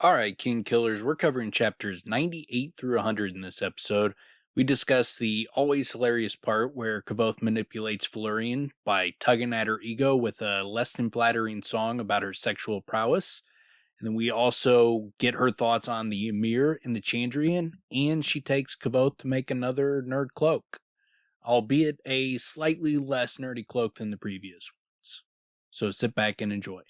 All right, Kingkillers, we're covering chapters 98 through 100 in this episode. We discuss the always hilarious part where Kvothe manipulates Felurian by tugging at her ego with a less than flattering song about her sexual prowess. And then we also get her thoughts on the Amyr and the Chandrian, and she takes Kvothe to make another nerd cloak, albeit a slightly less nerdy cloak than the previous ones. So sit back and enjoy.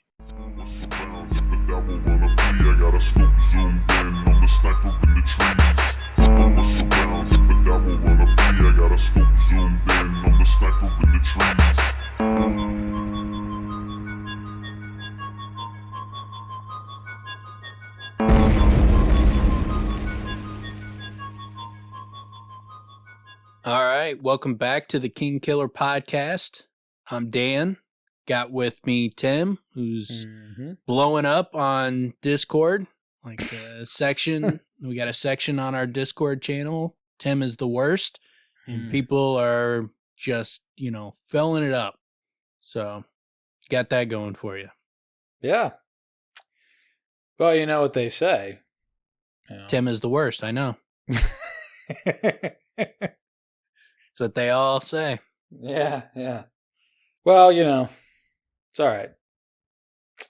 I got a scope zoomed in on the sniper in the trees. What's around if the devil wanna flee? I got a scope zoomed in on the sniper in the trees. All right, welcome back to the Kingkiller podcast. I'm Dan. Got with me Tim, who's blowing up on Discord, like a section. We got a section on our Discord channel. Tim is the worst, and people are just, filling it up. So, got that going for you. Yeah. Well, you know what they say. Tim is the worst, I know. That's what they all say. Yeah. Well, it's all right.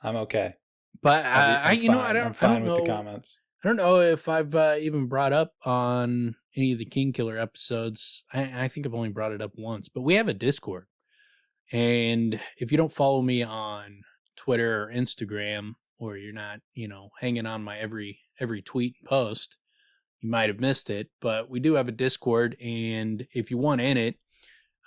I'm okay. But I don't know. With the comments. I don't know if I've even brought up on any of the Kingkiller episodes. I think I've only brought it up once, but we have a Discord. And if you don't follow me on Twitter or Instagram, or you're not, hanging on my every tweet and post, you might have missed it. But we do have a Discord, and if you want in it,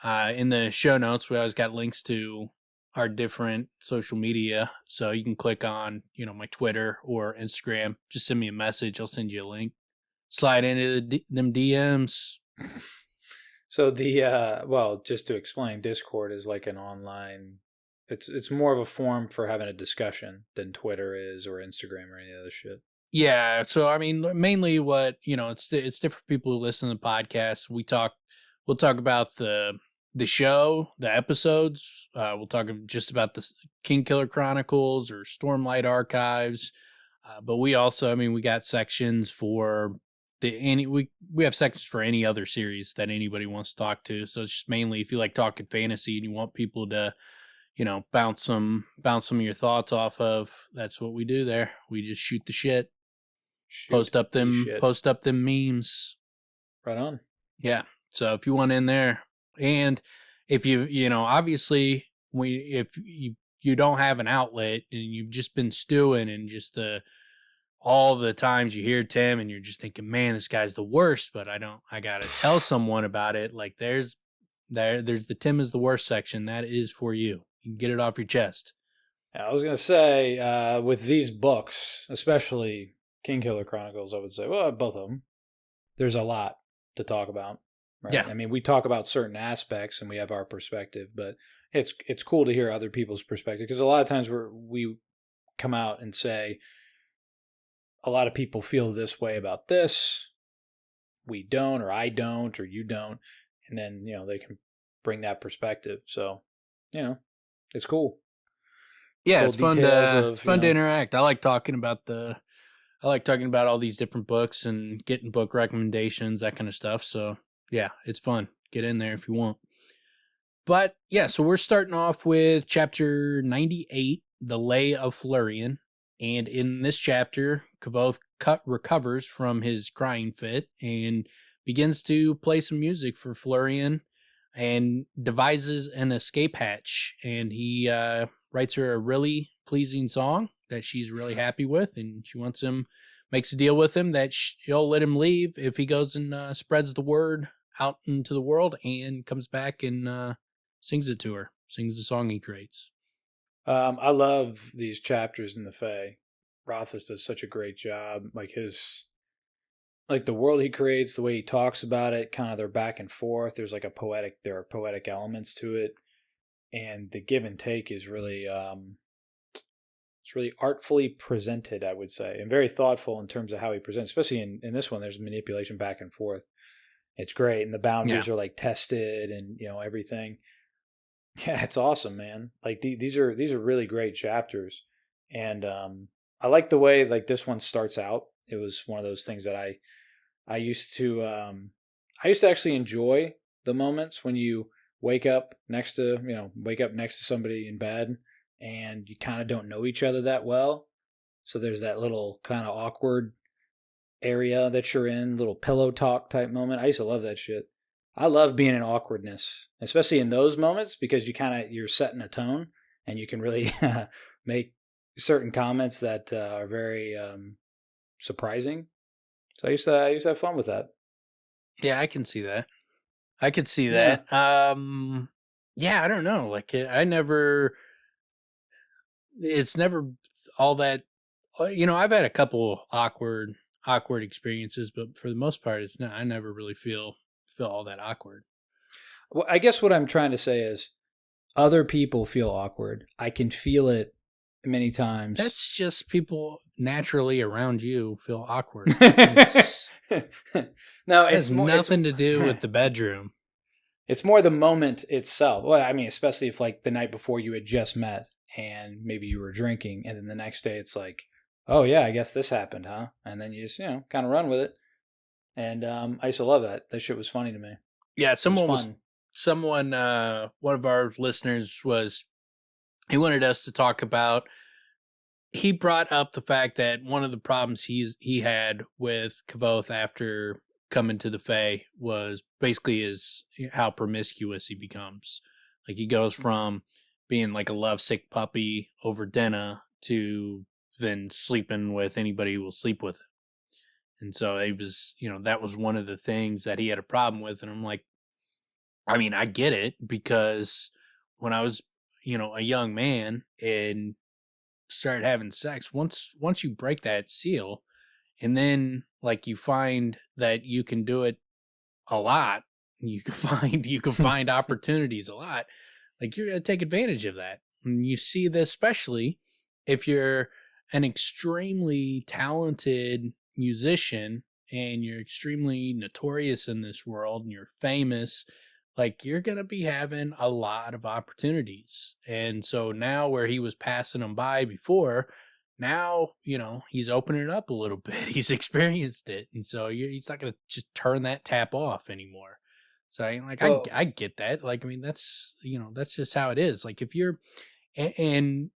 in the show notes, we always got links to our different social media, so you can click on my Twitter or Instagram. Just send me a message, I'll send you a link. Slide into them DMs. So the just to explain, Discord is like an online. It's more of a forum for having a discussion than Twitter is or Instagram or any other shit. Yeah, so I mean, mainly what it's different people who listen to the podcast. We'll talk about the show, the episodes. We'll talk just about the Kingkiller Chronicles or Stormlight Archives. But we also, we got sections for we have sections for any other series that anybody wants to talk to. So it's just mainly if you like talking fantasy and you want people to, bounce some of your thoughts off of. That's what we do there. We just shoot the shit. Post up them memes. Right on. Yeah. So if you want in there. And if obviously, if you don't have an outlet and you've just been stewing and just all the times you hear Tim and you're just thinking, man, this guy's the worst, but I got to tell someone about it. Like there's the Tim is the worst section. That is for you. You can get it off your chest. I was going to say, with these books, especially Kingkiller Chronicles, I would say, well, both of them, there's a lot to talk about. Right? Yeah. We talk about certain aspects and we have our perspective, but it's cool to hear other people's perspective, because a lot of times we come out and say a lot of people feel this way about this, we don't, or I don't, or you don't, and then they can bring that perspective. So it's cool. Yeah, it's fun to interact. I like talking about all these different books and getting book recommendations, that kind of stuff. So yeah, it's fun. Get in there if you want. But yeah, so we're starting off with chapter 98, The Lay of Felurian. And in this chapter, Kvothe recovers from his crying fit and begins to play some music for Felurian and devises an escape hatch. And he writes her a really pleasing song that she's really happy with. And she makes a deal with him that she'll let him leave if he goes and spreads the word out into the world and comes back and sings it to her, sings the song he creates. I love these chapters in the Fae. Rothfuss does such a great job. The world he creates, the way he talks about it, kind of their back and forth. There are poetic elements to it, and the give and take is really, it's really artfully presented, I would say, and very thoughtful in terms of how he presents. Especially in this one, there's manipulation back and forth. It's great, and the boundaries are tested, and everything. Yeah, it's awesome, man. These are really great chapters, and I like the way like this one starts out. It was one of those things that I used to actually enjoy the moments when you wake up next to somebody in bed and you kind of don't know each other that well. So there's that little kind of awkward area that you're in, little pillow talk type moment. I used to love that shit. I love being in awkwardness, especially in those moments because you're setting a tone and you can really make certain comments that are very surprising. So I used to have fun with that. Yeah, I can see that. I could see that. Yeah, I don't know. Like it's never all that, I've had a couple awkward experiences, but for the most part, it's not, I never really feel all that awkward. Well, I guess what I'm trying to say is other people feel awkward. I can feel it many times. That's just people naturally around you feel awkward. No, it has nothing to do with the bedroom. It's more the moment itself. Well, I mean, especially if like the night before you had just met and maybe you were drinking and then the next day it's like, oh yeah, I guess this happened, huh? And then you just, kind of run with it. And I used to love that. That shit was funny to me. Yeah, one of our listeners he wanted us to talk about, he brought up the fact that one of the problems he had with Kvothe after coming to the Fae was basically is how promiscuous he becomes. Like he goes from being like a lovesick puppy over Denna to then sleeping with anybody who will sleep with him. And so it was, that was one of the things that he had a problem with. And I'm like, I mean, I get it because when I was, a young man and started having sex, once you break that seal and then like you find that you can do it a lot, you can find opportunities a lot, like you're going to take advantage of that. And you see this, especially if you're an extremely talented musician and you're extremely notorious in this world and you're famous, like you're going to be having a lot of opportunities. And so now where he was passing them by before, now, he's opening it up a little bit. He's experienced it. And so he's not going to just turn that tap off anymore. So I get that. Like, I mean, that's just how it is. Like if you're, and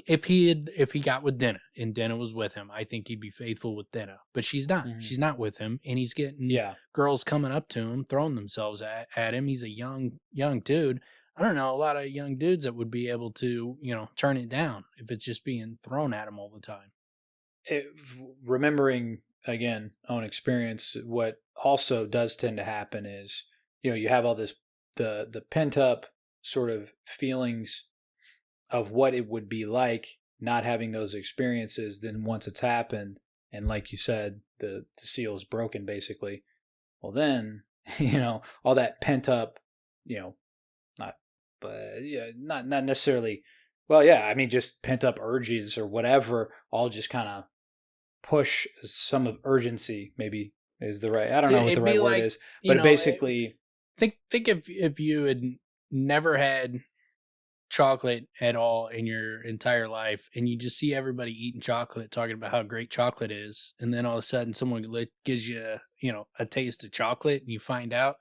if he got with Denna and Denna was with him, I think he'd be faithful with Denna, but she's not. Mm-hmm. She's not with him, and he's getting girls coming up to him, throwing themselves at him. He's a young dude. I don't know a lot of young dudes that would be able to, turn it down if it's just being thrown at him all the time. Remembering again, own experience, what also does tend to happen is, you have all this, the pent up sort of feelings of what it would be like not having those experiences. Then once it's happened, and like you said, the seal is broken basically. Well, then, all that pent up, not necessarily. Well, yeah, I mean, just pent up urges or whatever, all just kind of push some of urgency. Maybe is the right. I don't know what the right word is, but basically, think if you had never had chocolate at all in your entire life and you just see everybody eating chocolate, talking about how great chocolate is, and then all of a sudden someone gives you a taste of chocolate and you find out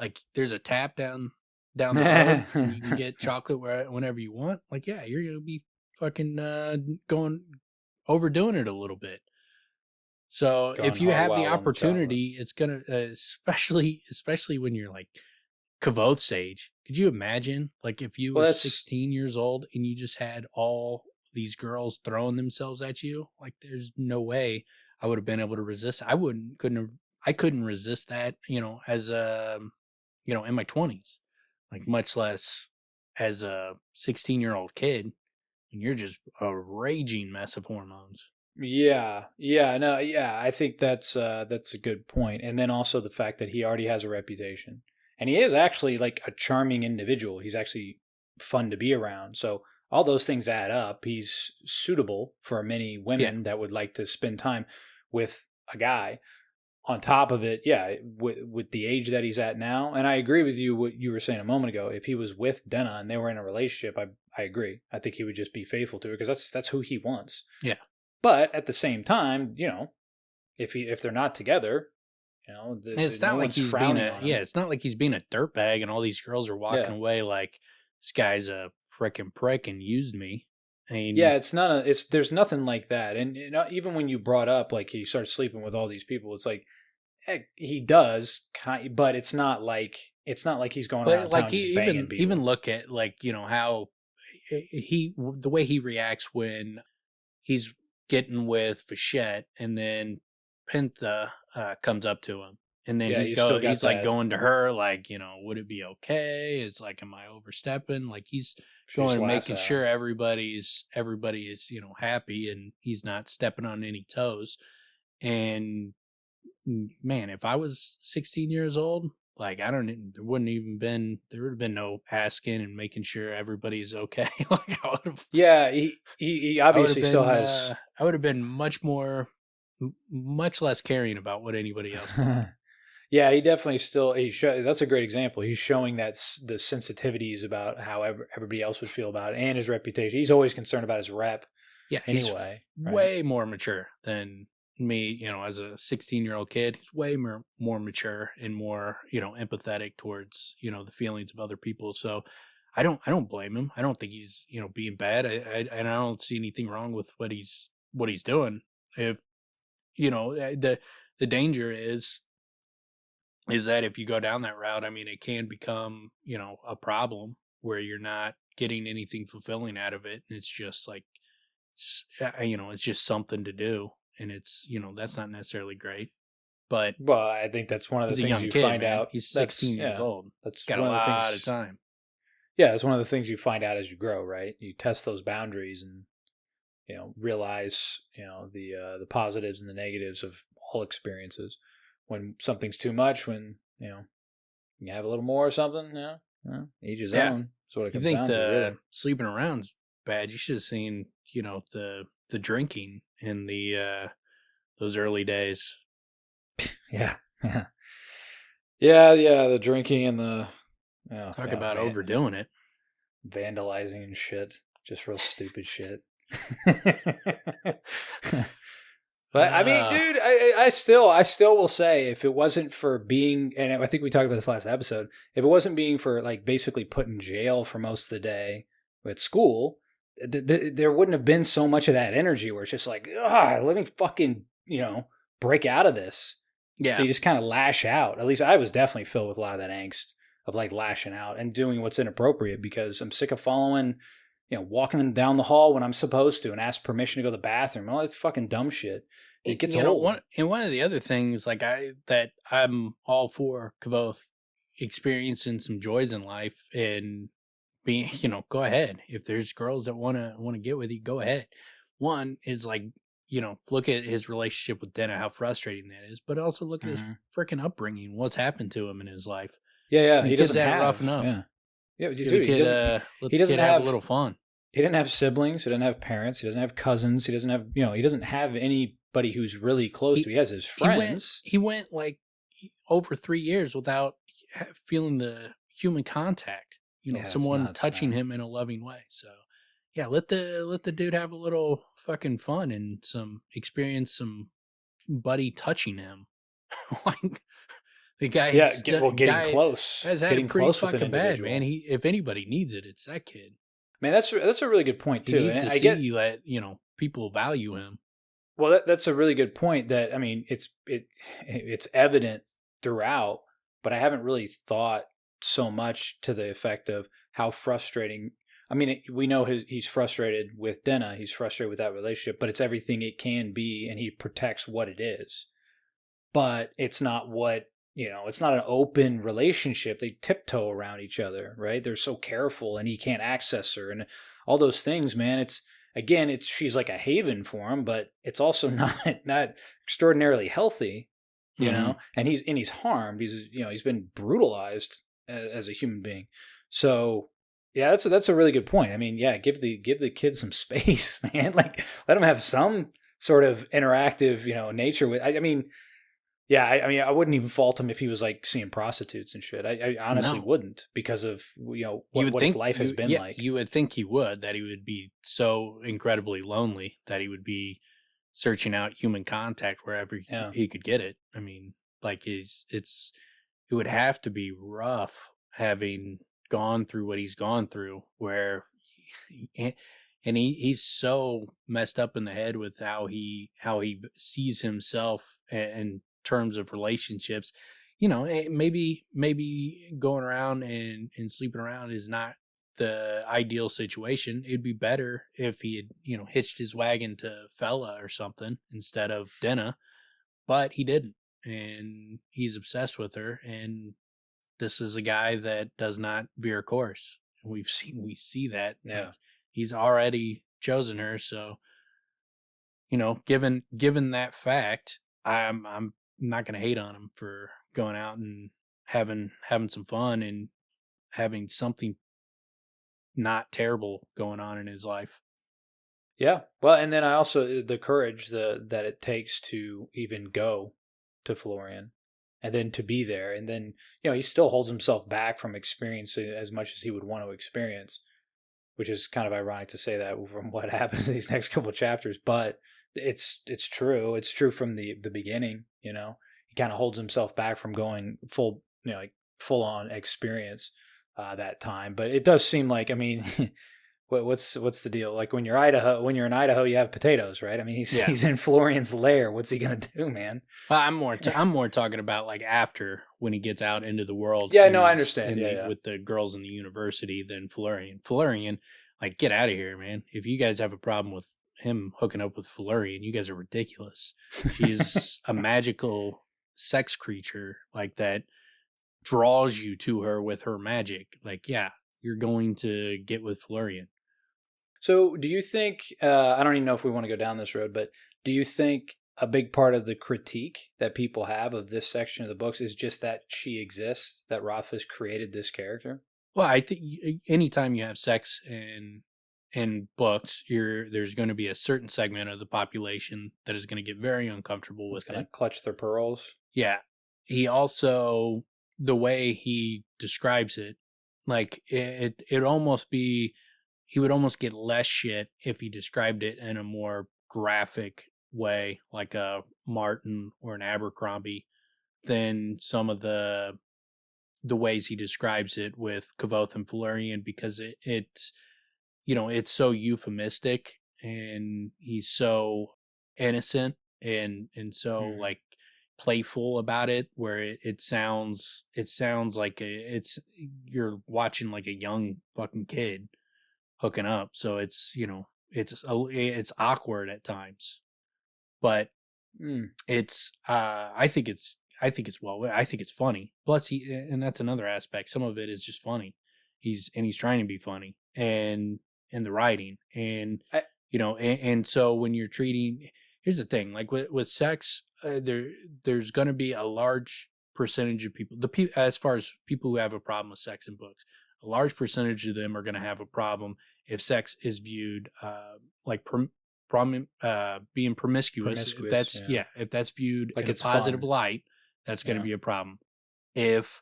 like there's a tap down the road and you can get chocolate whenever you want. Like, yeah, you're gonna be fucking overdoing it a little bit. So if you have the opportunity, it's gonna especially when you're like Kvothe's age. Could you imagine, like, if you were 16 years old and you just had all these girls throwing themselves at you? Like, there's no way I would have been able to resist. I couldn't resist that, as in my 20s, like, much less as a 16-year-old kid, and you're just a raging mess of hormones. I think that's a good point. And then also the fact that he already has a reputation. And he is actually like a charming individual. He's actually fun to be around. So all those things add up. He's suitable for many women that would like to spend time with a guy. On top of it, with the age that he's at now, and I agree with you what you were saying a moment ago. If he was with Denna and they were in a relationship, I agree. I think he would just be faithful to her because that's who he wants. Yeah. But at the same time, if they're not together, it's not like he's being it's not like he's being a dirtbag and all these girls are walking away like this guy's a frickin' prick and used me. I mean, there's nothing like that. And even when you brought up like he starts sleeping with all these people, it's like he does, but it's not like he's going around town just banging people. Even look at like how the way he reacts when he's getting with Fichette and then Kvothe comes up to him. And then he's like going to her, like, would it be okay? It's like, am I overstepping? Like he's going and making sure everybody is, happy and he's not stepping on any toes. And man, if I was 16 years old, like there would have been no asking and making sure everybody is okay. Like I would have. Yeah, he obviously still has. I would have been much less caring about what anybody else thought. Yeah, he definitely still. That's a great example. He's showing that the sensitivities about how everybody else would feel about it and his reputation. He's always concerned about his rep. Yeah, anyway, he's way more mature than me. As a 16-year-old kid, he's way more mature and more empathetic towards the feelings of other people. So I don't blame him. I don't think he's being bad. And I don't see anything wrong with what he's doing. If the danger is that if you go down that route, I mean, it can become, a problem where you're not getting anything fulfilling out of it. And it's just like, it's just something to do. And it's, that's not necessarily great. But I think that's one of the things you find out. He's 16 years old. That's got a lot of time. Yeah, it's one of the things you find out as you grow, right? You test those boundaries and, realize, the positives and the negatives of all experiences. When something's too much, when you have a little more or something, each his own. Sort of. You think the sleeping around's bad? You should have seen, the drinking in the those early days. Yeah. The drinking and the talk about overdoing it, vandalizing and shit, just real stupid shit. But I mean, dude, I still will say if it wasn't for being, and I think we talked about this last episode, if it wasn't being for like basically put in jail for most of the day at school, there wouldn't have been so much of that energy where it's just like, let me fucking, break out of this. Yeah. So you just kind of lash out. At least I was definitely filled with a lot of that angst of like lashing out and doing what's inappropriate because I'm sick of following, walking down the hall when I'm supposed to and ask permission to go to the bathroom. All that fucking dumb shit. It gets old. One of the other things, like I'm all for Kvothe experiencing some joys in life and being, go ahead. If there's girls that want to get with you, go ahead. One is like, look at his relationship with Denna, how frustrating that is, but also look at his freaking upbringing, what's happened to him in his life. Yeah. He doesn't have rough enough. Yeah, dude, he doesn't have a little fun. He didn't have siblings. He doesn't have parents. He doesn't have cousins. He doesn't have, he doesn't have anybody who's really close to. He has his friends. He went like over 3 years without feeling the human contact. Someone touching him in a loving way. So, yeah, let the dude have a little fucking fun and experience some buddy touching him. Like the guy, getting close. Getting close fucking bad, man. If anybody needs it, it's that kid. Man, that's a really good point too. He needs to see that people value him. Well, that's a really good point. That I mean, it's evident throughout, but I haven't really thought so much to the effect of how frustrating. I mean, we know he's frustrated with Denna. He's frustrated with that relationship, but it's everything it can be, and he protects what it is. But it's not what. It's not an open relationship. They tiptoe around each other, right? They're so careful and he can't access her and all those things, man. She's like a haven for him, but it's also not extraordinarily healthy, and he's harmed. He's been brutalized as a human being. So yeah, that's a really good point. I mean, yeah, give the kids some space, man. Like let them have some sort of interactive, nature with, I mean, yeah, I wouldn't even fault him if he was like seeing prostitutes and shit. I honestly wouldn't because of what his life has been like. You would think he would, that he would be so incredibly lonely that he would be searching out human contact wherever he could get it. I mean, like it would have to be rough having gone through what he's gone through, where he's so messed up in the head with how he sees himself in terms of relationships. You know, maybe going around and sleeping around is not the ideal situation. It'd be better if he had, you know, hitched his wagon to Fela or something instead of Denna, but he didn't, and he's obsessed with her. And this is a guy that does not veer course. We see that. Yeah, like, he's already chosen her. So, you know, given that fact, I'm not going to hate on him for going out and having some fun and having something not terrible going on in his life. Yeah. Well, and then I also, the courage that it takes to even go to Felurian and then to be there. And then, you know, he still holds himself back from experiencing as much as he would want to experience, which is kind of ironic to say that from what happens in these next couple of chapters. But it's true. It's true from the beginning, you know. He kind of holds himself back from going full, you know, like full on experience that time. But it does seem like, I mean, what's the deal? Like when you're in Idaho, you have potatoes, right? I mean, he's in Felurian's lair. What's he gonna do, man? Well, I'm more talking about like after, when he gets out into the world. Yeah, no, I understand. With the girls in the university than Felurian, like, get out of here, man. If you guys have a problem with him hooking up with Felurian, you guys are ridiculous. She's a magical sex creature like that draws you to her with her magic. Like, yeah, you're going to get with Felurian. So do you think, I don't even know if we want to go down this road, but do you think a big part of the critique that people have of this section of the books is just that she exists, that Rothfuss created this character? Well, I think anytime you have sex in books, there's going to be a certain segment of the population that is going to get very uncomfortable with it. Clutch their pearls. Yeah. He also, the way he describes it, like it'd almost be, he would almost get less shit if he described it in a more graphic way, like a Martin or an Abercrombie, than some of the ways he describes it with Kvothe and Felurian, because it's, you know, it's so euphemistic and he's so innocent and so like playful about it, where it sounds like you're watching like a young fucking kid hooking up. So it's, you know, it's awkward at times, but it's I think it's funny. Plus and that's another aspect. Some of it is just funny. He's trying to be funny, and the writing, and you know, and so when you're treating, here's the thing, like with sex, there's going to be a large percentage of people, as far as people who have a problem with sex in books, a large percentage of them are going to have a problem if sex is viewed like being promiscuous. If that's if that's viewed like in a positive light, that's going to be a problem. If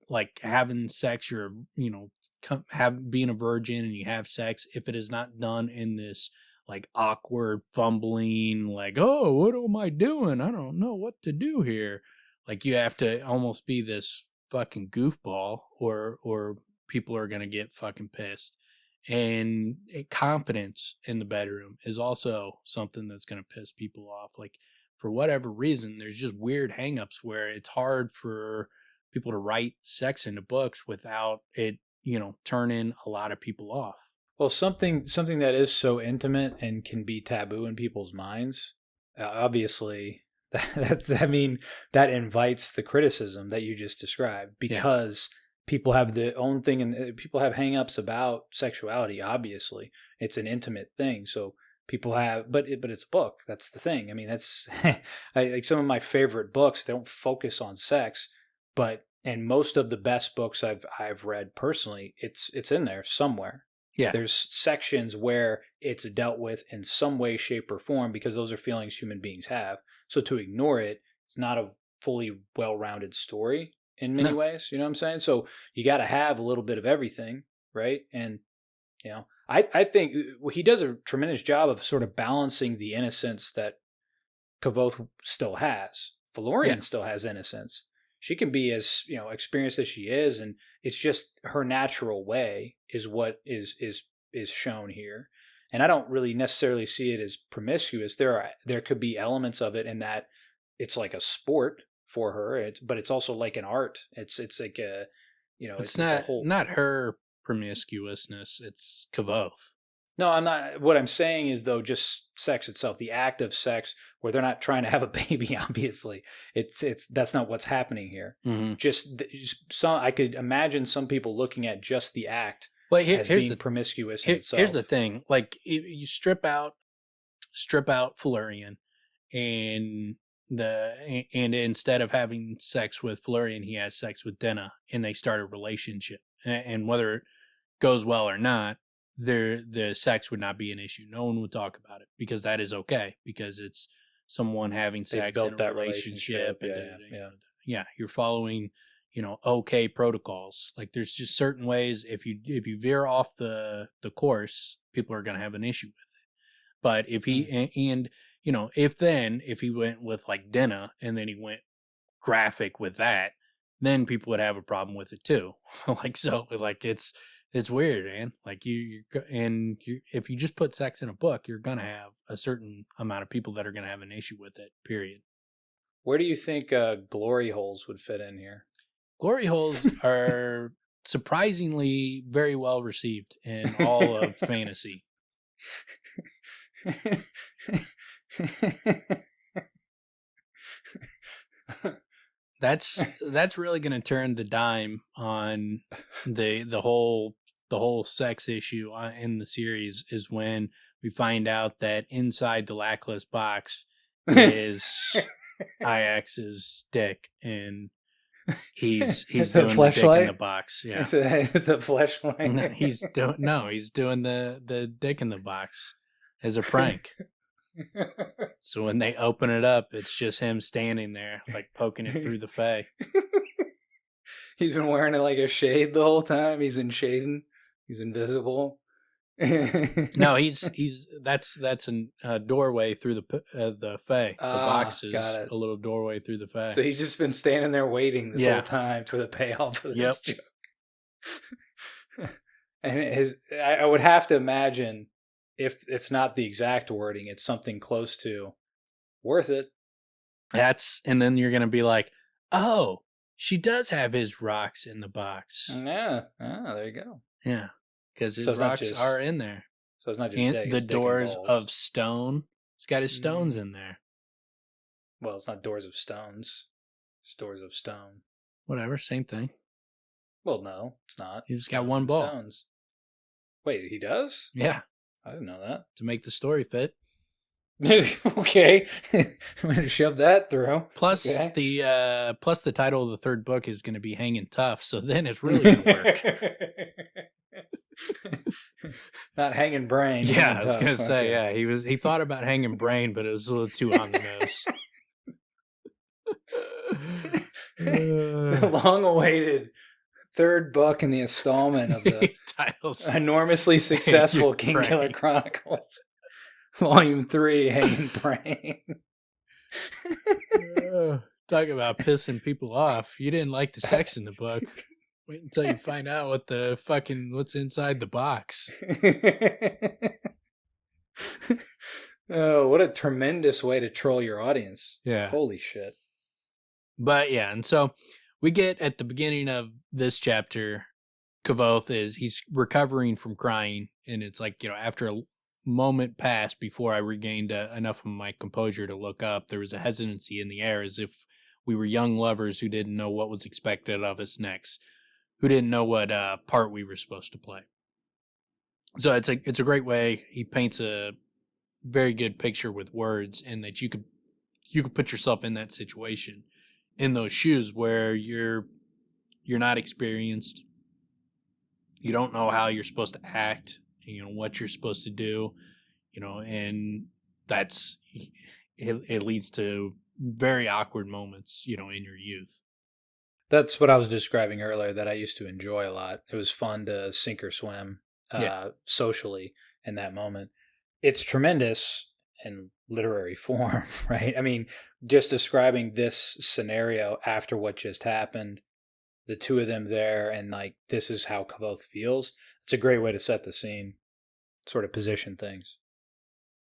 like having sex, you're, you know, being a virgin and you have sex, if it is not done in this like awkward fumbling, like, oh, what am I doing? I don't know what to do here. Like, you have to almost be this fucking goofball, or people are going to get fucking pissed. And confidence in the bedroom is also something that's going to piss people off. Like, for whatever reason, there's just weird hangups where it's hard for people to write sex into books without it, you know, turning a lot of people off. Well, something that is so intimate and can be taboo in people's minds, obviously, that invites the criticism that you just described, because people have their own thing, and people have hangups about sexuality. Obviously, it's an intimate thing, so people have, but it's a book. That's the thing. I mean, that's like some of my favorite books. They don't focus on sex, and most of the best books I've read personally, it's in there somewhere. Yeah, there's sections where it's dealt with in some way, shape, or form, because those are feelings human beings have. So to ignore it, it's not a fully well-rounded story in many ways. You know what I'm saying? So you got to have a little bit of everything, right? And, you know, I think he does a tremendous job of sort of balancing the innocence that Kvothe still has. Felurian still has innocence. She can be as experienced as she is, and it's just her natural way is what is shown here. And I don't really necessarily see it as promiscuous. There could be elements of it in that it's like a sport for her. But it's also like an art. It's like a it's a whole... not her promiscuousness. It's Kvothe. No, I'm not. What I'm saying is, though, just sex itself, the act of sex, where they're not trying to have a baby. Obviously, that's not what's happening here. Mm-hmm. Just some. I could imagine some people looking at just the act as being promiscuous in itself. Here's the thing: like you strip out Felurian, and instead of having sex with Felurian, he has sex with Denna, and they start a relationship. And whether it goes well or not, the sex would not be an issue. No one would talk about it because that is okay, because it's someone having sex in a relationship. Yeah, you're following, okay protocols. Like there's just certain ways if you veer off the course, people are going to have an issue with it. But if he if he went with like Denna and then he went graphic with that, then people would have a problem with it too. It's weird, man. Like if you just put sex in a book, you're gonna have a certain amount of people that are gonna have an issue with it. Period. Where do you think glory holes would fit in here? Glory holes are surprisingly very well received in all of fantasy. That's really going to turn the dime on the whole sex issue in the series, is when we find out that inside the lackless box is Ix's dick, and he's doing the dick in the box. Yeah, it's a fleshlight. He's doing the dick in the box as a prank. So when they open it up, it's just him standing there, like poking it through the fey. He's been wearing it like a shade the whole time. He's in shading. He's invisible. No, that's a doorway through the fey. The box is a little doorway through the fey. So he's just been standing there waiting this whole time for the payoff of this joke. And I would have to imagine, if it's not the exact wording, it's something close to worth it. And then you're going to be like, oh, she does have his rocks in the box. Yeah. Oh, there you go. Yeah. Because his rocks are in there. So it's not just the doors of stone. He's got his stones in there. Well, it's not doors of stones. It's doors of stone. Whatever. Same thing. Well, no, it's not. He's got one ball. Stones. Wait, he does? Yeah. I didn't know that. To make the story fit. Okay. I'm going to shove that through. Plus the title of the third book is going to be Hanging Tough, so then it's really going to work. Not Hanging Brain. Yeah, I was going to say, he thought about Hanging Brain, but it was a little too on the nose. The long-awaited third book in the installment of the enormously successful Kingkiller Chronicles. Volume 3, Hanging Brain. Talk about pissing people off. You didn't like the sex in the book. Wait until you find out what's inside the box. Oh, what a tremendous way to troll your audience. Yeah. Holy shit. But yeah, and so we get at the beginning of this chapter, Kvothe he's recovering from crying, and it's like, after a moment passed before I regained enough of my composure to look up, there was a hesitancy in the air, as if we were young lovers who didn't know what was expected of us next, who didn't know what part we were supposed to play. So it's a great way. He paints a very good picture with words, and that you could put yourself in that situation, in those shoes where you're not experienced. You don't know how you're supposed to act, what you're supposed to do, and it leads to very awkward moments, in your youth. That's what I was describing earlier, that I used to enjoy a lot. It was fun to sink or swim socially in that moment. It's tremendous in literary form, right? I mean, just describing this scenario after what just happened, the two of them there, and like, this is how Kvothe feels. It's a great way to set the scene, sort of position things.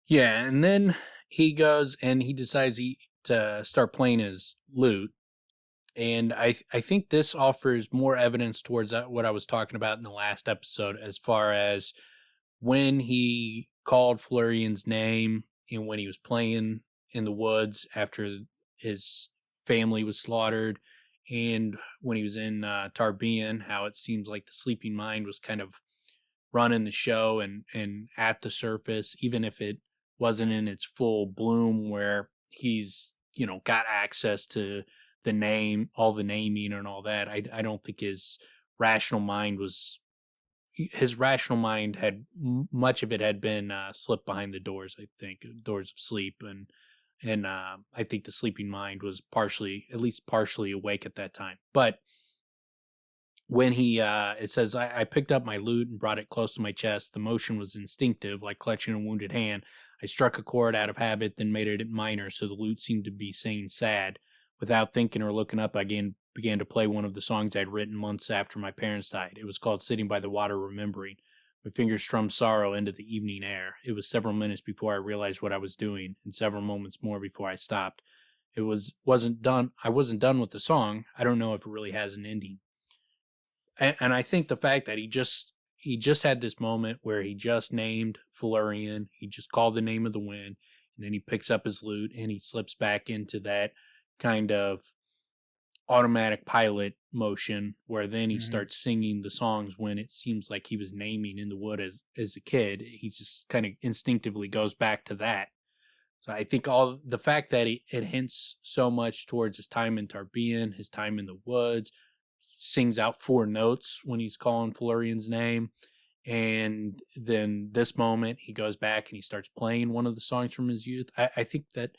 Yeah, and then he goes and he decides to start playing his lute. And I think this offers more evidence towards what I was talking about in the last episode, as far as when he called Felurian's name and when he was playing in the woods after his family was slaughtered, and when he was in Tarbean, how it seems like the sleeping mind was kind of running the show and at the surface, even if it wasn't in its full bloom, where he's, got access to the name, all the naming and all that. I don't think his rational mind had much of it had been slipped behind the doors. I think doors of sleep, and I think the sleeping mind was at least partially awake at that time. But when he, it says, I picked up my lute and brought it close to my chest. The motion was instinctive, like clutching a wounded hand. I struck a chord out of habit, then made it minor, so the lute seemed to be saying sad. Without thinking or looking up, I began to play one of the songs I'd written months after my parents died. It was called Sitting by the Water Remembering. My fingers strummed sorrow into the evening air. It was several minutes before I realized what I was doing, and several moments more before I stopped. I wasn't done with the song. I don't know if it really has an ending. And I think the fact that he just had this moment where he just named Felurian, he just called the name of the wind, and then he picks up his lute and he slips back into that kind of automatic pilot motion, where then he starts singing the songs when it seems like he was naming in the wood as a kid. He just kind of instinctively goes back to that. So I think all the fact that it hints so much towards his time in Tarbean, his time in the woods. He sings out 4 notes when he's calling Felurian's name. And then this moment, he goes back and he starts playing one of the songs from his youth. I think that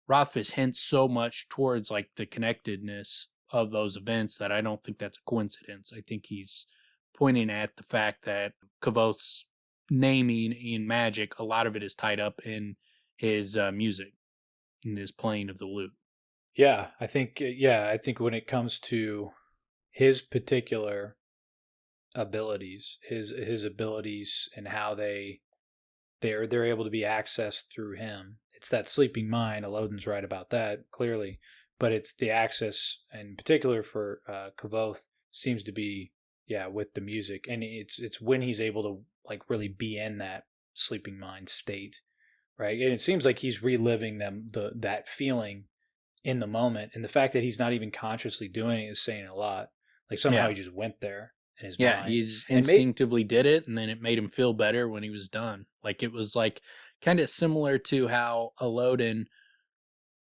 Rothfuss hints so much towards like the connectedness of those events that I don't think that's a coincidence. I think he's pointing at the fact that Kvothe's naming in magic, a lot of it is tied up in his music, in his playing of the lute. Yeah, I think when it comes to his particular abilities, his abilities and how they're able to be accessed through him. It's that sleeping mind. Alodin's right about that, clearly. But it's the access, in particular for Kvothe, seems to be, with the music. And it's when he's able to like really be in that sleeping mind state, right? And it seems like he's reliving that feeling in the moment. And the fact that he's not even consciously doing it is saying a lot. Like somehow he just went there. In his mind. He just instinctively did it, and then it made him feel better when he was done. Like it was like kind of similar to how Alodin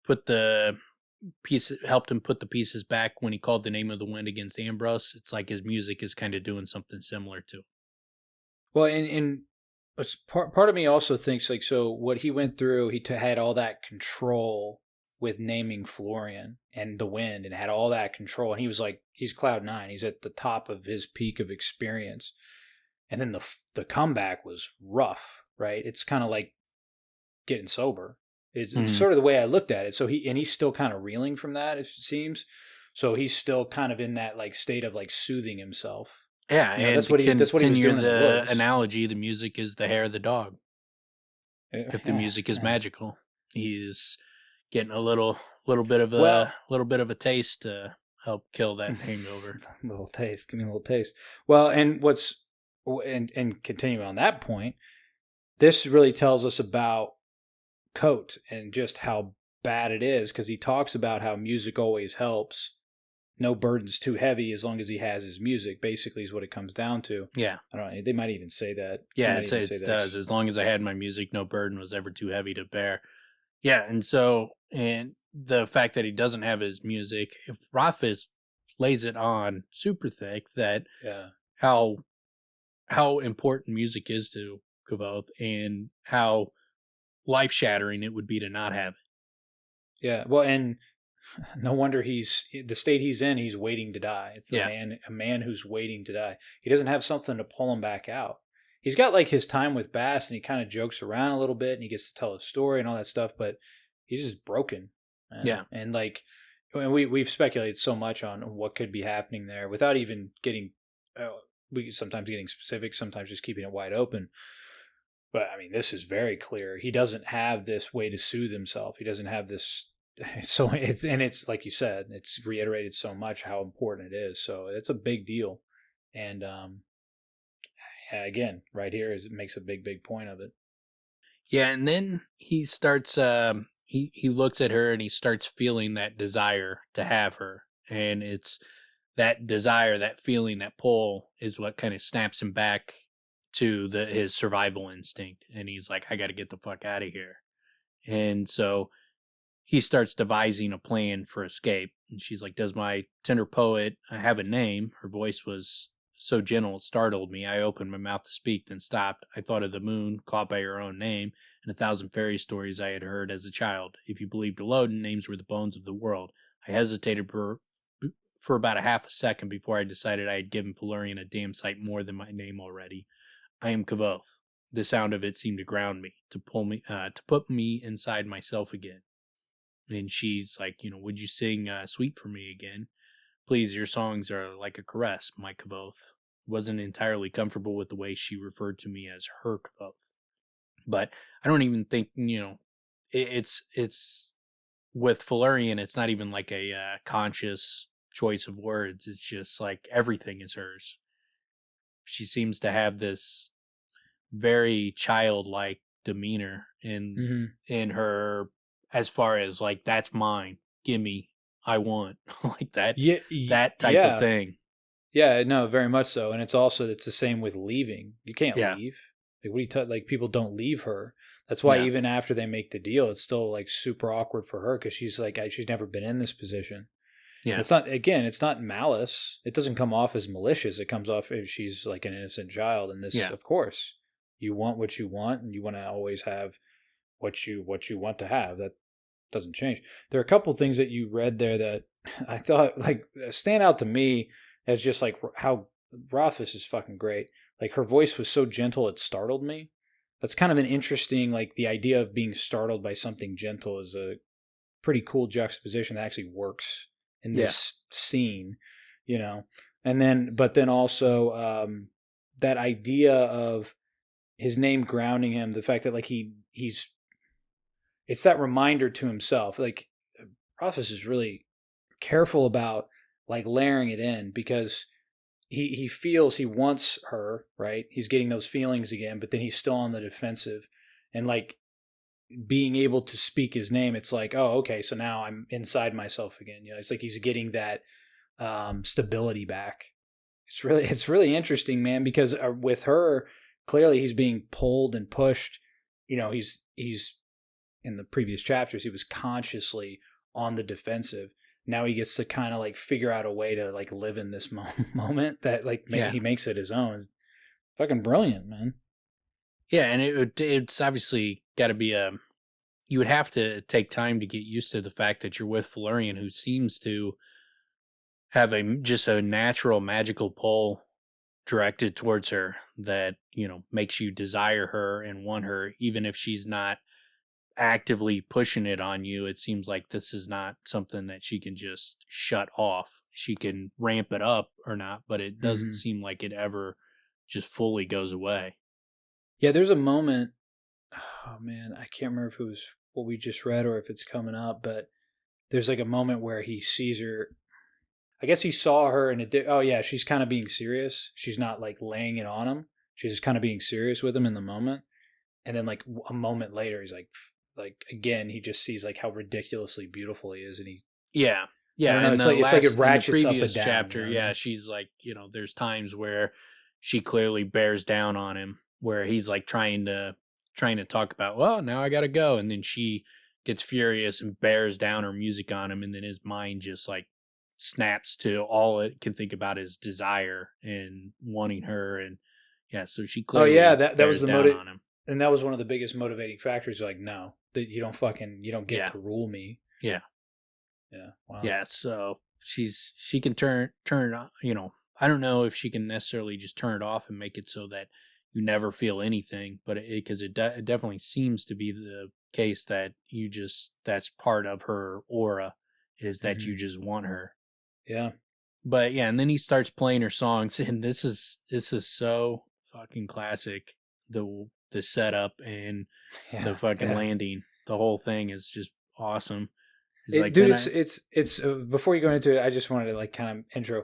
helped him put the pieces back when he called the name of the wind against Ambrose. It's like his music is kind of doing something similar too. Well, and part of me also thinks like, so what he went through, he had all that control with naming Felurian and the wind, and had all that control, and he was like, he's cloud 9, he's at the top of his peak of experience, and then the comeback was rough, right? It's kind of like getting sober. It's sort of the way I looked at it. So he's still kind of reeling from that, it seems. So he's still kind of in that like state of like soothing himself. Yeah, and that's what he was doing. The analogy: the music is the hair of the dog. If the music is magical, he's getting a little bit of a taste to help kill that hangover. Little taste, give me a little taste. Well, and continuing on that point, this really tells us about Kvothe and just how bad it is, because he talks about how music always helps. No burden's too heavy as long as he has his music, basically, is what it comes down to. Yeah. I don't know. They might even say that. Yeah, it does. As long as I had my music, no burden was ever too heavy to bear. Yeah, and the fact that he doesn't have his music, if Rothfuss lays it on super thick, that how important music is to Kvothe and how life-shattering it would be to not have it. Yeah, well, and no wonder the state he's in, he's waiting to die. It's a man who's waiting to die. He doesn't have something to pull him back out. he's got like his time with Bass, and he kind of jokes around a little bit, and he gets to tell a story and all that stuff, but he's just broken. And like, we've speculated so much on what could be happening there without even getting, we sometimes getting specific, sometimes just keeping it wide open. But I mean, this is very clear. He doesn't have this way to soothe himself. He doesn't have this. So it's like you said, it's reiterated so much how important it is. So it's a big deal. And again, right here it makes a big point of it. Yeah, and then he starts. He looks at her and he starts feeling that desire to have her, and it's that desire, that feeling, that pull is what kind of snaps him back to his survival instinct. And he's like, I got to get the fuck out of here. And so he starts devising a plan for escape. And she's like, does my tender poet have a name? Her voice was so gentle it startled me. I opened my mouth to speak, then stopped. I thought of the moon, caught by her own name, and 1,000 fairy stories I had heard as a child. If you believed alone, names were the bones of the world. I hesitated for about a half a second before I decided I had given Felurian a damn sight more than my name already. I am Kvothe. The sound of it seemed to ground me, to put me inside myself again. And she's like, would you sing Sweet for me again? Please, your songs are like a caress, my Kvothe. Wasn't entirely comfortable with the way she referred to me as her Kvothe. But I don't even think, it's with Felurian, it's not even like a conscious choice of words. It's just like everything is hers. She seems to have this very childlike demeanor in her, as far as like, that's mine, gimme, I want, like that, that type of thing. Yeah, no, very much so. And it's the same with leaving. You can't leave. Like, what do you like? People don't leave her. That's why even after they make the deal, it's still like super awkward for her, because she's like, she's never been in this position. Yeah, it's not malice. It doesn't come off as malicious. It comes off if she's like an innocent child. And this, of course, you want what you want, and you want to always have what you want to have. That doesn't change. There are a couple things that you read there that I thought like stand out to me as just like how Rothfuss is fucking great. Like, her voice was so gentle it startled me. That's kind of an interesting, like, the idea of being startled by something gentle is a pretty cool juxtaposition that actually works in this scene, And then also that idea of his name grounding him, the fact that like he's it's that reminder to himself. Like, Rothfuss is really careful about like layering it in, because he feels he wants her, right? He's getting those feelings again, but then he's still on the defensive, and like being able to speak his name, it's like, oh, okay, so now I'm inside myself again. It's like he's getting that stability back. It's really interesting, man, because with her, clearly he's being pulled and pushed. He's in the previous chapters, he was consciously on the defensive. Now he gets to kind of like figure out a way to like live in this moment that like he makes it his own. It's fucking brilliant, man. Yeah, and it's obviously got to be you would have to take time to get used to the fact that you're with Felurian, who seems to have just a natural magical pull directed towards her that, makes you desire her and want her, even if she's not actively pushing it on you. It seems like this is not something that she can just shut off. She can ramp it up or not, but it doesn't seem like it ever just fully goes away. Yeah, there's a moment, oh man, I can't remember if it was what we just read or if it's coming up, but there's like a moment where he sees her. I guess he saw her in she's kind of being serious. She's not like laying it on him. She's just kind of being serious with him in the moment. And then like a moment later, he's like again, he just sees like how ridiculously beautiful he is. And it's like it ratchets up and down. Chapter, she's like, there's times where she clearly bears down on him, where he's like trying to talk about, well, now I gotta go, and then she gets furious and bears down her music on him, and then his mind just like snaps to all it can think about is desire and wanting her, and so she clearly that was the motive on him, and that was one of the biggest motivating factors. Like, no, that you don't get to rule me. Yeah. Wow. Yeah, so she can turn it on, I don't know if she can necessarily just turn it off and make it so that you never feel anything, but because it definitely seems to be the case that that's part of her aura, is that you just want her. Yeah. But yeah, and then he starts playing her songs, and this is so fucking classic. The setup and the fucking landing, the whole thing is just awesome. It's before you go into it, I just wanted to like kind of intro.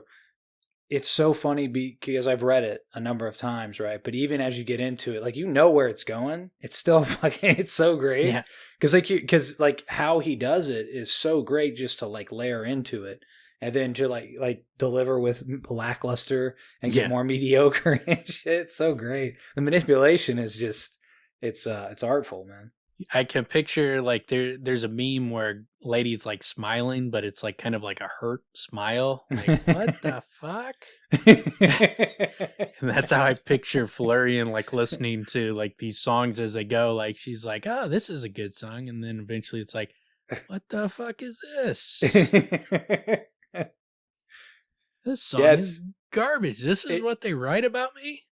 It's so funny because I've read it a number of times, right? But even as you get into it, like where it's going, it's still fucking, it's so great. Yeah. Because like how he does it is so great, just to like layer into it, and then to like deliver with lackluster and get more mediocre and shit. It's so great. The manipulation is just it's artful, man. I can picture like there's a meme where ladies like smiling, but it's like kind of like a hurt smile. Like, what the fuck? And that's how I picture Felurian like listening to like these songs as they go. Like she's like, oh, this is a good song. And then eventually it's like, what the fuck is this? This song is garbage. This is what they write about me?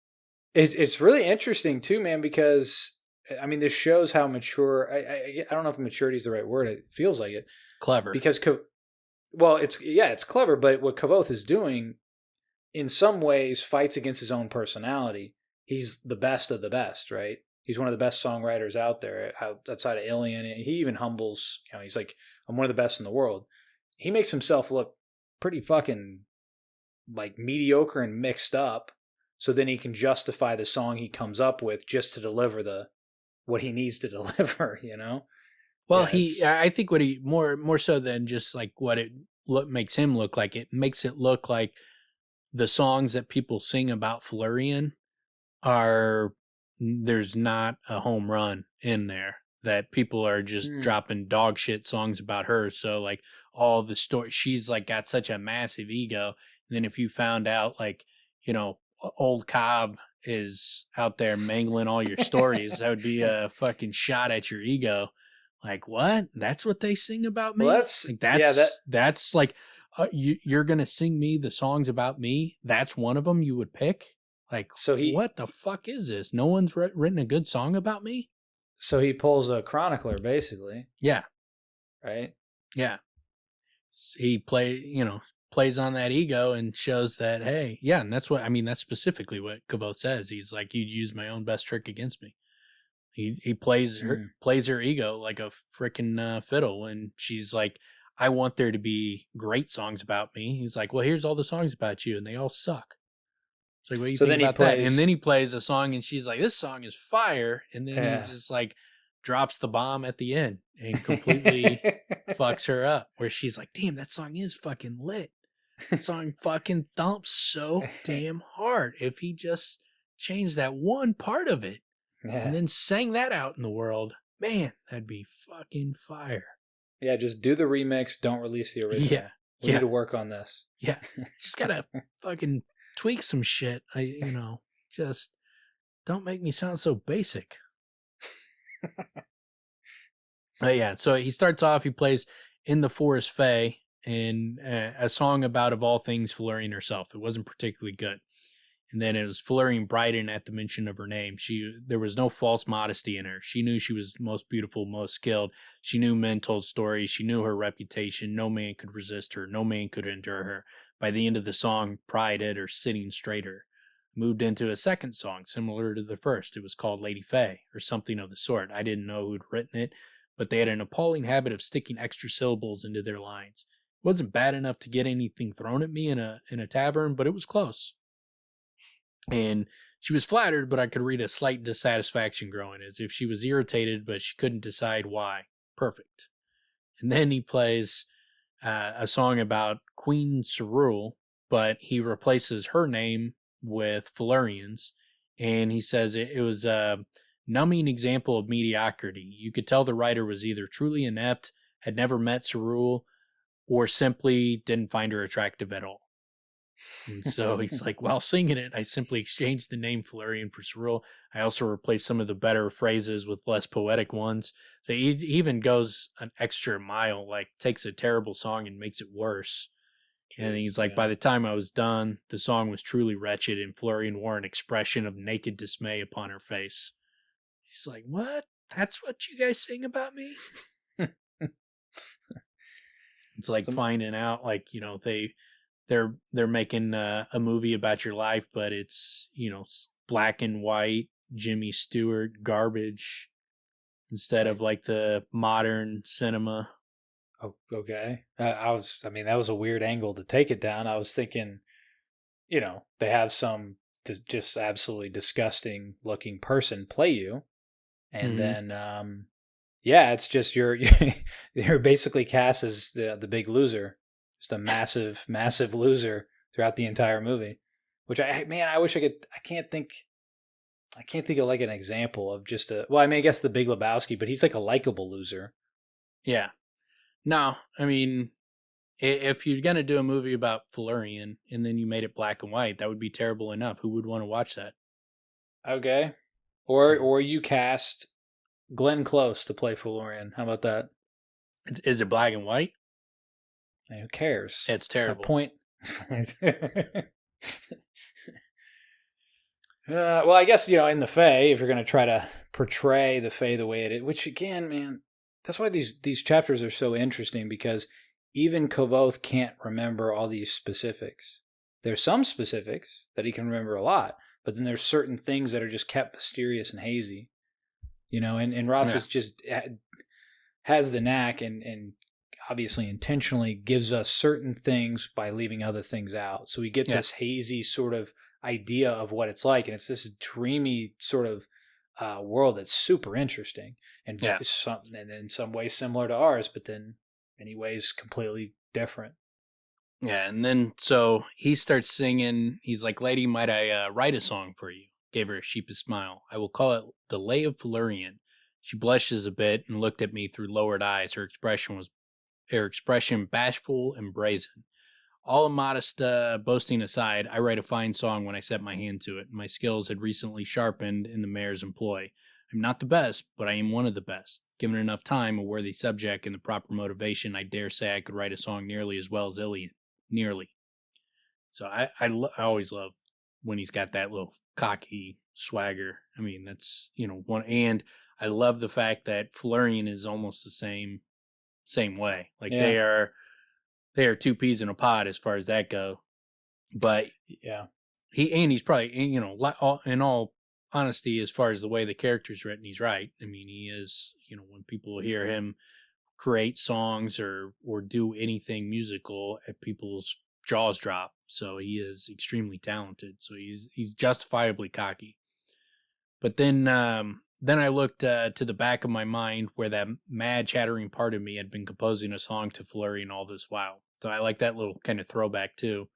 It's really interesting too, man, because I mean, this shows how mature. I don't know if maturity is the right word. It feels like it. Clever. Because, it's clever. But what Kvothe is doing, in some ways, fights against his own personality. He's the best of the best, right? He's one of the best songwriters out there outside of Alien. And he even humbles. He's like, I'm one of the best in the world. He makes himself look pretty fucking like mediocre and mixed up, so then he can justify the song he comes up with just to deliver what he needs to deliver, Well, I think what he more so than just like what it makes him look like, it makes it look like the songs that people sing about Felurian there's not a home run in there, that people are just dropping dog shit songs about her. So like all the story, she's like got such a massive ego. And then if you found out like, old Cobb is out there mangling all your stories, that would be a fucking shot at your ego. Like, what? That's what they sing about me? Well, that's like, you're going to sing me the songs about me? That's one of them you would pick? Like, what the fuck is this? No one's written a good song about me? So he pulls a chronicler, basically. Yeah. Right? Yeah. He plays on that ego and shows that, hey, yeah, and that's specifically what Kvothe says. He's like, you'd use my own best trick against me. He plays her ego like a freaking fiddle, and she's like, I want there to be great songs about me. He's like, well, here's all the songs about you, and they all suck. It's like, what do you think about that? And then he plays a song, and she's like, this song is fire, and then he's just like, drops the bomb at the end and completely fucks her up, where she's like, damn, that song is fucking lit. That song fucking thumps so damn hard. If he just changed that one part of it and then sang that out in the world, man, that'd be fucking fire. Yeah, just do the remix. Don't release the original. Yeah. We need to work on this. Yeah. Just gotta fucking tweak some shit. Just don't make me sound so basic. Yeah, so he starts off, he plays In the Forest Fae, and a song about, of all things, Felurian herself. It wasn't particularly good. And then it was Felurian brightened at the mention of her name. There was no false modesty in her. She knew she was most beautiful, most skilled. She knew men told stories. She knew her reputation. No man could resist her. No man could endure her. By the end of the song, pride had her sitting straighter. Moved into a second song, similar to the first. It was called Lady Fae, or something of the sort. I didn't know who'd written it, but they had an appalling habit of sticking extra syllables into their lines. It wasn't bad enough to get anything thrown at me in a tavern, but it was close. And she was flattered, but I could read a slight dissatisfaction growing, as if she was irritated, but she couldn't decide why. Perfect. And then he plays a song about Queen Cerule, but he replaces her name with Felurian's, and he says it was a numbing example of mediocrity. You could tell the writer was either truly inept, had never met Cerule, or simply didn't find her attractive at all. And so he's like, while singing it, I simply exchanged the name Felurian for Cerule. I also replaced some of the better phrases with less poetic ones. So he even goes an extra mile, like takes a terrible song and makes it worse. And he's like, by the time I was done, the song was truly wretched, and Felurian wore an expression of naked dismay upon her face. He's like, what? That's what you guys sing about me? It's like finding out, like, you know, they're making a movie about your life, but it's, you know, black and white, Jimmy Stewart garbage instead of like the modern cinema. Oh, okay. That was a weird angle to take it down. I was thinking, you know, they have some just absolutely disgusting looking person play you. And then, it's just you're basically cast as the big loser, just a massive, massive loser throughout the entire movie. Which I wish I could. I can't think of like an example of just I guess the Big Lebowski, but he's like a likable loser. Yeah. No, I mean, if you're gonna do a movie about Felurian and then you made it black and white, that would be terrible enough. Who would want to watch that? Okay. Or you cast Glenn Close to play Felurian. How about that? Is it black and white? Who cares? It's terrible. Point. Well, I guess, you know, in the Fae, if you're going to try to portray the Fae the way it is, which again, man, that's why these chapters are so interesting, because even Kvothe can't remember all these specifics. There's some specifics that he can remember a lot, but then there's certain things that are just kept mysterious and hazy. You know, and Rothfuss just has the knack and obviously intentionally gives us certain things by leaving other things out. So we get this hazy sort of idea of what it's like, and it's this dreamy sort of world that's super interesting and in some ways similar to ours, but then many ways completely different. Yeah, and then so he starts singing. He's like, "Lady, might I write a song for you?" Gave her a sheepish smile. "I will call it The Lay of Felurian." She blushes a bit and looked at me through lowered eyes. Her expression bashful and brazen. All modest boasting aside, I write a fine song when I set my hand to it. My skills had recently sharpened in the mayor's employ. I'm not the best, but I am one of the best. Given enough time, a worthy subject, and the proper motivation, I dare say I could write a song nearly as well as Ilian. Nearly. So I always love when he's got that little cocky swagger. I mean, that's, you know, one. And I love the fact that Felurian is almost the same way. Like they are two peas in a pod as far as that go. But he's probably, you know, in all honesty, as far as the way the character's written, he's right. I mean, he is, you know, when people hear him create songs or do anything musical, at people's jaws drop. So he is extremely talented. So he's justifiably cocky. But then I looked to the back of my mind where that mad chattering part of me had been composing a song to Felurian all this while. So I like that little kind of throwback too.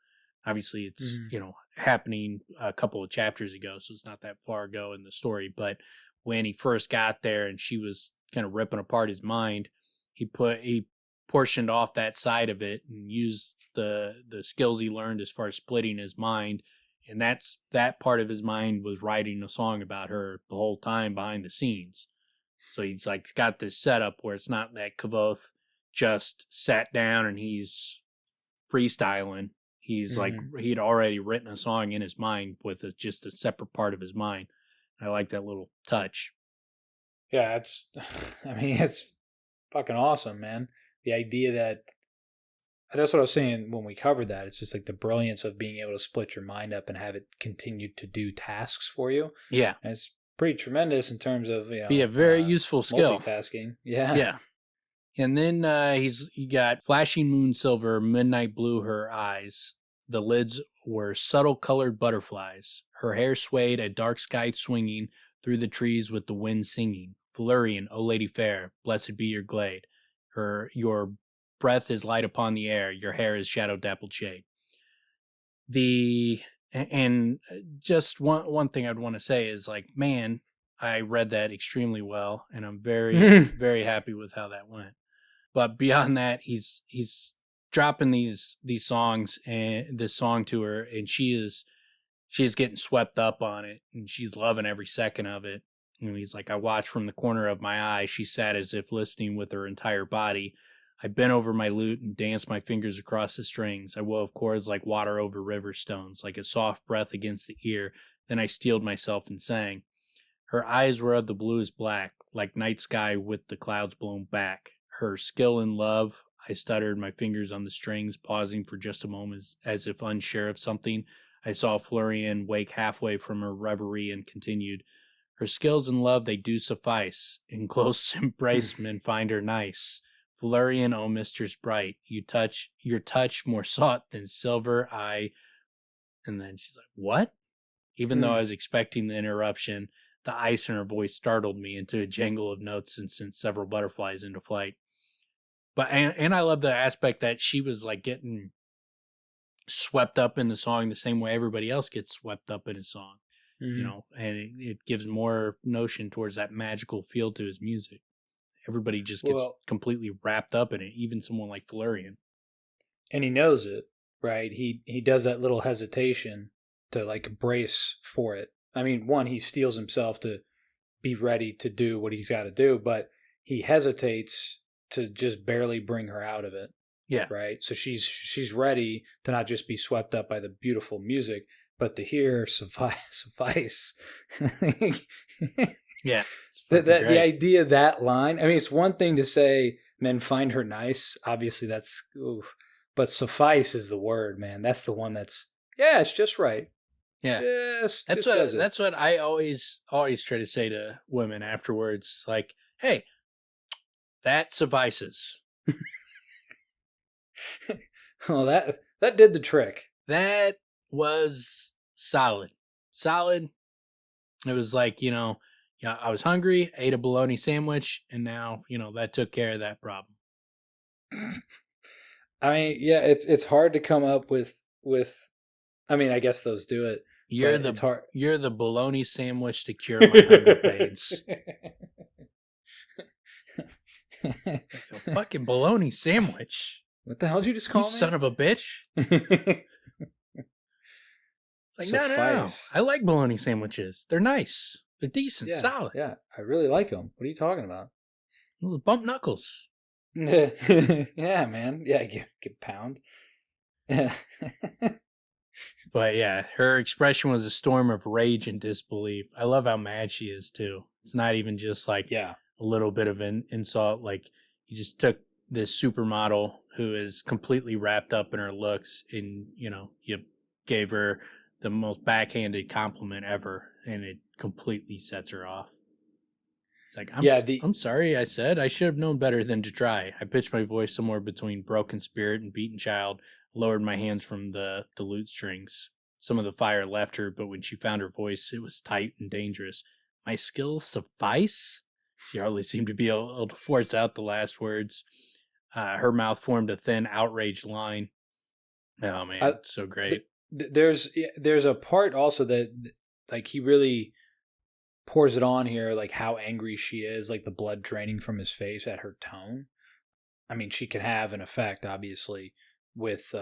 Obviously it's, you know, happening a couple of chapters ago, so it's not that far ago in the story. But when he first got there and she was kind of ripping apart his mind, he portioned off that side of it and used the skills he learned as far as splitting his mind. And that part of his mind was writing a song about her the whole time behind the scenes. So he's like got this setup where it's not that Kvothe just sat down and he's freestyling. He's like, he'd already written a song in his mind with just a separate part of his mind. I like that little touch. Yeah, it's fucking awesome, man. The idea that's what I was saying when we covered that. It's just like the brilliance of being able to split your mind up and have it continue to do tasks for you. Yeah. And it's pretty tremendous in terms of, you know, be a very useful skill. Multitasking. Yeah. Yeah. And then he got flashing moon silver, midnight blue her eyes. The lids were subtle colored butterflies. Her hair swayed, a dark sky swinging through the trees with the wind singing. Felurian, O lady fair, blessed be your glade. Your breath is light upon the air. Your hair is shadow dappled shade. And just one thing I'd want to say is like, man, I read that extremely well, and I'm very, very happy with how that went. But beyond that, he's dropping these songs and this song to her, and she's getting swept up on it, and she's loving every second of it. And he's like, I watched from the corner of my eye. She sat as if listening with her entire body. I bent over my lute and danced my fingers across the strings. I wove chords like water over river stones, like a soft breath against the ear. Then I steeled myself and sang. Her eyes were of the bluest black, like night sky with the clouds blown back. Her skill and love, I stuttered, my fingers on the strings, pausing for just a moment as if unsure of something. I saw Felurian wake halfway from her reverie and continued. Her skills and love, they do suffice. In close embracement find her nice. Felurian, O mistress bright, your touch more sought than silver, and then she's like, what? Even though I was expecting the interruption, the ice in her voice startled me into a jangle of notes and sent several butterflies into flight. But and I love the aspect that she was like getting swept up in the song the same way everybody else gets swept up in his song, you know, and it gives more notion towards that magical feel to his music. Everybody just gets completely wrapped up in it, even someone like Felurian. And he knows it, right? He does that little hesitation to like brace for it. I mean, one, he steels himself to be ready to do what he's got to do, but he hesitates to just barely bring her out of it. Yeah. Right. So she's ready to not just be swept up by the beautiful music, but to hear suffice. Yeah. The idea of that line, I mean, it's one thing to say, men find her nice. Obviously that's, oof. But suffice is the word, man. That's the one that's, it's just right. Yeah. Yes. That's what I always try to say to women afterwards. Like, hey, that suffices. Well, that did the trick. That was solid. It was like, I was hungry, ate a bologna sandwich, and now, that took care of that problem. I mean, yeah, it's hard to come up with. I mean, I guess those do it. You're the bologna sandwich to cure my hunger pains. Like a fucking bologna sandwich. What the hell did you just call me? Son of a bitch. It's like, no. I like bologna sandwiches. They're nice. They're decent, solid. Yeah, I really like them. What are you talking about? Those bump knuckles. Yeah, man. Yeah, get pound. But yeah, her expression was a storm of rage and disbelief. I love how mad she is too. It's not even just like a little bit of an insult. Like, you just took this supermodel who is completely wrapped up in her looks, and you gave her the most backhanded compliment ever, and it completely sets her off. It's like, I'm sorry, I said. I should have known better than to try. I pitched my voice somewhere between broken spirit and beaten child, lowered my hands from the lute strings. Some of the fire left her, but when she found her voice, it was tight and dangerous. My skills suffice? She hardly seemed to be able to force out the last words. Her mouth formed a thin, outraged line. Oh, man, so great. There's a part also that, like, he really pours it on here, like how angry she is, like the blood draining from his face at her tone. I mean, she can have an effect, obviously, with,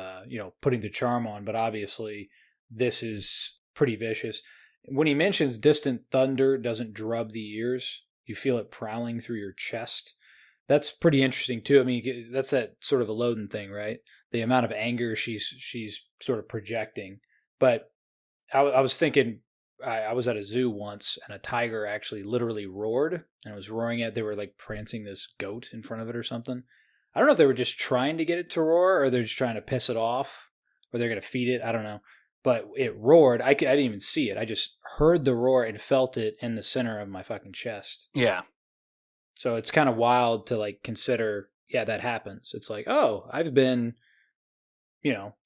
putting the charm on, but obviously this is pretty vicious. When he mentions distant thunder doesn't drub the ears, you feel it prowling through your chest. That's pretty interesting too. I mean, that's that sort of a Loden thing, right? The amount of anger she's sort of projecting. But I was thinking, I was at a zoo once, and a tiger actually literally roared, and it was roaring at. They were like prancing this goat in front of it or something. I don't know if they were just trying to get it to roar, or they're just trying to piss it off, or they're going to feed it. I don't know. But it roared. I didn't even see it. I just heard the roar and felt it in the center of my fucking chest. Yeah. So it's kind of wild to like consider, that happens. It's like, I've been,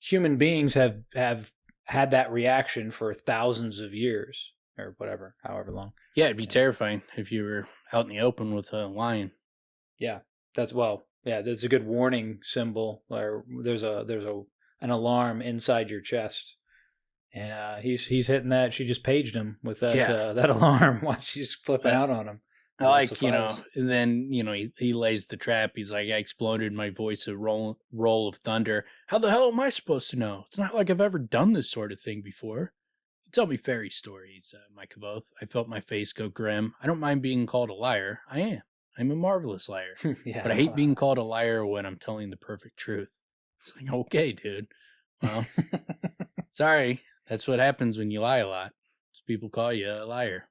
human beings have had that reaction for thousands of years or whatever, however long. Yeah, it'd be terrifying if you were out in the open with a lion. Yeah, that's a good warning symbol. Or there's an alarm inside your chest, and he's hitting that. She just paged him with that that alarm while she's flipping out on him. I like, and then, he lays the trap. He's like, I exploded my voice, a roll of thunder. How the hell am I supposed to know? It's not like I've ever done this sort of thing before. You tell me fairy stories, my Kvothe. I felt my face go grim. I don't mind being called a liar. I am. I'm a marvelous liar. Yeah, but I hate being called a liar when I'm telling the perfect truth. It's like, okay, dude. Well, sorry. That's what happens when you lie a lot. People call you a liar.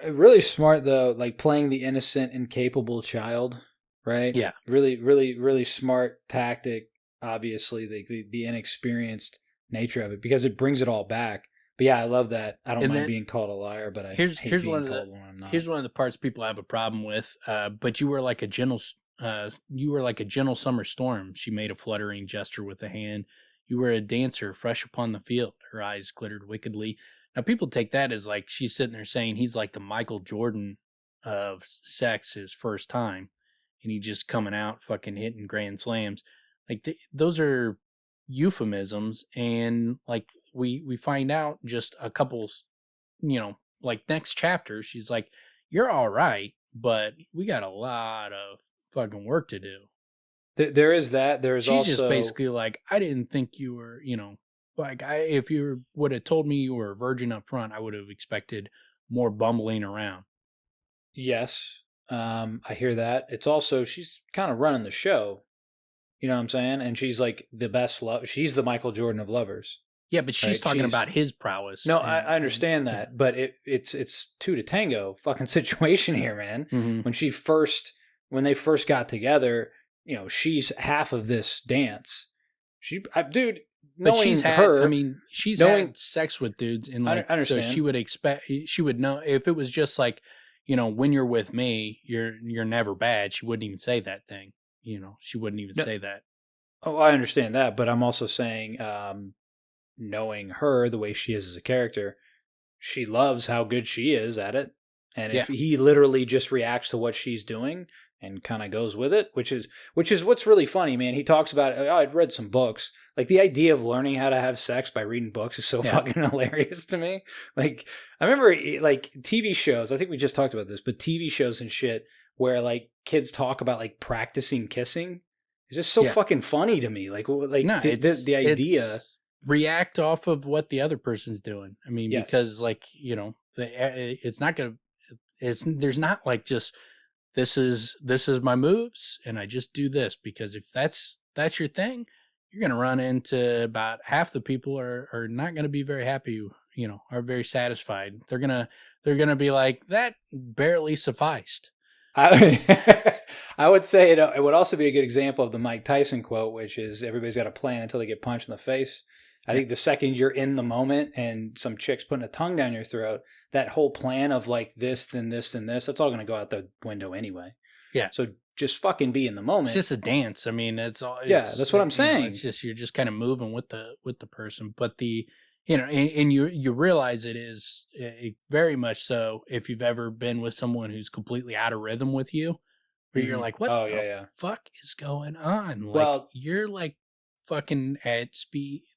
Really smart, though, like playing the innocent, incapable child, right? Yeah. Really, really, really smart tactic, obviously, the inexperienced nature of it, because it brings it all back. But yeah, I love that. I don't mind being called a liar, but I hate being called when I'm not. Here's one of the parts people have a problem with. But you were like a gentle summer storm. She made a fluttering gesture with a hand. You were a dancer fresh upon the field. Her eyes glittered wickedly. Now people take that as like she's sitting there saying he's like the Michael Jordan of sex his first time, and he just coming out fucking hitting grand slams. Like those are euphemisms, and like we find out just a couple, like next chapter she's like, you're all right, but we got a lot of fucking work to do. There is that. She's also just basically like, I didn't think you were, like if you would have told me you were a virgin up front, I would have expected more bumbling around. Yes, I hear that. It's also she's kind of running the show. You know what I'm saying? And she's like the best she's the Michael Jordan of lovers. Yeah, but she's talking about his prowess. No, I understand that, but it's two to tango fucking situation here, man. Mm-hmm. When they first got together, she's half of this dance. She's had sex with dudes, and I understand. So she would know if it was just like, when you're with me, you're never bad. She wouldn't even say that thing. She wouldn't even say that. Oh, I understand that, but I'm also saying, knowing her the way she is as a character, she loves how good she is at it. And if he literally just reacts to what she's doing and kind of goes with it, which is what's really funny, man. He talks about, I'd read some books. Like the idea of learning how to have sex by reading books is so fucking hilarious to me. Like I remember like TV shows, I think we just talked about this, but TV shows and shit where like kids talk about like practicing kissing. It's just so fucking funny to me. The idea. React off of what the other person's doing. I mean, because like, it's not going to, there's not like just, this is my moves and I just do this, because if that's your thing, you're going to run into about half the people are not going to be very happy, are very satisfied. They're going to be like, that barely sufficed. I would say it would also be a good example of the Mike Tyson quote, which is everybody's got a plan until they get punched in the face. I think the second you're in the moment and some chick's putting a tongue down your throat, that whole plan of like this, then this, then this, that's all going to go out the window anyway. Yeah. So just fucking be in the moment. It's just a dance. I mean, that's what I'm saying. It's just, you're just kind of moving with the person, but and you realize it is very much so if you've ever been with someone who's completely out of rhythm with you, where you're like, what the fuck is going on? Like, you're like fucking at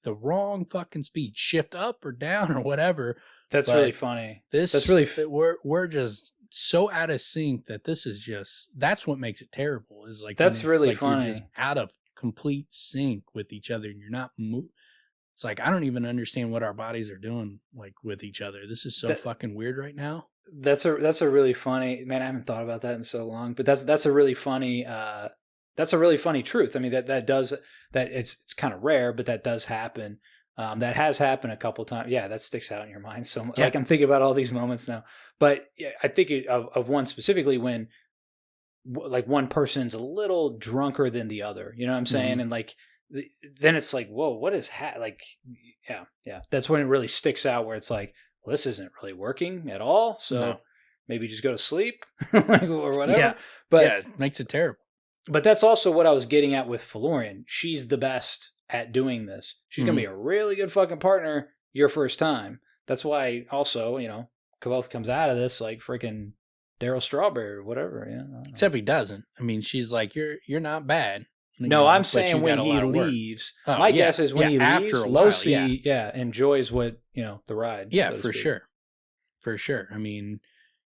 the wrong fucking speed, shift up or down or whatever. That's really funny. We're just so out of sync that that's what makes it terrible. Is like, that's really funny. You're just out of complete sync with each other and you're not It's like, I don't even understand what our bodies are doing like with each other. This is so fucking weird right now. That's a really funny, man. I haven't thought about that in so long, but that's a really funny truth. I mean, that it's kind of rare, but that does happen. That has happened a couple times. Yeah, that sticks out in your mind. So like I'm thinking about all these moments now, but I think of one specifically when like one person's a little drunker than the other. You know what I'm saying? Mm-hmm. And like then it's like, whoa, what is like? Yeah. That's when it really sticks out, where it's like, well, this isn't really working at all. So maybe just go to sleep or whatever. Yeah. But it makes it terrible. But that's also what I was getting at with Felurian. She's the best at doing this. She's going to be a really good fucking partner your first time. That's why also, Kvothe comes out of this like freaking Daryl Strawberry or whatever. Yeah. Except he doesn't. I mean, she's like, you're not bad. No, I'm saying when he leaves. My guess is when he leaves, Losi, enjoys what, the ride. Yeah, for sure. For sure. I mean,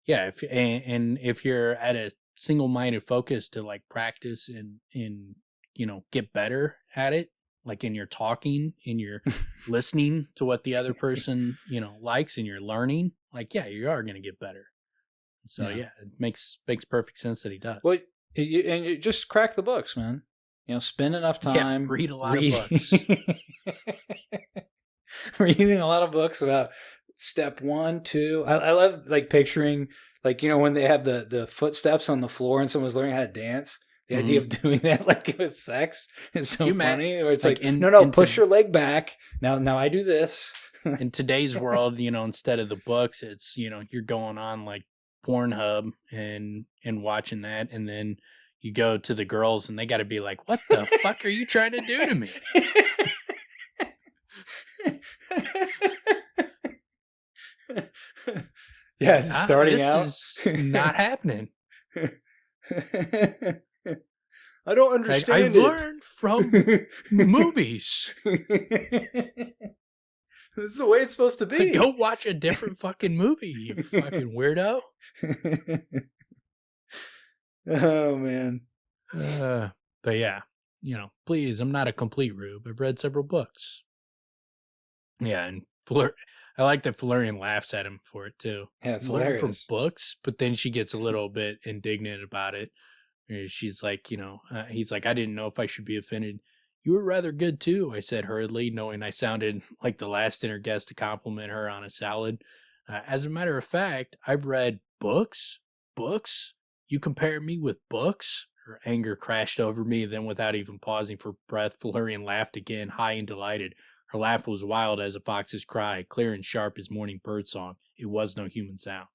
yeah, if you're at a single-minded focus to like practice and get better at it, like in your talking, in your listening to what the other person likes, and you're learning, like, yeah, you are going to get better. So yeah, it makes perfect sense that he does. Well, you just crack the books, man. Spend enough time. Read a lot of books. Reading a lot of books about step 1, 2. I love picturing when they have the footsteps on the floor and someone's learning how to dance. The idea of doing that with sex is so funny. Where it's push your leg back. Now I do this. In today's world, instead of the books, it's you're going on Pornhub and watching that, and then you go to the girls and they got to be like, "What the fuck are you trying to do to me?" Yeah, starting out. This is not happening. I don't understand. I've learned from movies. This is the way it's supposed to be. Go watch a different fucking movie, you fucking weirdo. Oh, man. But yeah, please, I'm not a complete rube. I've read several books. Yeah, and I like that Felurian laughs at him for it, too. Yeah, it's hilarious. From books, but then she gets a little bit indignant about it. She's like, he's like, I didn't know if I should be offended. You were rather good, too, I said hurriedly, knowing I sounded like the last dinner guest to compliment her on a salad. As a matter of fact, I've read books? Books? You compare me with books? Her anger crashed over me, then without even pausing for breath, Felurian laughed again, high and delighted. Her laugh was wild as a fox's cry, clear and sharp as morning bird song. It was no human sound.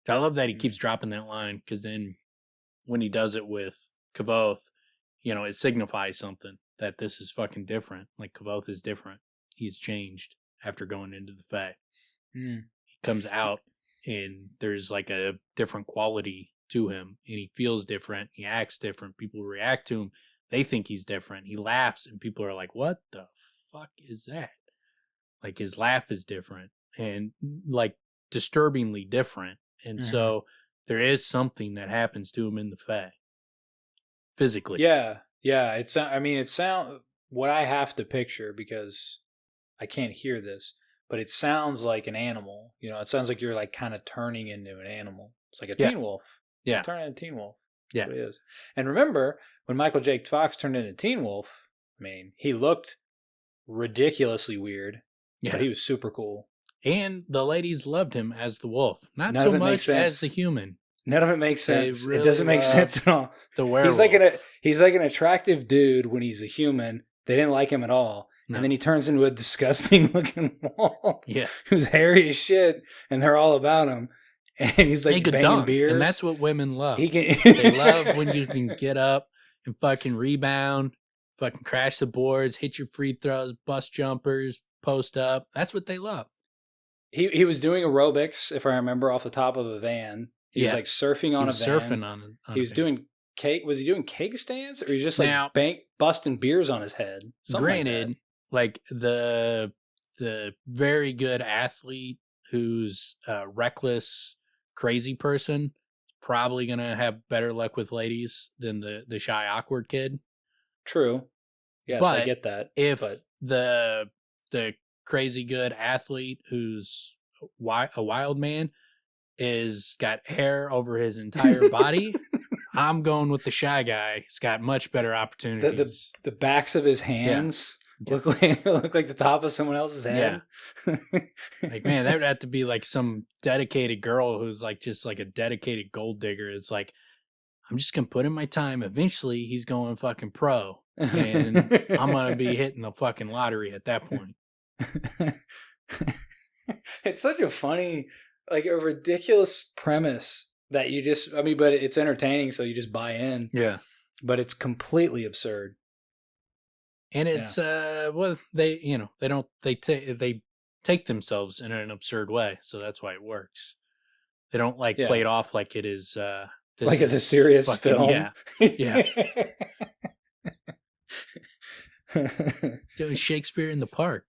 I love that he keeps dropping that line, because then when he does it with Kvothe, it signifies something, that this is fucking different. Kvothe is different. He's changed after going into the Fae. He comes out, and there's a different quality to him, and he feels different. He acts different. People react to him. They think he's different. He laughs, and people are like, what the fuck is that? His laugh is different, and disturbingly different. And so there is something that happens to him in the Fae. Physically. Yeah. It sounds what I have to picture, because I can't hear this, but it sounds like an animal. It sounds like you're kind of turning into an animal. It's like a teen wolf. Yeah. Turning into a teen wolf. That's what it is. And remember, when Michael J. Fox turned into Teen Wolf, he looked ridiculously weird, but he was super cool. And the ladies loved him as the wolf. Not so much as the human. None of it makes sense. Really, it doesn't make sense at all. The werewolf. He's like an attractive dude when he's a human. They didn't like him at all. No. And then he turns into a disgusting looking wolf. Yeah. Who's hairy as shit, and they're all about him. And he's banging dunk, beers. And that's what women love. They love when you can get up and fucking rebound, fucking crash the boards, hit your free throws, bust jumpers, post up. That's what they love. He was doing aerobics, if I remember, off the top of a van. He was surfing on a van. Surfing on he was doing cake. Was he doing keg stands, or he was just busting beers on his head? Granted, the very good athlete who's a reckless, crazy person is probably gonna have better luck with ladies than the shy, awkward kid. True. Yes, but I get that. If the crazy good athlete who's a wild man is got hair over his entire body, I'm going with the shy guy. He's got much better opportunities. The backs of his hands look like the top of someone else's head. Yeah. Man, that would have to be some dedicated girl who's just a dedicated gold digger. It's I'm just gonna put in my time. Eventually he's going fucking pro, and I'm gonna be hitting the fucking lottery at that point. It's such a funny, a ridiculous premise that you just, but it's entertaining, so you just buy in. Yeah. But it's completely absurd. And it's, they take themselves in an absurd way. So that's why it works. They don't play it off like it is, it's a serious film. Yeah. Yeah. Doing Shakespeare in the Park.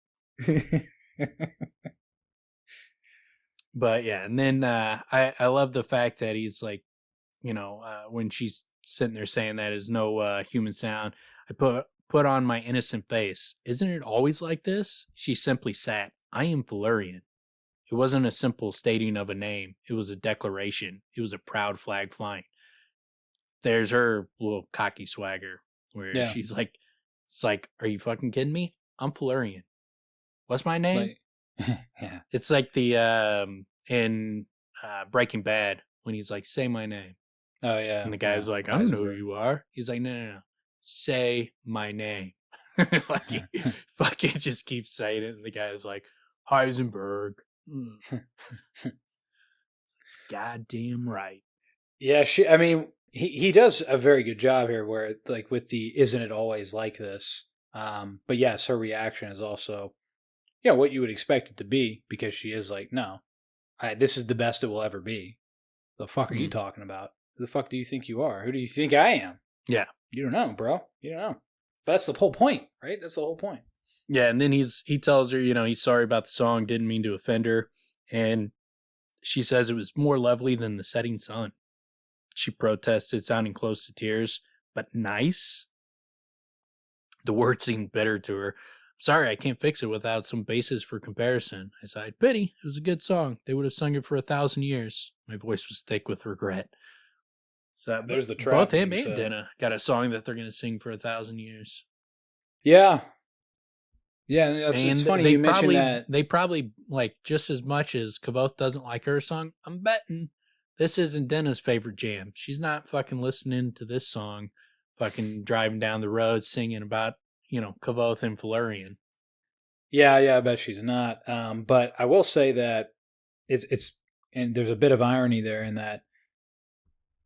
But yeah, and then I love the fact that he's when she's sitting there saying that is no human sound, I put on my innocent face. Isn't it always like this? She simply sat. I am Felurian. It wasn't a simple stating of a name. It was a declaration. It was a proud flag flying. There's her little cocky swagger where she's like, it's like, are you fucking kidding me? I'm Felurian. What's my name? Yeah. It's like the in Breaking Bad when he's like, say my name. Oh yeah. And the guy's like, I don't know who you are. He's like, no. Say my name. Like he fucking just keeps saying it, and the guy's like, Heisenberg. Goddamn right. Yeah, he does a very good job here where like with the isn't it always like this? But yes, her reaction is also what you would expect it to be, because she is like, no, this is the best it will ever be. The fuck are you talking about? Who the fuck do you think you are? Who do you think I am? Yeah. You don't know, bro. You don't know. But that's the whole point, right? That's the whole point. Yeah, and then he tells her, he's sorry about the song, didn't mean to offend her. And she says it was more lovely than the setting sun. She protested, sounding close to tears, but nice. The words seemed bitter to her. I'm sorry, I can't fix it without some basis for comparison. I sighed. Pity. It was a good song. They would have sung it for 1,000 years. My voice was thick with regret. So there's the trap. Both him and Dinah got a song that they're going to sing for 1,000 years. Yeah. Yeah, it's funny you mentioned that. They probably, like, just as much as Kvothe doesn't like her song, I'm betting this isn't Dinah's favorite jam. She's not fucking listening to this song, fucking driving down the road singing about, Kvothe and Felurian. Yeah, I bet she's not. But I will say that it's and there's a bit of irony there in that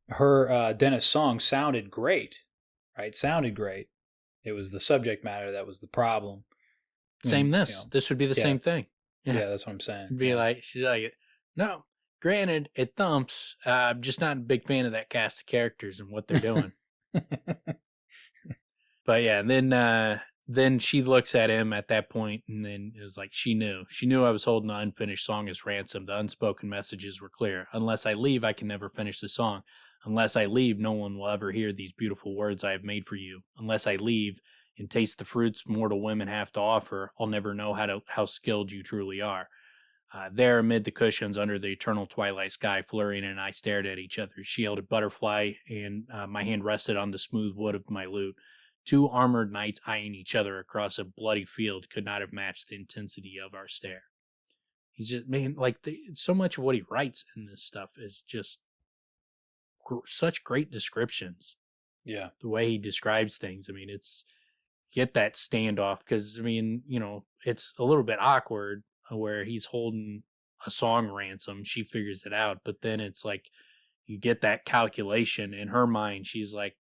her Dinah's song sounded great, right? Sounded great. It was the subject matter that was the problem. This would be the same thing. Yeah, that's what I'm saying. It'd be like, she's like, no, granted, it thumps. I'm just not a big fan of that cast of characters and what they're doing. But yeah, and then she looks at him at that point, and then it was like she knew I was holding the unfinished song as ransom. The unspoken messages were clear. Unless I leave, I can never finish the song. Unless I leave, no one will ever hear these beautiful words I have made for you. Unless I leave and taste the fruits mortal women have to offer, I'll never know how skilled you truly are. There, amid the cushions under the eternal twilight sky, Felurian and I stared at each other. She held a butterfly, and my hand rested on the smooth wood of my lute. Two armored knights eyeing each other across a bloody field could not have matched the intensity of our stare. He's just, man, like, so much of what he writes in this stuff is just such great descriptions. Yeah. The way he describes things. I mean, it's, get that standoff, because, I mean, it's a little bit awkward where he's holding a song ransom. She figures it out, but then it's like, you get that calculation in her mind. She's like,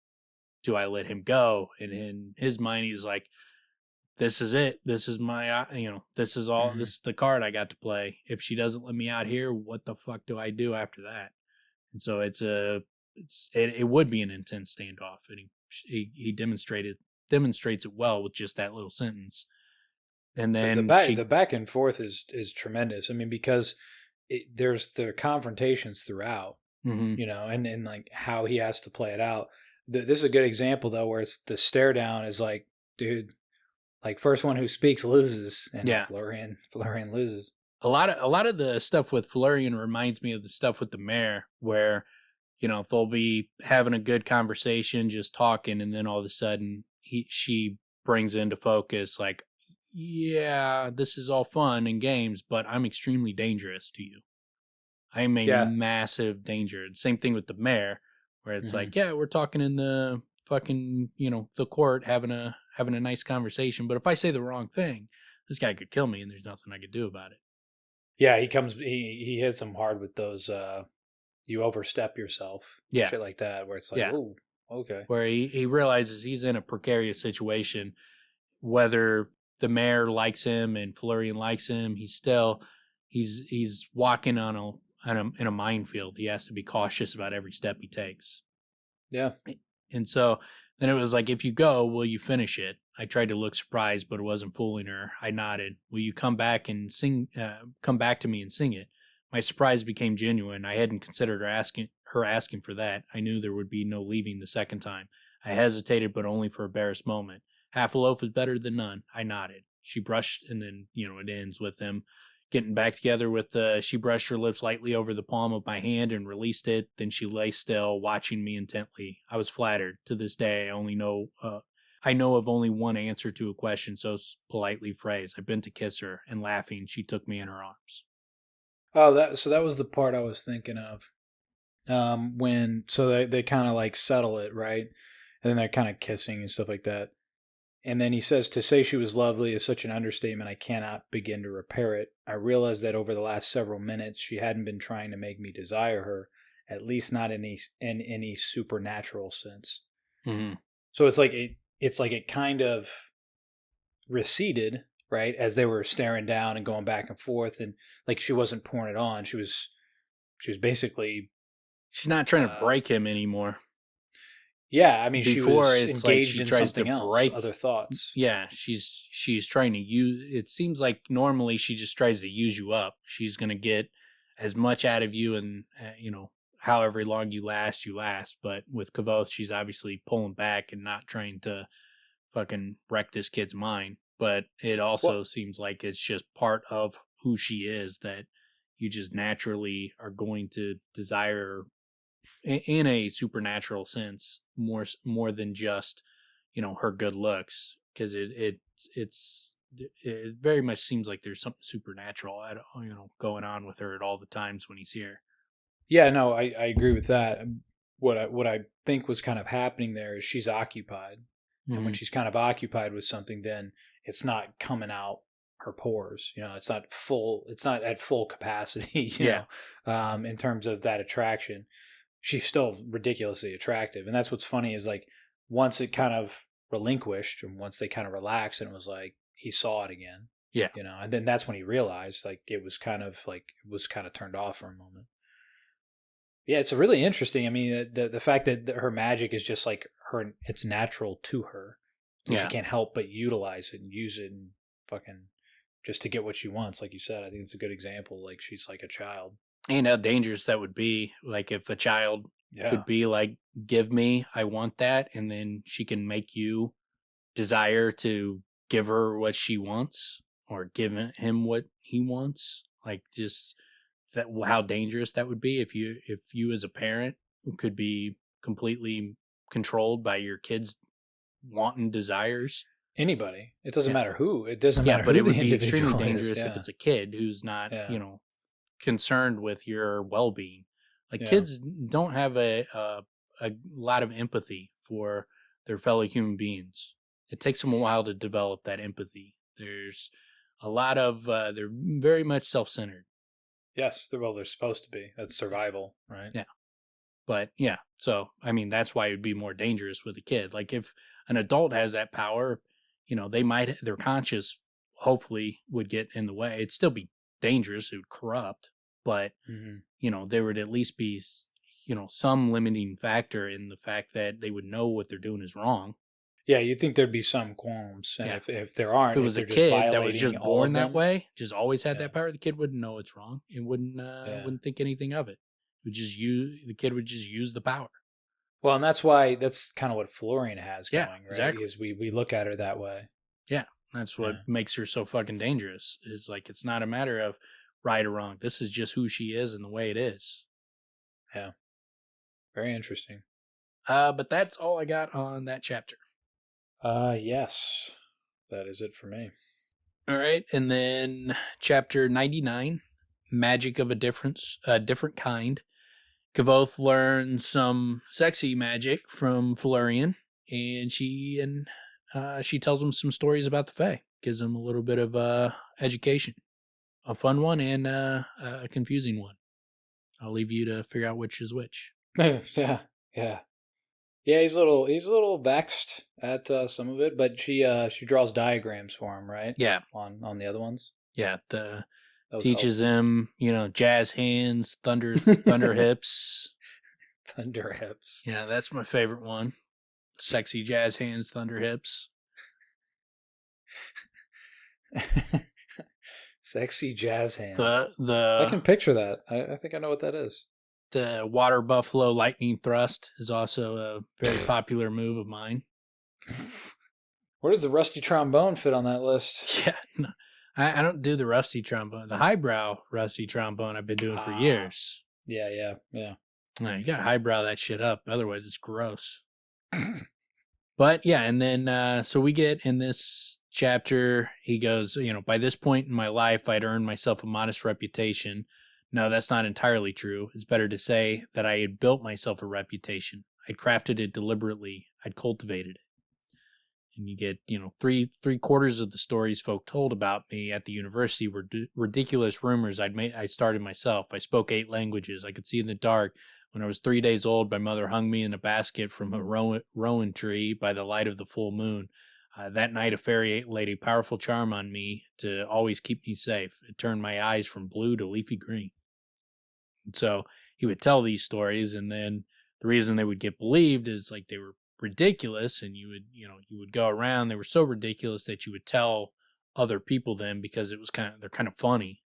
do I let him go? And in his mind, he's like, this is it. This is my, this is all, this is the card I got to play. If she doesn't let me out here, what the fuck do I do after that? And so it would be an intense standoff. And he demonstrates it well with just that little sentence. And then the back and forth is tremendous. I mean, because there's the confrontations throughout, and then like how he has to play it out. This is a good example though, where it's the stare down is like, dude, like first one who speaks loses, and Felurian loses. A lot of the stuff with Felurian reminds me of the stuff with the mayor, where they'll be having a good conversation, just talking, and then all of a sudden she brings into focus like, yeah, this is all fun and games, but I'm extremely dangerous to you. I'm a massive danger. Same thing with the mayor, where it's like, yeah, we're talking in the fucking, the court, having a nice conversation, but if I say the wrong thing, this guy could kill me, and there's nothing I could do about it. Yeah, he hits him hard with those, you overstep yourself, shit like that, where it's like, oh, okay. Where he realizes he's in a precarious situation, whether the mayor likes him and Felurian likes him, he's walking in a minefield. He has to be cautious about every step he takes. Yeah. And so then it was like, if you go, will you finish it? I tried to look surprised, but it wasn't fooling her. I nodded. Will you come back to me and sing it? My surprise became genuine. I hadn't considered her asking for that. I knew there would be no leaving the second time. I hesitated, but only for a barest moment. Half a loaf is better than none. I nodded. She brushed, and then, it ends with him, getting back together with she brushed her lips lightly over the palm of my hand and released it. Then she lay still, watching me intently. I was flattered. To this day, I know of only one answer to a question so politely phrased. I bent to kiss her, and laughing, she took me in her arms. Oh, that was the part I was thinking of. They kind of like settle it, right? And then they're kind of kissing and stuff like that. And then he says, to say she was lovely is such an understatement, I cannot begin to repair it. I realized that over the last several minutes, she hadn't been trying to make me desire her, at least not in any supernatural sense. Mm-hmm. So it's like it kind of receded, right, as they were staring down and going back and forth, and like she wasn't pouring it on. She was basically, she's not trying to break him anymore. Yeah, I mean, before she was engaged like she in tries something to else, break other thoughts. Yeah, she's trying to use. It seems like normally she just tries to use you up. She's gonna get as much out of you, and however long you last. But with Kvothe, she's obviously pulling back and not trying to fucking wreck this kid's mind. But it also seems like it's just part of who she is, that you just naturally are going to desire in a supernatural sense more than just her good looks, because it very much seems like there's something supernatural going on with her at all the times when he's here. Yeah, no, I agree with that. What I think was kind of happening there is she's occupied, and when she's kind of occupied with something, then it's not coming out her pores. It's not full. It's not at full capacity. In terms of that attraction. She's still ridiculously attractive. And that's what's funny is like once it kind of relinquished and once they kind of relaxed, and it was like he saw it again. Yeah. And then that's when he realized like it was kind of turned off for a moment. Yeah, it's really interesting. I mean, the fact that her magic is just like it's natural to her. So she can't help but utilize it and use it and fucking just to get what she wants. Like you said, I think it's a good example. Like she's like a child. And how dangerous that would be. Like if a child could be like, give me, I want that. And then she can make you desire to give her what she wants or give him what he wants. Like just that, how dangerous that would be if you as a parent could be completely controlled by your kids' wanton desires. Anybody. It doesn't matter who. It doesn't matter but who it would the be individual extremely dangerous is. if it's a kid who's not, concerned with your well-being. Like kids don't have a lot of empathy for their fellow human beings. It takes them a while to develop that empathy. There's a lot of they're very much self-centered. Yes, they're supposed to be. That's survival, right? Yeah. But so I mean that's why it would be more dangerous with a kid. Like if an adult has that power, their conscience hopefully would get in the way. It'd still be dangerous, it would corrupt, but there would at least be some limiting factor in the fact that they would know what they're doing is wrong. Yeah, you'd think there'd be some qualms, and if there aren't, if it was a kid that was just born that way, just always had that power, the kid wouldn't know it's wrong and wouldn't think anything of it. The kid would just use the power. Well, and that's kind of what Felurian has going, right? Exactly. Because we look at her that way. Yeah. That's what makes her so fucking dangerous. Is like it's not a matter of right or wrong. This is just who she is and the way it is. Yeah. Very interesting. But that's all I got on that chapter. Yes. That is it for me. All right, and then chapter 99, Magic of a different kind. Kvothe learns some sexy magic from Felurian, and she tells him some stories about the Fae. Gives him a little bit of education. A fun one and a confusing one. I'll leave you to figure out which is which. Yeah. He's a little vexed at some of it, but she draws diagrams for him, right? Yeah. On the other ones. Yeah. Teaches him, jazz hands, thunder hips. Thunder hips. Yeah, that's my favorite one. Sexy jazz hands, thunder hips. Sexy jazz hands. I can picture that. I think I know what that is. The water buffalo lightning thrust is also a very popular move of mine. Where does the rusty trombone fit on that list? Yeah, no, I don't do the rusty trombone. The highbrow rusty trombone I've been doing for years. Yeah. No, you got highbrow that shit up. Otherwise, it's gross. But yeah, and then so we get in this chapter, he goes, by this point in my life, I'd earned myself a modest reputation. No, that's not entirely true. It's better to say that I had built myself a reputation. I'd crafted it deliberately. I'd cultivated it. And you get, three quarters of the stories folk told about me at the university were ridiculous rumors I started myself. I spoke 8 languages. I could see in the dark. When I was 3 days old, my mother hung me in a basket from a rowan tree by the light of the full moon. That night, a fairy laid a powerful charm on me to always keep me safe. It turned my eyes from blue to leafy green. And so he would tell these stories, and then the reason they would get believed is like they were ridiculous, and you would go around. They were so ridiculous that you would tell other people them because it was they're kind of funny.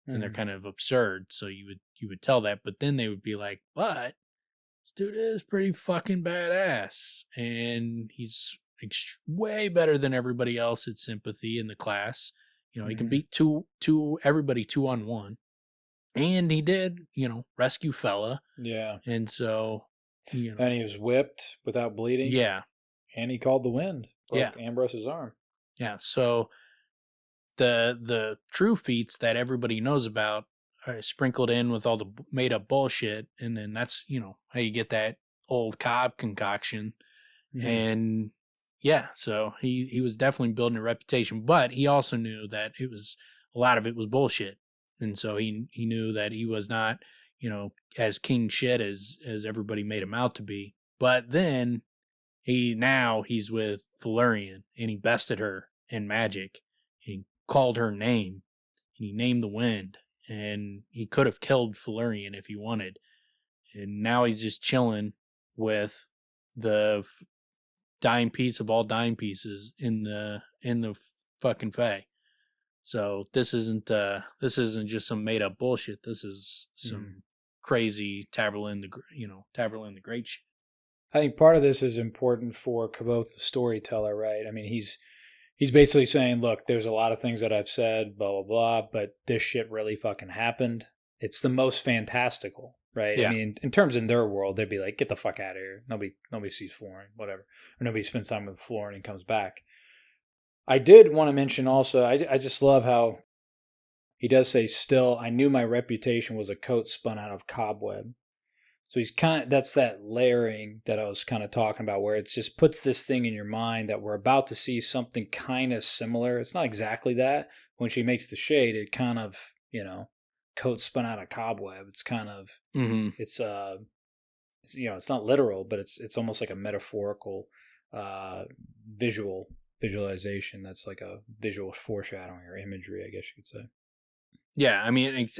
And they're kind of absurd, so you would tell that, but then they would be like, but this dude is pretty fucking badass, and he's way better than everybody else at sympathy in the class. He can beat everybody 2-on-1, and he did, rescue fella. Yeah. And so, and he was whipped without bleeding. Yeah. And he called the wind. Broke Ambrose's arm. Yeah. So the true feats that everybody knows about are sprinkled in with all the made up bullshit, and then that's how you get that old Cobb concoction. And so he was definitely building a reputation, but he also knew that a lot of it was bullshit, and so he knew that he was not as king shit as everybody made him out to be. But then he's with Felurian, and he bested her in magic. He called her name, and he named the wind, and he could have killed Felurian if he wanted. And now he's just chilling with the dime piece of all dime pieces in the fucking Fae. So this isn't just some made up bullshit. This is some crazy Taborlin the Great shit. I think part of this is important for Kvothe the storyteller, right? I mean, he's basically saying, look, there's a lot of things that I've said, blah, blah, blah, but this shit really fucking happened. It's the most fantastical, right? Yeah. I mean, in terms in their world, they'd be like, get the fuck out of here. Nobody sees Flooring, whatever. Or nobody spends time with Flooring and comes back. I did want to mention also, I just love how he does say, still, I knew my reputation was a coat spun out of cobweb. So he's that's that layering that I was kind of talking about, where it just puts this thing in your mind that we're about to see something kind of similar. It's not exactly that. When she makes the shade, it kind of, coat spun out of cobweb. It's kind of, it's not literal, but it's almost like a metaphorical visualization. That's like a visual foreshadowing or imagery, I guess you could say. Yeah, I mean, it's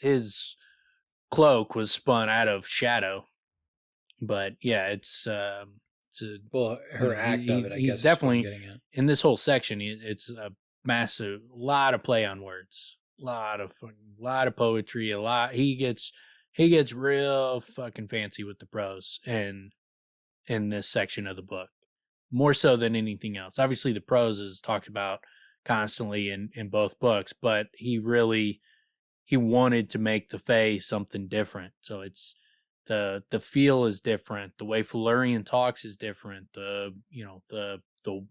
his cloak was spun out of shadow, but yeah, it's her act of it. I he's guess definitely in this whole section. It's a massive lot of play on words, lot of poetry, a lot. He gets real fucking fancy with the prose in this section of the book, more so than anything else. Obviously, the prose is talked about constantly in both books, but he wanted to make the Fae something different. So it's the feel is different. The way Felurian talks is different. The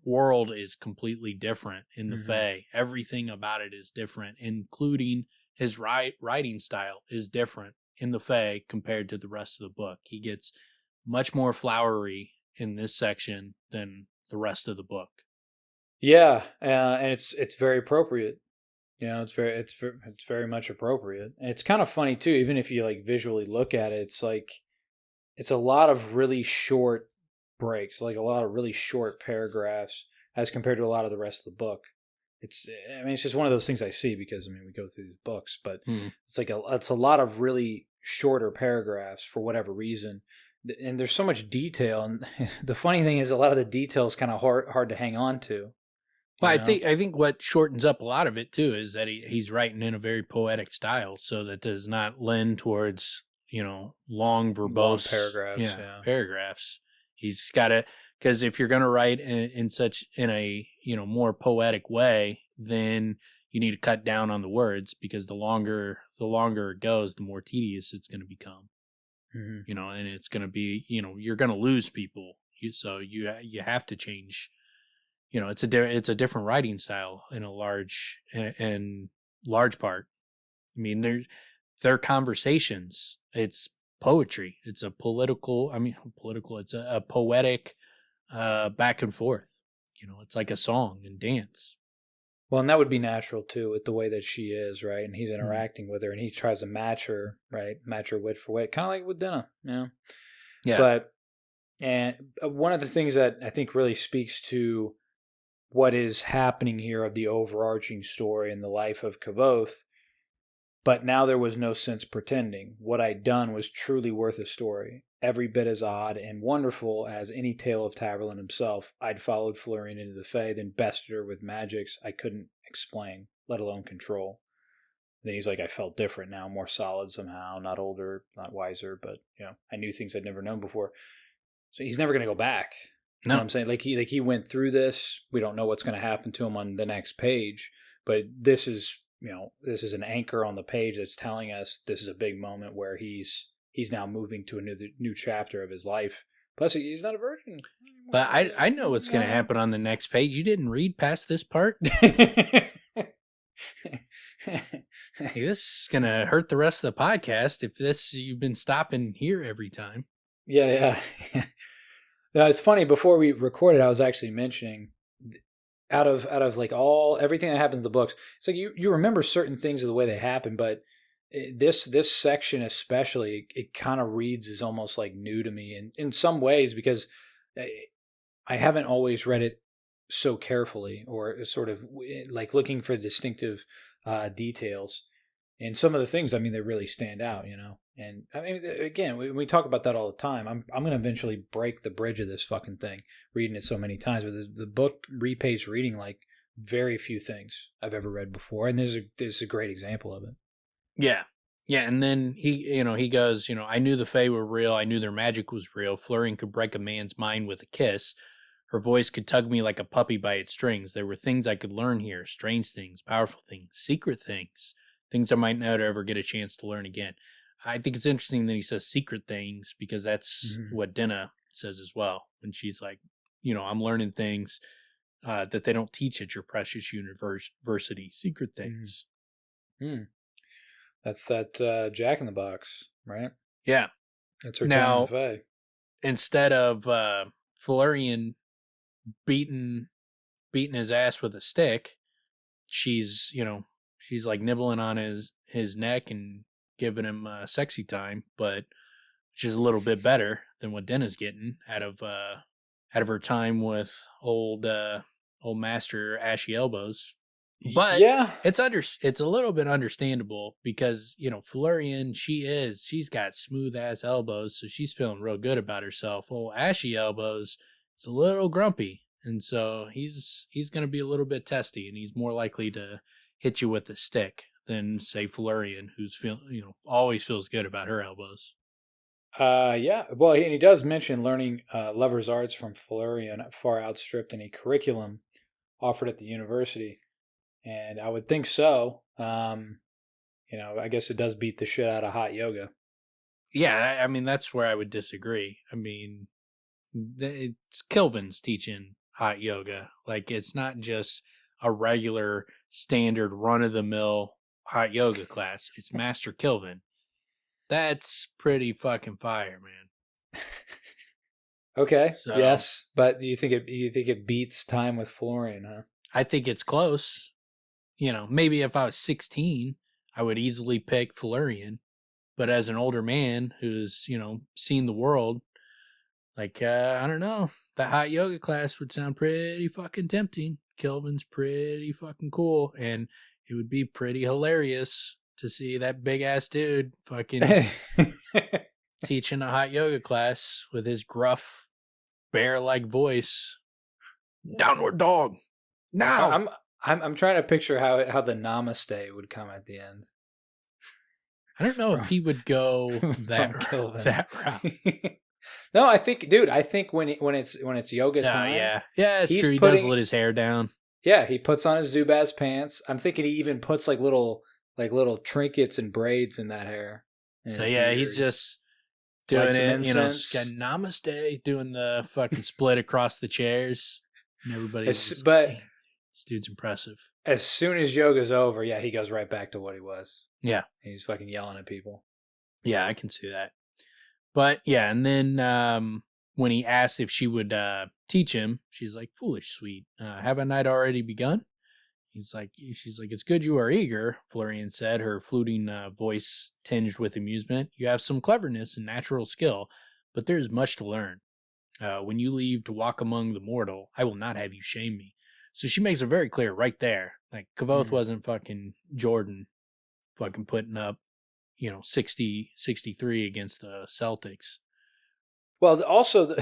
world is completely different in the Fae. Everything about it is different, including his writing style is different in the Fae compared to the rest of the book. He gets much more flowery in this section than the rest of the book. Yeah, and it's very appropriate. It's very much appropriate. And it's kind of funny too, even if you like visually look at it, it's a lot of really short breaks, like a lot of really short paragraphs as compared to a lot of the rest of the book. It's just one of those things I see because we go through these books, but it's a lot of really shorter paragraphs for whatever reason. And there's so much detail, and the funny thing is a lot of the detail is kind of hard to hang on to. Well, I think what shortens up a lot of it too is that he's writing in a very poetic style, so that does not lend towards long verbose paragraphs. Paragraphs. He's got to, because if you're going to write in a more poetic way, then you need to cut down on the words, because the longer it goes, the more tedious it's going to become. Mm-hmm. And it's going to be, you're going to lose people. So you have to change. It's a different writing style in a large part. I mean, they're conversations. It's poetry. It's a political. It's a poetic back and forth. It's like a song and dance. Well, and that would be natural too, with the way that she is, right? And he's interacting with her, and he tries to match her, right? Match her wit for wit, kind of like with Dinah, Yeah. And one of the things that I think really speaks to what is happening here of the overarching story and the life of Kvothe, but now there was no sense pretending. What I'd done was truly worth a story. Every bit as odd and wonderful as any tale of Tamerlane himself. I'd followed Felurian into the Fae, then bested her with magics I couldn't explain, let alone control. Then he's like, I felt different now, more solid somehow, not older, not wiser, but I knew things I'd never known before. So he's never going to go back. No. You know what I'm saying? Like he went through this. We don't know what's going to happen to him on the next page, but this is an anchor on the page that's telling us this is a big moment where he's now moving to a new chapter of his life. Plus, he's not a virgin. But I know what's going to happen on the next page. You didn't read past this part? Hey, this is going to hurt the rest of the podcast if you've been stopping here every time. Yeah. Now, it's funny, before we recorded, I was actually mentioning out of like everything that happens in the books, it's like you remember certain things of the way they happen, but this section especially, it kind of reads as almost like new to me in some ways, because I haven't always read it so carefully, or sort of like looking for distinctive details. And some of the things, they really stand out, And again, we talk about that all the time. I'm going to eventually break the bridge of this fucking thing, reading it so many times. But the book repays reading like very few things I've ever read before, and this is a great example of it. Yeah. And then he goes, I knew the Fae were real. I knew their magic was real. Felurian could break a man's mind with a kiss. Her voice could tug me like a puppy by its strings. There were things I could learn here, strange things, powerful things, secret things I might not ever get a chance to learn again. I think it's interesting that he says secret things, because that's what Dinah says as well. When she's like, I'm learning things that they don't teach at your precious university. Secret things. Mm. That's that Jack in the Box, right? Yeah. That's her now, Fae. Instead of Felurian beating his ass with a stick, she's like nibbling on his neck and giving him sexy time, but which is a little bit better than what Dinah's getting out of her time with old master Ashy Elbows. But yeah, it's a little bit understandable, because Felurian, she's got smooth ass elbows, so she's feeling real good about herself. Old Ashy Elbows, it's a little grumpy, and so he's going to be a little bit testy, and he's more likely to hit you with a stick than, say, Felurian, who's always feels good about her elbows. Yeah. Well, and he does mention learning lover's arts from Felurian far outstripped any curriculum offered at the university, and I would think so. I guess it does beat the shit out of hot yoga. Yeah, that's where I would disagree. It's Kilvin's teaching hot yoga. Like, it's not just a regular standard run-of-the-mill hot yoga class. It's Master Kilvin. That's pretty fucking fire, man. Okay. So, yes, but you think it beats time with Felurian, huh? I think it's close. Maybe if I was 16, I would easily pick Felurian. But as an older man who's, seen the world, like, I don't know, that hot yoga class would sound pretty fucking tempting. Kilvin's pretty fucking cool, and it would be pretty hilarious to see that big ass dude fucking teaching a hot yoga class with his gruff bear-like voice. Downward dog. Now. I'm trying to picture how the namaste would come at the end. I don't know if he would go that route. No, I think when it's yoga time. Yeah, it's true. He does let his hair down. Yeah, he puts on his Zubaz pants. I'm thinking he even puts like little trinkets and braids in that hair. So yeah, he's just doing it, you know, got namaste, doing the fucking split across the chairs, and everybody's. But damn, this dude's impressive. As soon as yoga's over, yeah, he goes right back to what he was. Yeah, he's fucking yelling at people. Yeah, I can see that. But yeah, and then when he asks if she would teach him, she's like, "Foolish sweet, haven't night already begun?" She's like, "It's good you are eager," Felurian said, her fluting voice tinged with amusement. "You have some cleverness and natural skill, but there is much to learn. When you leave to walk among the mortal, I will not have you shame me." So she makes it very clear right there. Like, Kvothe wasn't fucking Jordan fucking putting up, 60-63 against the Celtics. Well, also,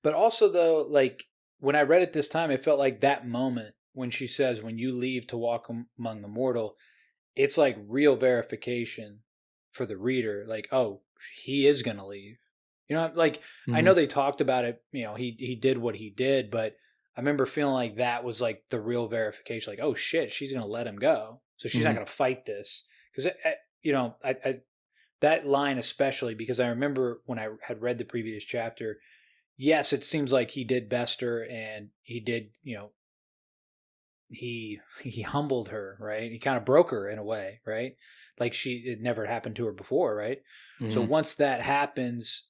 but also though, like, when I read it this time, it felt like that moment when she says, "When you leave to walk among the mortal," it's like real verification for the reader. Like, oh, he is going to leave. Like, I know they talked about it, he did what he did, but I remember feeling like that was like the real verification. Like, oh shit, she's going to let him go. So she's not going to fight this. Because, that line especially, because I remember when I had read the previous chapter, yes, it seems like he did best her, and he did, he humbled her, right? He kind of broke her in a way, right? Like it never happened to her before, right? So once that happens,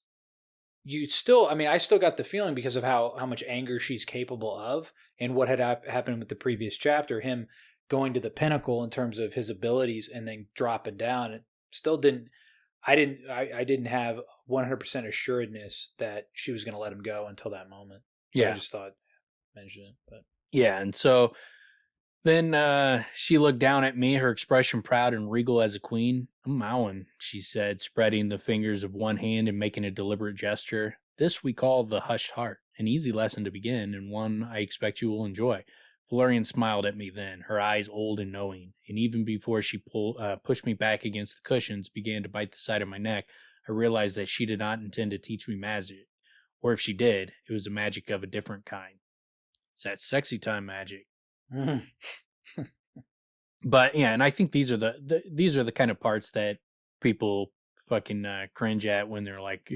I still got the feeling because of how much anger she's capable of, and what had happened with the previous chapter, him going to the pinnacle in terms of his abilities and then dropping down. It still didn't. I didn't have 100% assuredness that she was going to let him go until that moment. So I just thought mention it, but yeah. And so then she looked down at me, her expression proud and regal as a queen. "I'm mowing," she said, spreading the fingers of one hand and making a deliberate gesture. "This we call the hushed heart, an easy lesson to begin, and one I expect you will enjoy." Felurian smiled at me then, her eyes old and knowing, and even before she pushed me back against the cushions, began to bite the side of my neck, I realized that she did not intend to teach me magic. Or if she did, it was a magic of a different kind. It's that sexy time magic. But yeah, and I think these are the kind of parts that people fucking cringe at when they're like,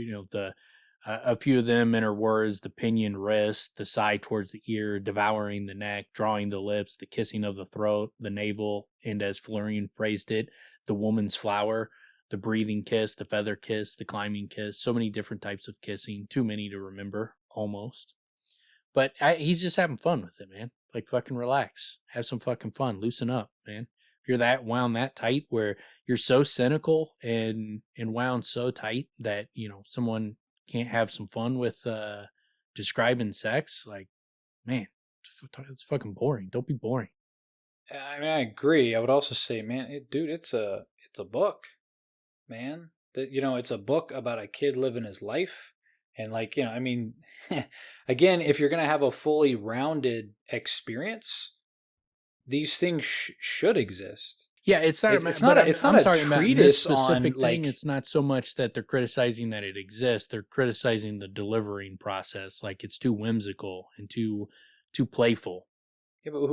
a few of them in her words: the pinioned wrist, the sigh towards the ear, devouring the neck, drawing the lips, the kissing of the throat, the navel, and as Felurian phrased it, the woman's flower, the breathing kiss, the feather kiss, the climbing kiss. So many different types of kissing, too many to remember, almost. But he's just having fun with it, man. Like, fucking relax. Have some fucking fun. Loosen up, man. If you're that wound that tight where you're so cynical and wound so tight that, someone can't have some fun with describing sex, like, man, it's fucking boring. Don't be boring. I mean, I agree. I would also say, man, dude, it's a book, man. That it's a book about a kid living his life. And like, again, if you're going to have a fully rounded experience, these things should exist. Yeah, it's not a treatise on thing. Like, it's not so much that they're criticizing that it exists. They're criticizing the delivering process. Like, it's too whimsical and too playful. Yeah, but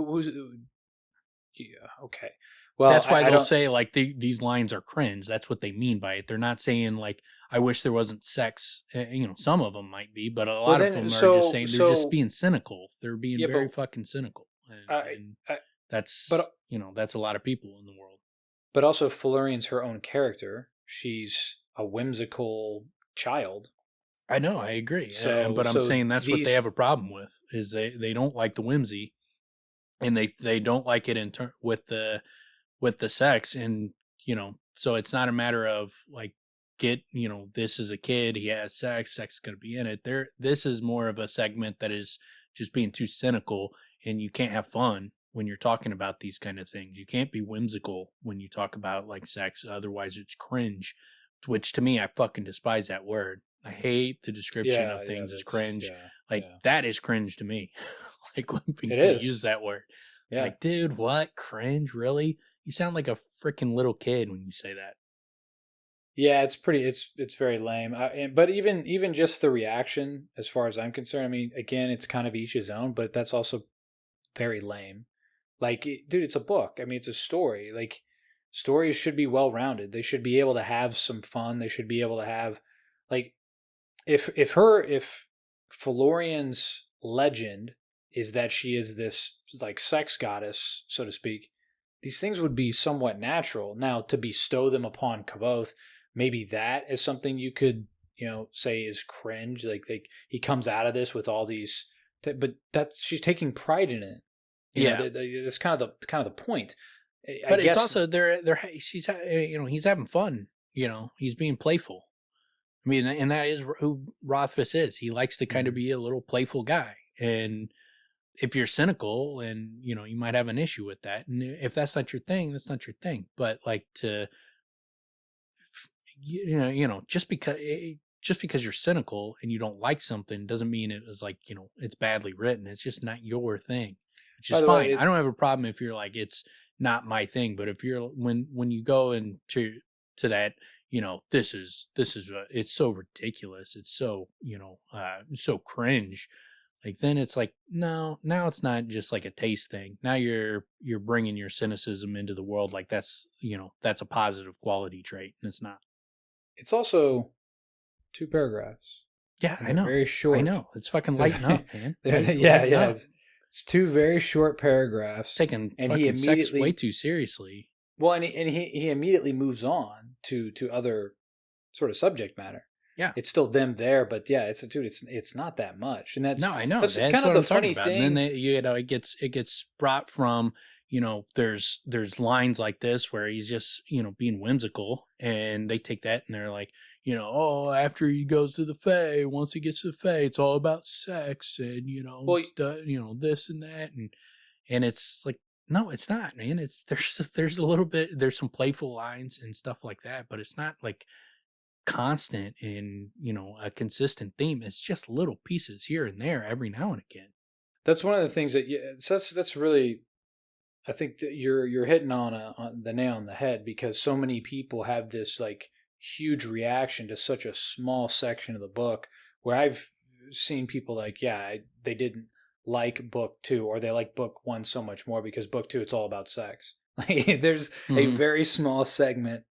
yeah, okay. Well, that's why they'll say like these lines are cringe. That's what they mean by it. They're not saying like, "I wish there wasn't sex." Some of them might be, but a lot of them are just saying they're just being cynical. They're being very fucking cynical, and that's that's a lot of people in the world. But also, Felurian's her own character. She's a whimsical child. I know, I agree. But I'm saying that's what they have a problem with, is they don't like the whimsy, and they don't like it in with the sex, and so it's not a matter of like, this is a kid, he has sex is going to be in it. This is more of a segment that is just being too cynical, and you can't have fun when you're talking about these kind of things. You can't be whimsical when you talk about like sex, otherwise it's cringe, which to me, I fucking despise that word. I hate the description of things as cringe. That is cringe to me. Like, when people use that word. Yeah. Like, dude, what? Cringe? Really? You sound like a freaking little kid when you say that. Yeah, it's very lame. But even just the reaction, as far as I'm concerned, I mean, again, it's kind of each his own, but that's also very lame. Like, dude, it's a book. I mean, it's a story. Like, stories should be well-rounded. They should be able to have some fun. They should be able to have, like, if Felurian's legend is that she is this, like, sex goddess, so to speak, these things would be somewhat natural. Now, to bestow them upon Kvothe, maybe that is something you could, say is cringe. Like, he comes out of this with all these, but she's taking pride in it. That's kind of the point. But it's also he's having fun. He's being playful. I mean, and that is who Rothfuss is. He likes to kind of be a little playful guy. And if you're cynical, and you might have an issue with that. And if that's not your thing, that's not your thing. But like just because you're cynical and you don't like something doesn't mean it was like it's badly written. It's just not your thing. Which is fine. I don't have a problem if you're like, it's not my thing. But if you're when you go into that, this is it's so ridiculous. It's so so cringe. Like, then it's like, no, now it's not just like a taste thing. Now you're bringing your cynicism into the world. Like, that's that's a positive quality trait, and it's not. It's also 2 paragraphs. Yeah, I know. Very short. I know. It's fucking lighten up, man. Yeah. It's 2 very short paragraphs. Taking fucking sex way too seriously. Well, and he immediately moves on to other sort of subject matter. Yeah, it's still them there, but yeah, it's not that much, and that's I know that's kind of the funny thing. And then it gets brought from there's lines like this where he's just being whimsical, and they take that and they're like after he goes to the Fae, once he gets to the Fae, it's all about sex and it's done, this and that, and it's like, no, it's not, man. It's there's a little bit, there's some playful lines and stuff like that, but it's not like constant and a consistent theme. It's just little pieces here and there every now and again. That's one of the things that that's really, I think that you're hitting on the nail on the head, because so many people have this like huge reaction to such a small section of the book, where I've seen people like, they didn't like book 2, or they like book 1 so much more because book 2, it's all about sex. Like, there's a very small segment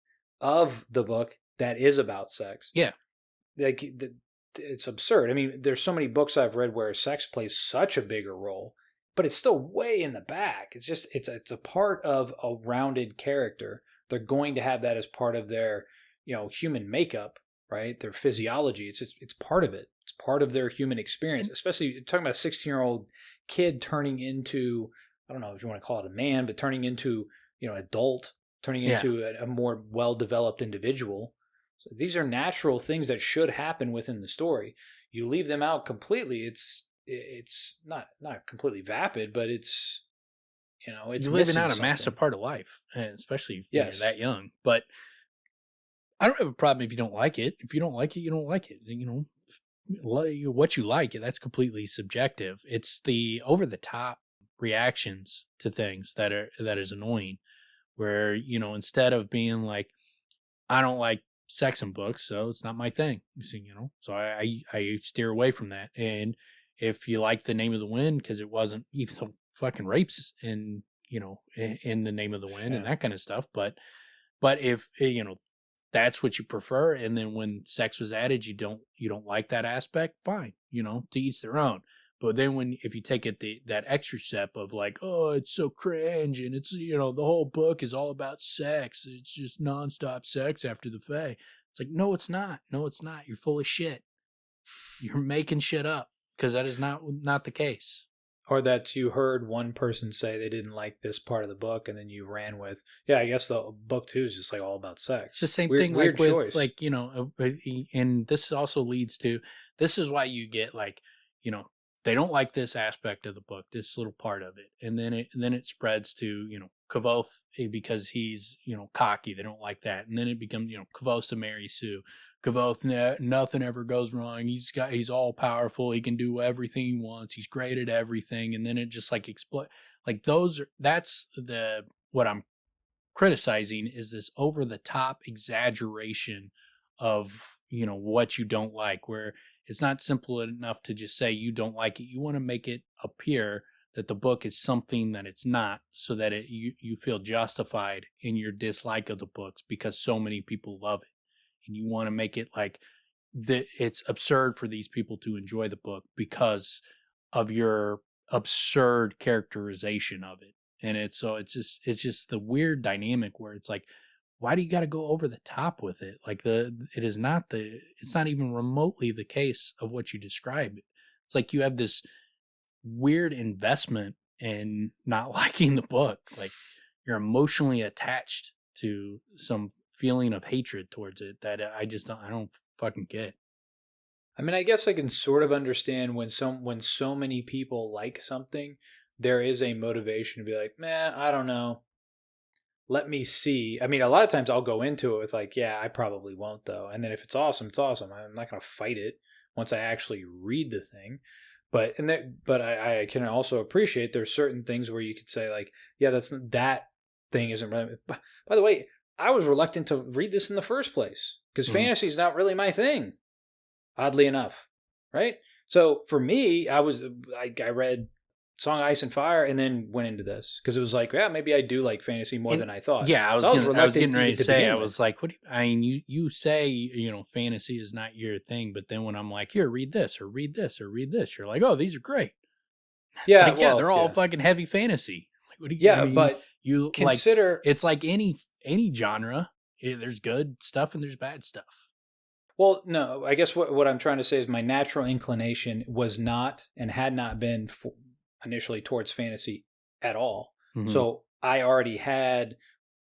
of the book that is about sex. Yeah. Like, it's absurd. I mean, there's so many books I've read where sex plays such a bigger role, but it's still way in the back. It's just, it's a part of a rounded character. They're going to have that as part of their, human makeup, right? Their physiology. It's part of it. It's part of their human experience, especially talking about a 16-year-old kid turning into, I don't know if you want to call it a man, but turning into, adult, turning into a more well-developed individual. So these are natural things that should happen within the story. You leave them out completely, it's not completely vapid, but it's it's living out a massive part of life, and especially if you're that young. But I don't have a problem if you don't like it. If you don't like it, you don't like it. What you like, that's completely subjective. It's the over the top reactions to things that is annoying. Where instead of being like, I don't like sex in books, so it's not my thing. So I steer away from that. And if you like The Name of the Wind because it wasn't even some fucking rapes in in The Name of the Wind and that kind of stuff, but if that's what you prefer, and then when sex was added, you don't like that aspect, fine, to each their own. But then if you take it that extra step of like, oh, it's so cringe, and it's the whole book is all about sex, it's just nonstop sex after the Fae. It's like, no, it's not. You're full of shit. You're making shit up, because that is not the case. Or that you heard one person say they didn't like this part of the book, and then you ran with, I guess the book 2 is just like all about sex. It's the same thing like with choice. Like, and this also leads to, this is why you get like, they don't like this aspect of the book, this little part of it. And then it spreads to, Kvothe, because he's, cocky. They don't like that. And then it becomes, Kvothe's a Mary Sue. Kvothe, nothing ever goes wrong. He's all powerful. He can do everything he wants. He's great at everything. And then it just like like that's what I'm criticizing, is this over the top exaggeration of, what you don't like, where it's not simple enough to just say you don't like it. You want to make it appear that the book is something that it's not, so that you feel justified in your dislike of the books because so many people love it, and you want to make it like it's absurd for these people to enjoy the book because of your absurd characterization of it. And it's just the weird dynamic where it's like, why do you got to go over the top with it? Like it's not even remotely the case of what you describe. It's like you have this weird investment in not liking the book. Like you're emotionally attached to some feeling of hatred towards it that I don't fucking get. I mean, I guess I can sort of understand when so many people like something, there is a motivation to be like, man, I don't know. Let me see. I mean, a lot of times I'll go into it with like, yeah, I probably won't though. And then if it's awesome, it's awesome. I'm not going to fight it once I actually read the thing. But I can also appreciate there's certain things where you could say like, yeah, that thing isn't really. By the way, I was reluctant to read this in the first place because fantasy is not really my thing, oddly enough, right? So for me, I read Song of Ice and Fire and then went into this because it was like, yeah, maybe I do like fantasy more than I thought. Yeah, I was getting ready to say, I was like, what? You say, fantasy is not your thing, but then when I'm like, here, read this or read this or read this, you're like, oh, these are great. It's like, they're all fucking heavy fantasy. Like, what do you? Yeah, but you consider like, it's like any genre. There's good stuff and there's bad stuff. Well, no, I guess what I'm trying to say is my natural inclination was not and had not been initially towards fantasy at all. Mm-hmm. So I already had,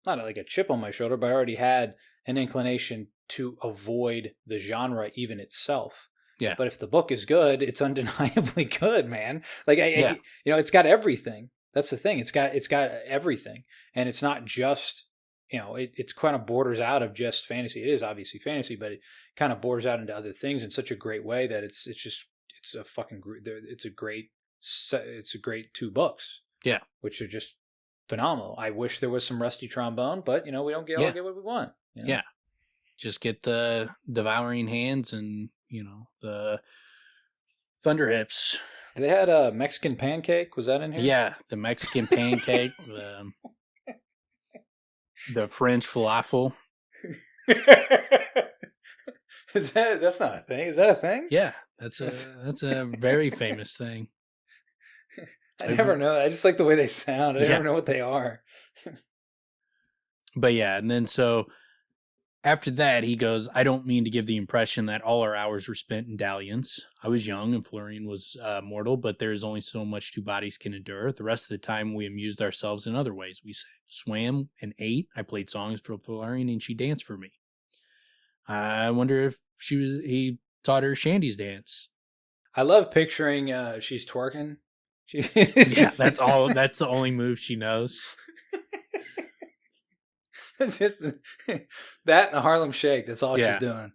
not like a chip on my shoulder, but I already had an inclination to avoid the genre even itself. Yeah. But if the book is good, it's undeniably good, man. Like, it's got everything. That's the thing. It's got everything. And it's not just, it's kind of borders out of just fantasy. It is obviously fantasy, but it kind of borders out into other things in such a great way that it's a great 2 books. Yeah. Which are just phenomenal. I wish there was some rusty trombone, but we don't get what we want. Yeah. Just get the devouring hands and, the thunder hips. They had a Mexican pancake. Was that in here? Yeah. The Mexican pancake, the French falafel. That's not a thing. Is that a thing? Yeah. That's a very famous thing. I never know. I just like the way they sound. I never know what they are. But yeah, and then so after that, he goes, I don't mean to give the impression that all our hours were spent in dalliance. I was young and Felurian was mortal, but there is only so much 2 bodies can endure. The rest of the time, we amused ourselves in other ways. We swam and ate. I played songs for Felurian and she danced for me. I wonder if he taught her Shandy's dance. I love picturing she's twerking. Yeah, that's all. That's the only move she knows. It's just that and a Harlem Shake. That's all she's doing.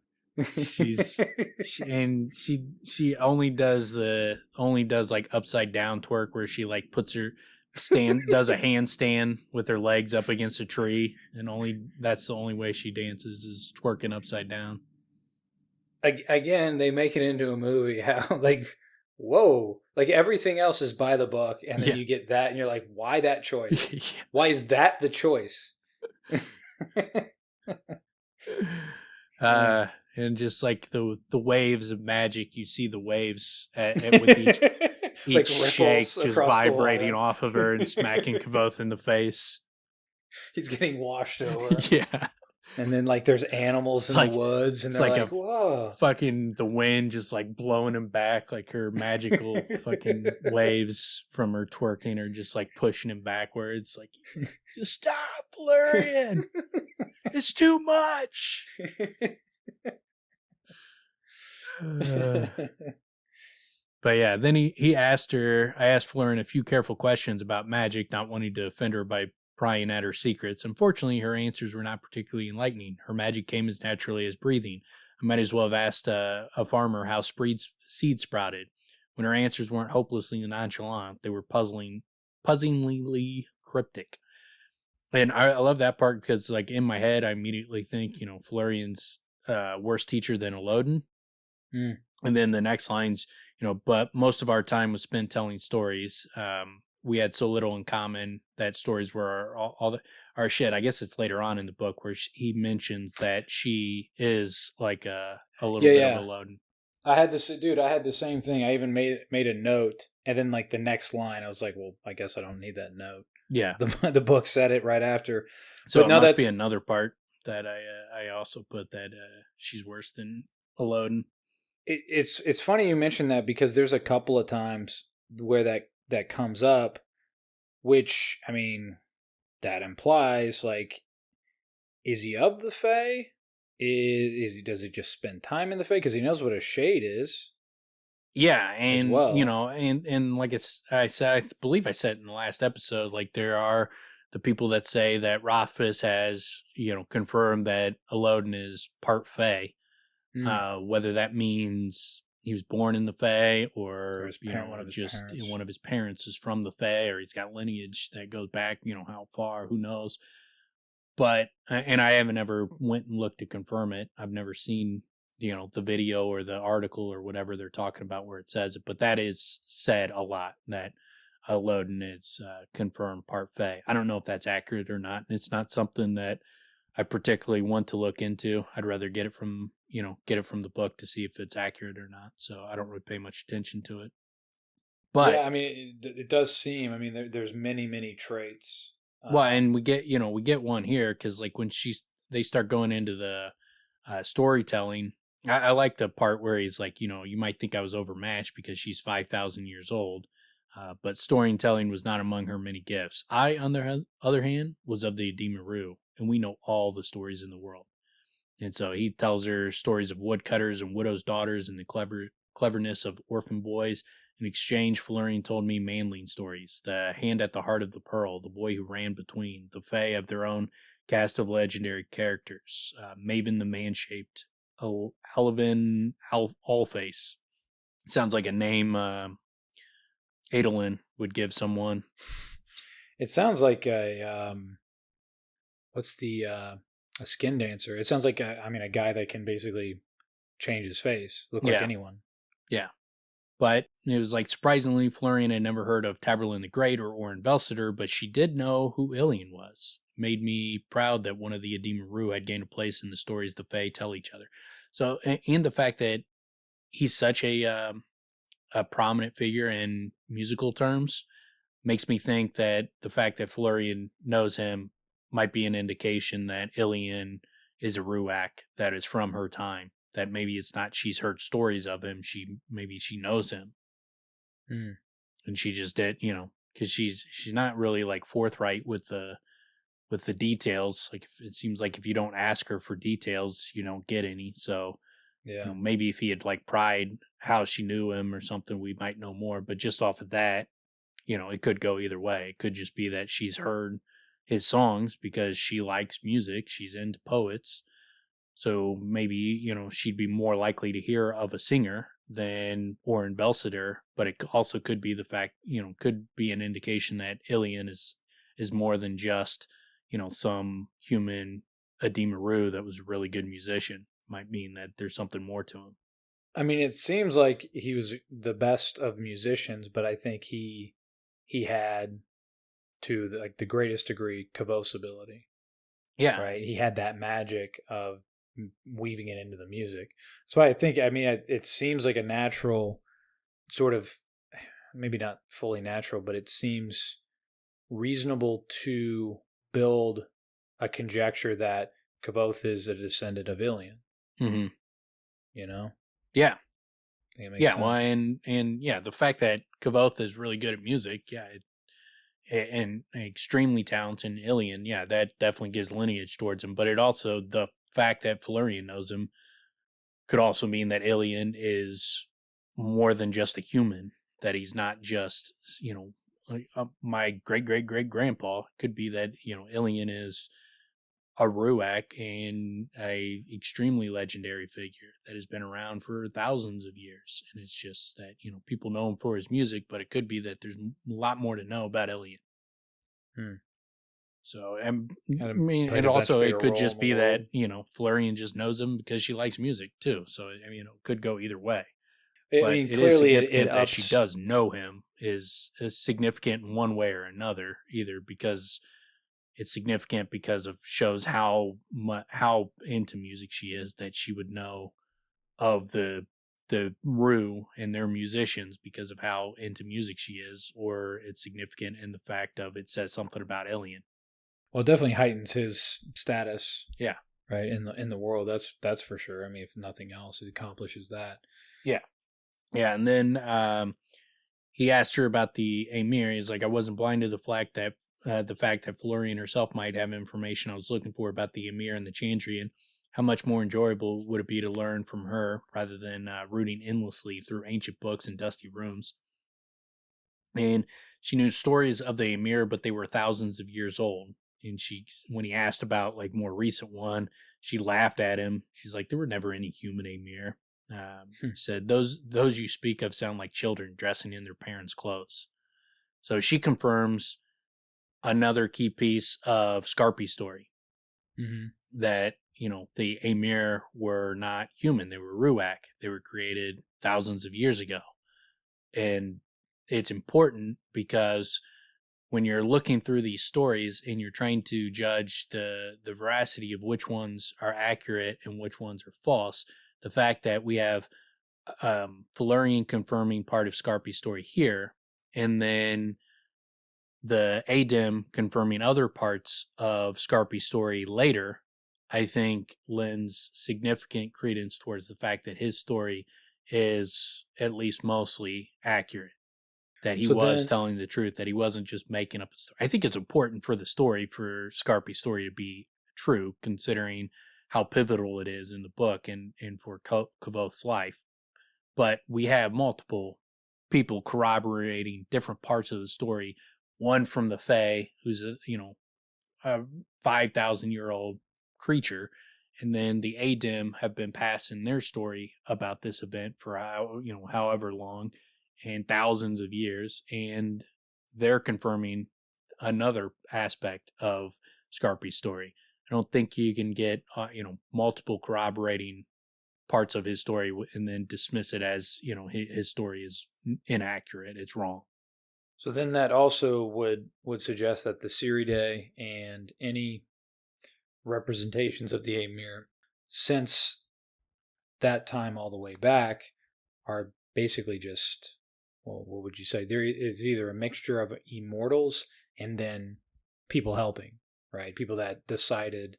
She only does like upside down twerk where she like puts her does a handstand with her legs up against a tree, and that's the only way she dances is twerking upside down. Again, they make it into a movie. How like. Whoa, like everything else is by the book, and then you get that, and you're like, why that choice? Why is that the choice? And just like the waves of magic, you see the waves with each like shake just vibrating off of her and smacking Kvothe in the face. He's getting washed over. Yeah. And then, like, there's animals in the woods, and they're like, whoa. Fucking the wind just, like, blowing him back, like her magical fucking waves from her twerking are just, like, pushing him backwards. Like, just stop, Felurian. It's too much. But yeah, then I asked Felurian a few careful questions about magic, not wanting to offend her by prying at her secrets. Unfortunately, her answers were not particularly enlightening. Her magic came as naturally as breathing. I might as well have asked a farmer how seeds sprouted. When her answers weren't hopelessly nonchalant, they were puzzlingly cryptic. And I love that part because, like, in my head, I immediately think, Felurian's worse teacher than Elodin. And then the next lines, but most of our time was spent telling stories. We had so little in common that stories were all our shit. I guess it's later on in the book where he mentions that she is like a little bit of a load. I had the same thing. I even made a note, and then like the next line, I was like, well, I guess I don't need that note. Yeah, the book said it right after. So but it must be another part that I also put that she's worse than a load. It's funny you mentioned that because there's a couple of times where that comes up, which, I mean, that implies, like, is he of the Fae? Does he just spend time in the Fae? Because he knows what a shade is. Yeah, and, and like I believe I said in the last episode, like, there are the people that say that Rothfuss has, confirmed that Elodin is part Fae. Whether that means he was born in the Fae or one of his parents is from the Fae, or he's got lineage that goes back, how far, who knows. But, and I haven't ever went and looked to confirm it. I've never seen, the video or the article or whatever they're talking about where it says it, but that is said a lot, that Elodin is confirmed part Fae. I don't know if that's accurate or not. It's not something that I particularly want to look into. I'd rather get it from the book to see if it's accurate or not. So I don't really pay much attention to it. But yeah, I mean, it does seem. I mean, there's many traits. Well, and we get one here because like when they start going into the storytelling. I like the part where he's like, you might think I was overmatched because she's 5,000 years old. But storytelling was not among her many gifts. I, on the other hand, was of the Adimaru, and we know all the stories in the world. And so he tells her stories of woodcutters and widows' daughters and the cleverness of orphan boys. In exchange, Felurian told me manling stories, the hand at the heart of the pearl, the boy who ran between, the Fae of their own cast of legendary characters, Maven the man-shaped, Halvin Allface. Sounds like a name Adolin would give someone. It sounds like a skin dancer. It sounds like a guy that can basically change his face, look like anyone. Yeah. But it was like, surprisingly, Felurian had never heard of Taborlin the Great or Orin Belciter, but she did know who Ilian was. Made me proud that one of the Adimaru had gained a place in the stories the Fae tell each other. So, and the fact that he's such a prominent figure in musical terms makes me think that the fact that Felurian knows him might be an indication that Ilian is a Ruach that is from her time. That maybe it's not she's heard stories of him. Maybe she knows him. And she just did, because she's not really like forthright with the details. Like, it seems like if you don't ask her for details, you don't get any. So yeah, maybe if he had like pried how she knew him or something, we might know more. But just off of that, it could go either way. It could just be that she's heard his songs because she likes music. She's into poets. So maybe, she'd be more likely to hear of a singer than Orin Belciter, but it also could be the fact, could be an indication that Ilian is more than just, some human Adimaru that was a really good musician. Might mean that there's something more to him. I mean, it seems like he was the best of musicians, but I think he had, to the greatest degree, Kvothe ability. Yeah. Right? He had that magic of weaving it into the music. So I think, it seems like a natural sort of, maybe not fully natural, but it seems reasonable to build a conjecture that Kvothe is a descendant of Ilian. Mm-hmm. Yeah. Yeah. Well, and the fact that Kvothe is really good at music, and extremely talented in Ilian, that definitely gives lineage towards him. But it also, the fact that Felurian knows him could also mean that Ilian is more than just a human, that he's not just, my great-great-great-grandpa. Could be that, Ilian is a Ruach and a extremely legendary figure that has been around for thousands of years. And it's just that, people know him for his music, but it could be that there's a lot more to know about Ilian. So, and also it could just be that, Felurian just knows him because she likes music too. So, it could go either way. I but mean, it is clearly significant it that ups. she does know him is significant in one way or another, either because it's significant because of shows how into music she is, that she would know of the Rue and their musicians because of how into music she is, or it's significant in the fact of it says something about Alien. Well, it definitely heightens his status. Yeah. Right, in the world. That's for sure. I mean, if nothing else, it accomplishes that. Yeah. Yeah, and then he asked her about the Amyr. He's like, I wasn't blind to the fact that Felurian herself might have information I was looking for about the Amyr and the Chandrian. How much more enjoyable would it be to learn from her rather than rooting endlessly through ancient books and dusty rooms? And she knew stories of the Amyr, but they were thousands of years old. And when he asked about like more recent one, she laughed at him. She's like, there were never any human Amyr. Said those you speak of sound like children dressing in their parents' clothes. So she confirms another key piece of Scarpy's story, that the Amyr were not human; they were Ruach. They were created thousands of years ago, and it's important because when you're looking through these stories and you're trying to judge the veracity of which ones are accurate and which ones are false, the fact that we have Felurian confirming part of Scarpy's story here, and then the Adim confirming other parts of Scarpy's story later, I think lends significant credence towards the fact that his story is at least mostly accurate. That he was telling the truth, that he wasn't just making up a story. I think it's important for the story, for Scarpy's story to be true, considering how pivotal it is in the book and for Kvothe's life. But we have multiple people corroborating different parts of the story. One from the Fae, who's a 5,000-year-old creature, and then the Adim have been passing their story about this event for however long, and thousands of years, and they're confirming another aspect of Scarpy's story. I don't think you can get multiple corroborating parts of his story and then dismiss it as his story is inaccurate. It's wrong. So then that also would suggest that the Siridae and any representations of the Amyr since that time all the way back are basically just, well, what would you say? There is either a mixture of immortals and then people helping, right? People that decided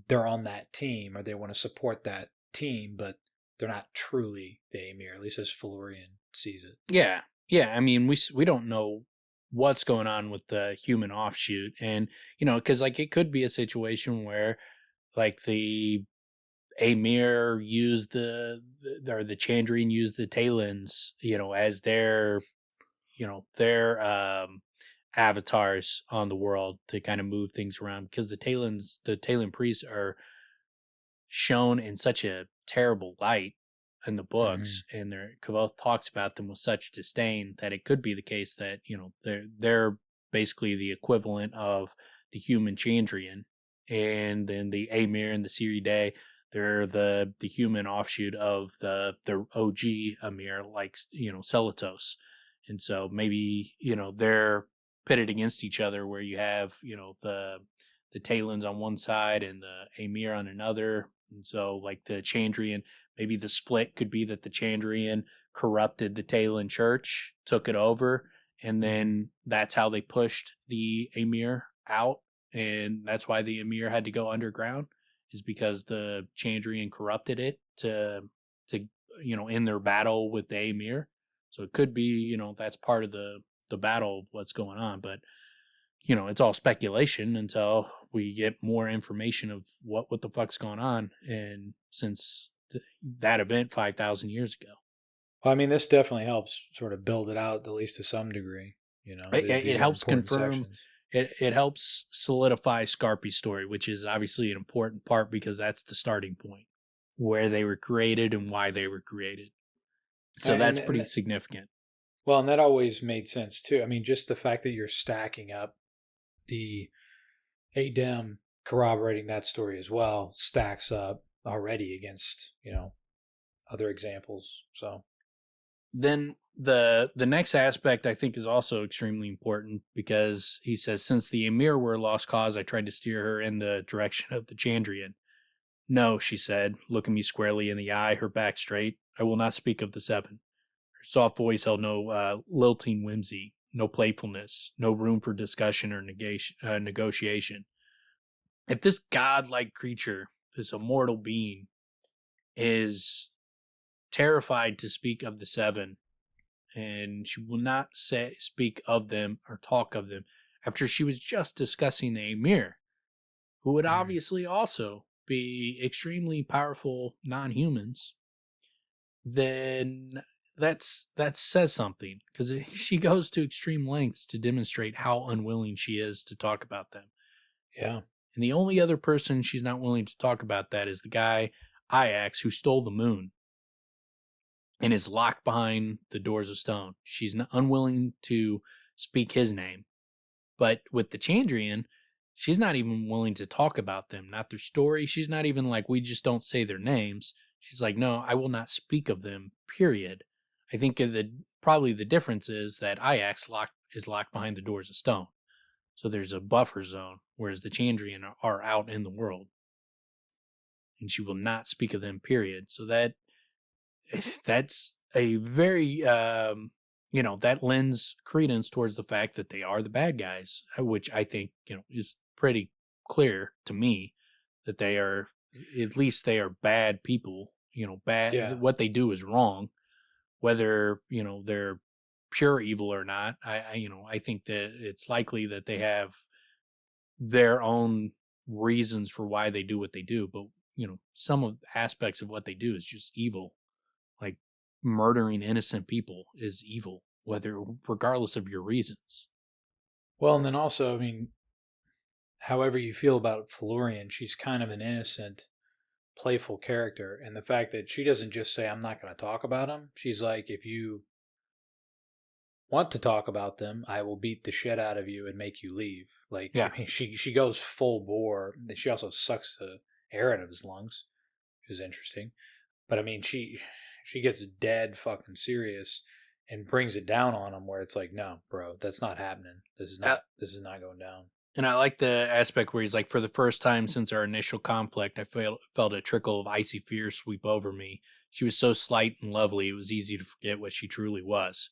they're on that team or they want to support that team, but they're not truly the Amyr, at least as Felurian sees it. Yeah. Yeah. I mean, we don't know what's going on with the human offshoot. And, because like it could be a situation where like the Amyr used the Chandrian used the Talons, as their avatars on the world to kind of move things around, because the Talon priests are shown in such a terrible light in the books, and Kvothe talks about them with such disdain that it could be the case that they're basically the equivalent of the human Chandrian, and then the Amyr and the Siridae, they're the human offshoot of the OG Amyr, like Celatos, and so maybe they're pitted against each other, where you have the Talons on one side and the Amyr on another. And so like the Chandrian, maybe the split could be that the Chandrian corrupted the Talon church, took it over, and then that's how they pushed the Amyr out, and that's why the Amyr had to go underground, is because the Chandrian corrupted it to in their battle with the Amyr. So it could be that's part of the battle of what's going on, but it's all speculation until we get more information of what the fuck's going on, and since that event 5,000 years ago. Well, I mean, this definitely helps sort of build it out, at least to some degree. It helps confirm. It helps solidify Scarpy's story, which is obviously an important part because that's the starting point, where they were created and why they were created. So that's pretty significant. Well, and that always made sense too. I mean, just the fact that you're stacking up the Adim corroborating that story as well stacks up already against, other examples. So then the next aspect I think is also extremely important, because he says, since the Amyr were a lost cause, I tried to steer her in the direction of the Chandrian. No, she said, looking me squarely in the eye, her back straight. I will not speak of the seven. Her soft voice held no lilting whimsy, no playfulness, no room for discussion or negotiation. If this godlike creature, this immortal being, is terrified to speak of the seven, and she will not speak of them or talk of them after she was just discussing the Amyr, who would obviously also be extremely powerful non-humans, then that says something, because she goes to extreme lengths to demonstrate how unwilling she is to talk about them. Yeah. And the only other person she's not willing to talk about that is the guy, Iax, who stole the moon and is locked behind the doors of stone. She's not unwilling to speak his name. But with the Chandrian, she's not even willing to talk about them, not their story. She's not even like, we just don't say their names. She's like, no, I will not speak of them, period. I think probably the difference is that Iax is locked behind the doors of stone. So there's a buffer zone, whereas the Chandrian are out in the world. And she will not speak of them, period. So that's a very, that lends credence towards the fact that they are the bad guys, which I think, is pretty clear to me that they are, at least they are bad people, bad. Yeah. What they do is wrong, whether, they're pure evil or not. I think that it's likely that they have their own reasons for why they do what they do, but, some of the aspects of what they do is just evil. Like murdering innocent people is evil, regardless of your reasons. Well, and then also, however you feel about Felurian, she's kind of an innocent, playful character. And the fact that she doesn't just say, I'm not going to talk about them. She's like, if you want to talk about them, I will beat the shit out of you and make you leave. Like, yeah. She goes full bore. She also sucks the air out of his lungs, which is interesting. But she gets dead fucking serious and brings it down on him, where it's like, no, bro, that's not happening. This is not going down. And I like the aspect where he's like, for the first time since our initial conflict, I felt a trickle of icy fear sweep over me. She was so slight and lovely, it was easy to forget what she truly was.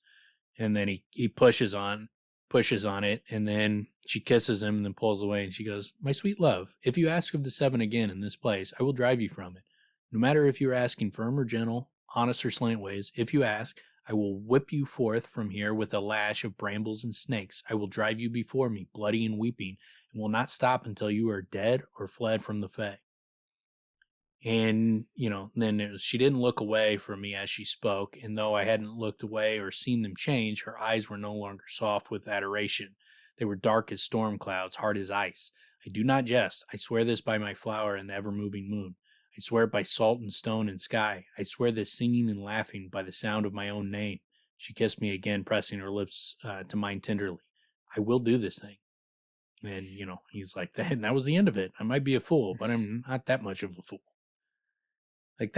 And then he pushes on it, and then she kisses him and then pulls away, and she goes, my sweet love, if you ask of the seven again in this place, I will drive you from it. No matter if you're asking firm or gentle, honest or slantways, if you ask, I will whip you forth from here with a lash of brambles and snakes. I will drive you before me, bloody and weeping, and will not stop until you are dead or fled from the Fae. And, then she didn't look away from me as she spoke, and though I hadn't looked away or seen them change, her eyes were no longer soft with adoration. They were dark as storm clouds, hard as ice. I do not jest. I swear this by my flower and the ever-moving moon. I swear it by salt and stone and sky. I swear this singing and laughing by the sound of my own name. She kissed me again, pressing her lips to mine tenderly. I will do this thing. And, he's like, that was the end of it. I might be a fool, but I'm not that much of a fool. Like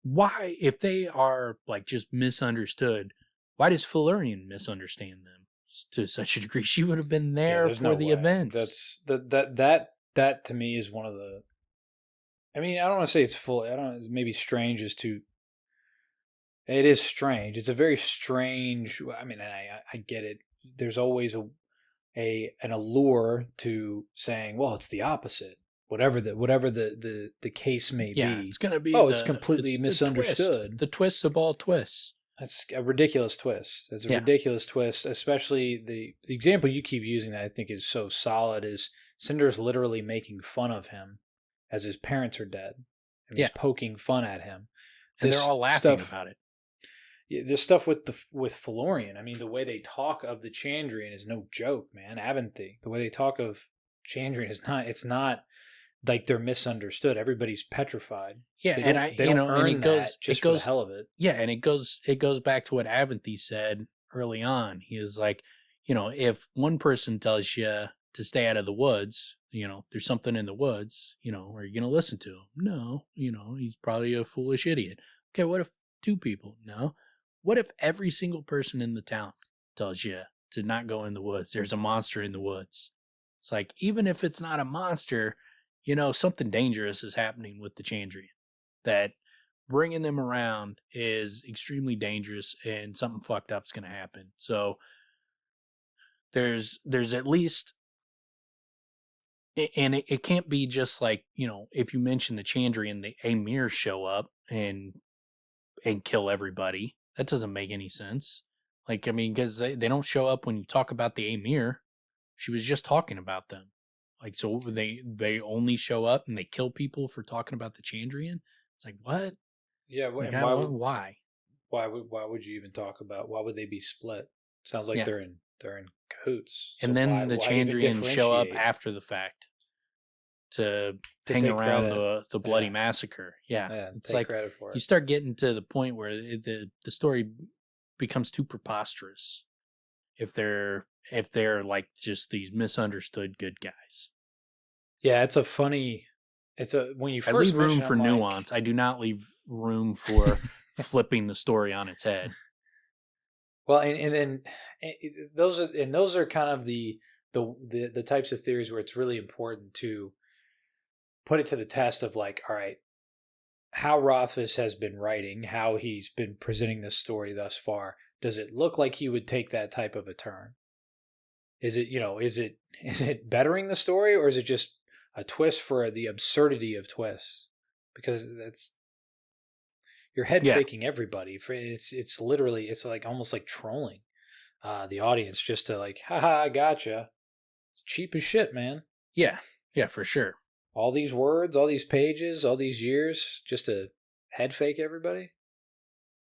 why, if they are like just misunderstood, why does Felurian misunderstand them to such a degree? She would have been there for the events. That to me is one of the, I don't want to say it's full. It's maybe strange as to, it is strange. It's a very strange, I get it. There's always an allure to saying, well, it's the opposite. Whatever the case may be. It's going to be it's completely misunderstood. The twist of all twists. That's a ridiculous twist. It's a ridiculous twist, especially the example you keep using that I think is so solid is Cinder's literally making fun of him as his parents are dead. And he's poking fun at him. And they're all laughing about it. Yeah, this stuff with Felurian, the way they talk of the Chandrian is no joke, man. Aventhy. The way they talk of Chandrian it's not like they're misunderstood. Everybody's petrified. Yeah, they don't earn and it goes just for the hell of it. Yeah, and it goes back to what Aventhy said early on. He was like, if one person tells you to stay out of the woods, there's something in the woods, are you going to listen to him? No, he's probably a foolish idiot. Okay, what if 2 people. No. What if every single person in the town tells you to not go in the woods? There's a monster in the woods. It's like, even if it's not a monster, something dangerous is happening with the Chandrian. That bringing them around is extremely dangerous and something fucked up is going to happen. So there's at least, and it can't be just like, if you mention the Chandrian, the Amyr show up and kill everybody. That doesn't make any sense. Like, I mean, because they don't show up when you talk about the Amyr. She was just talking about them. Like, so they only show up and they kill people for talking about the Chandrian? It's like, what? Yeah, like, why? Why would you even talk about? Why would they be split? Sounds like they're in cahoots. And so then the Chandrian show up after the fact to hang around the bloody massacre. Yeah, it's like you start getting to the point where the story becomes too preposterous if they're like just these misunderstood good guys. Yeah, when you first I leave room for nuance. I do not leave room for flipping the story on its head. Well, and then those are kind of the types of theories where it's really important to put it to the test of like, all right, how Rothfuss has been writing, how he's been presenting this story thus far. Does it look like he would take that type of a turn? Is it bettering the story, or is it just a twist for the absurdity of twists? Because you're head faking everybody. It's literally, it's like almost like trolling the audience just to like, haha, I gotcha. It's cheap as shit, man. Yeah, for sure. All these words, all these pages, all these years, just to head fake everybody.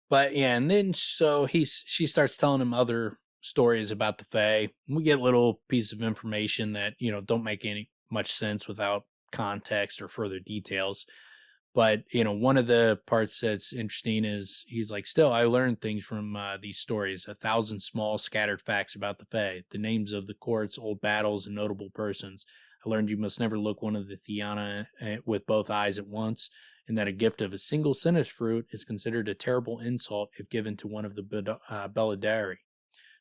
But yeah, and then so she starts telling him other stories about the Fae. We get little pieces of information that don't make much sense without context or further details. But one of the parts that's interesting is he's like, still, I learned things from these stories, 1,000 small scattered facts about the Fae, the names of the courts, old battles, and notable persons. I learned you must never look one of the Theana with both eyes at once, and that a gift of a single sinus fruit is considered a terrible insult if given to one of the Belladari.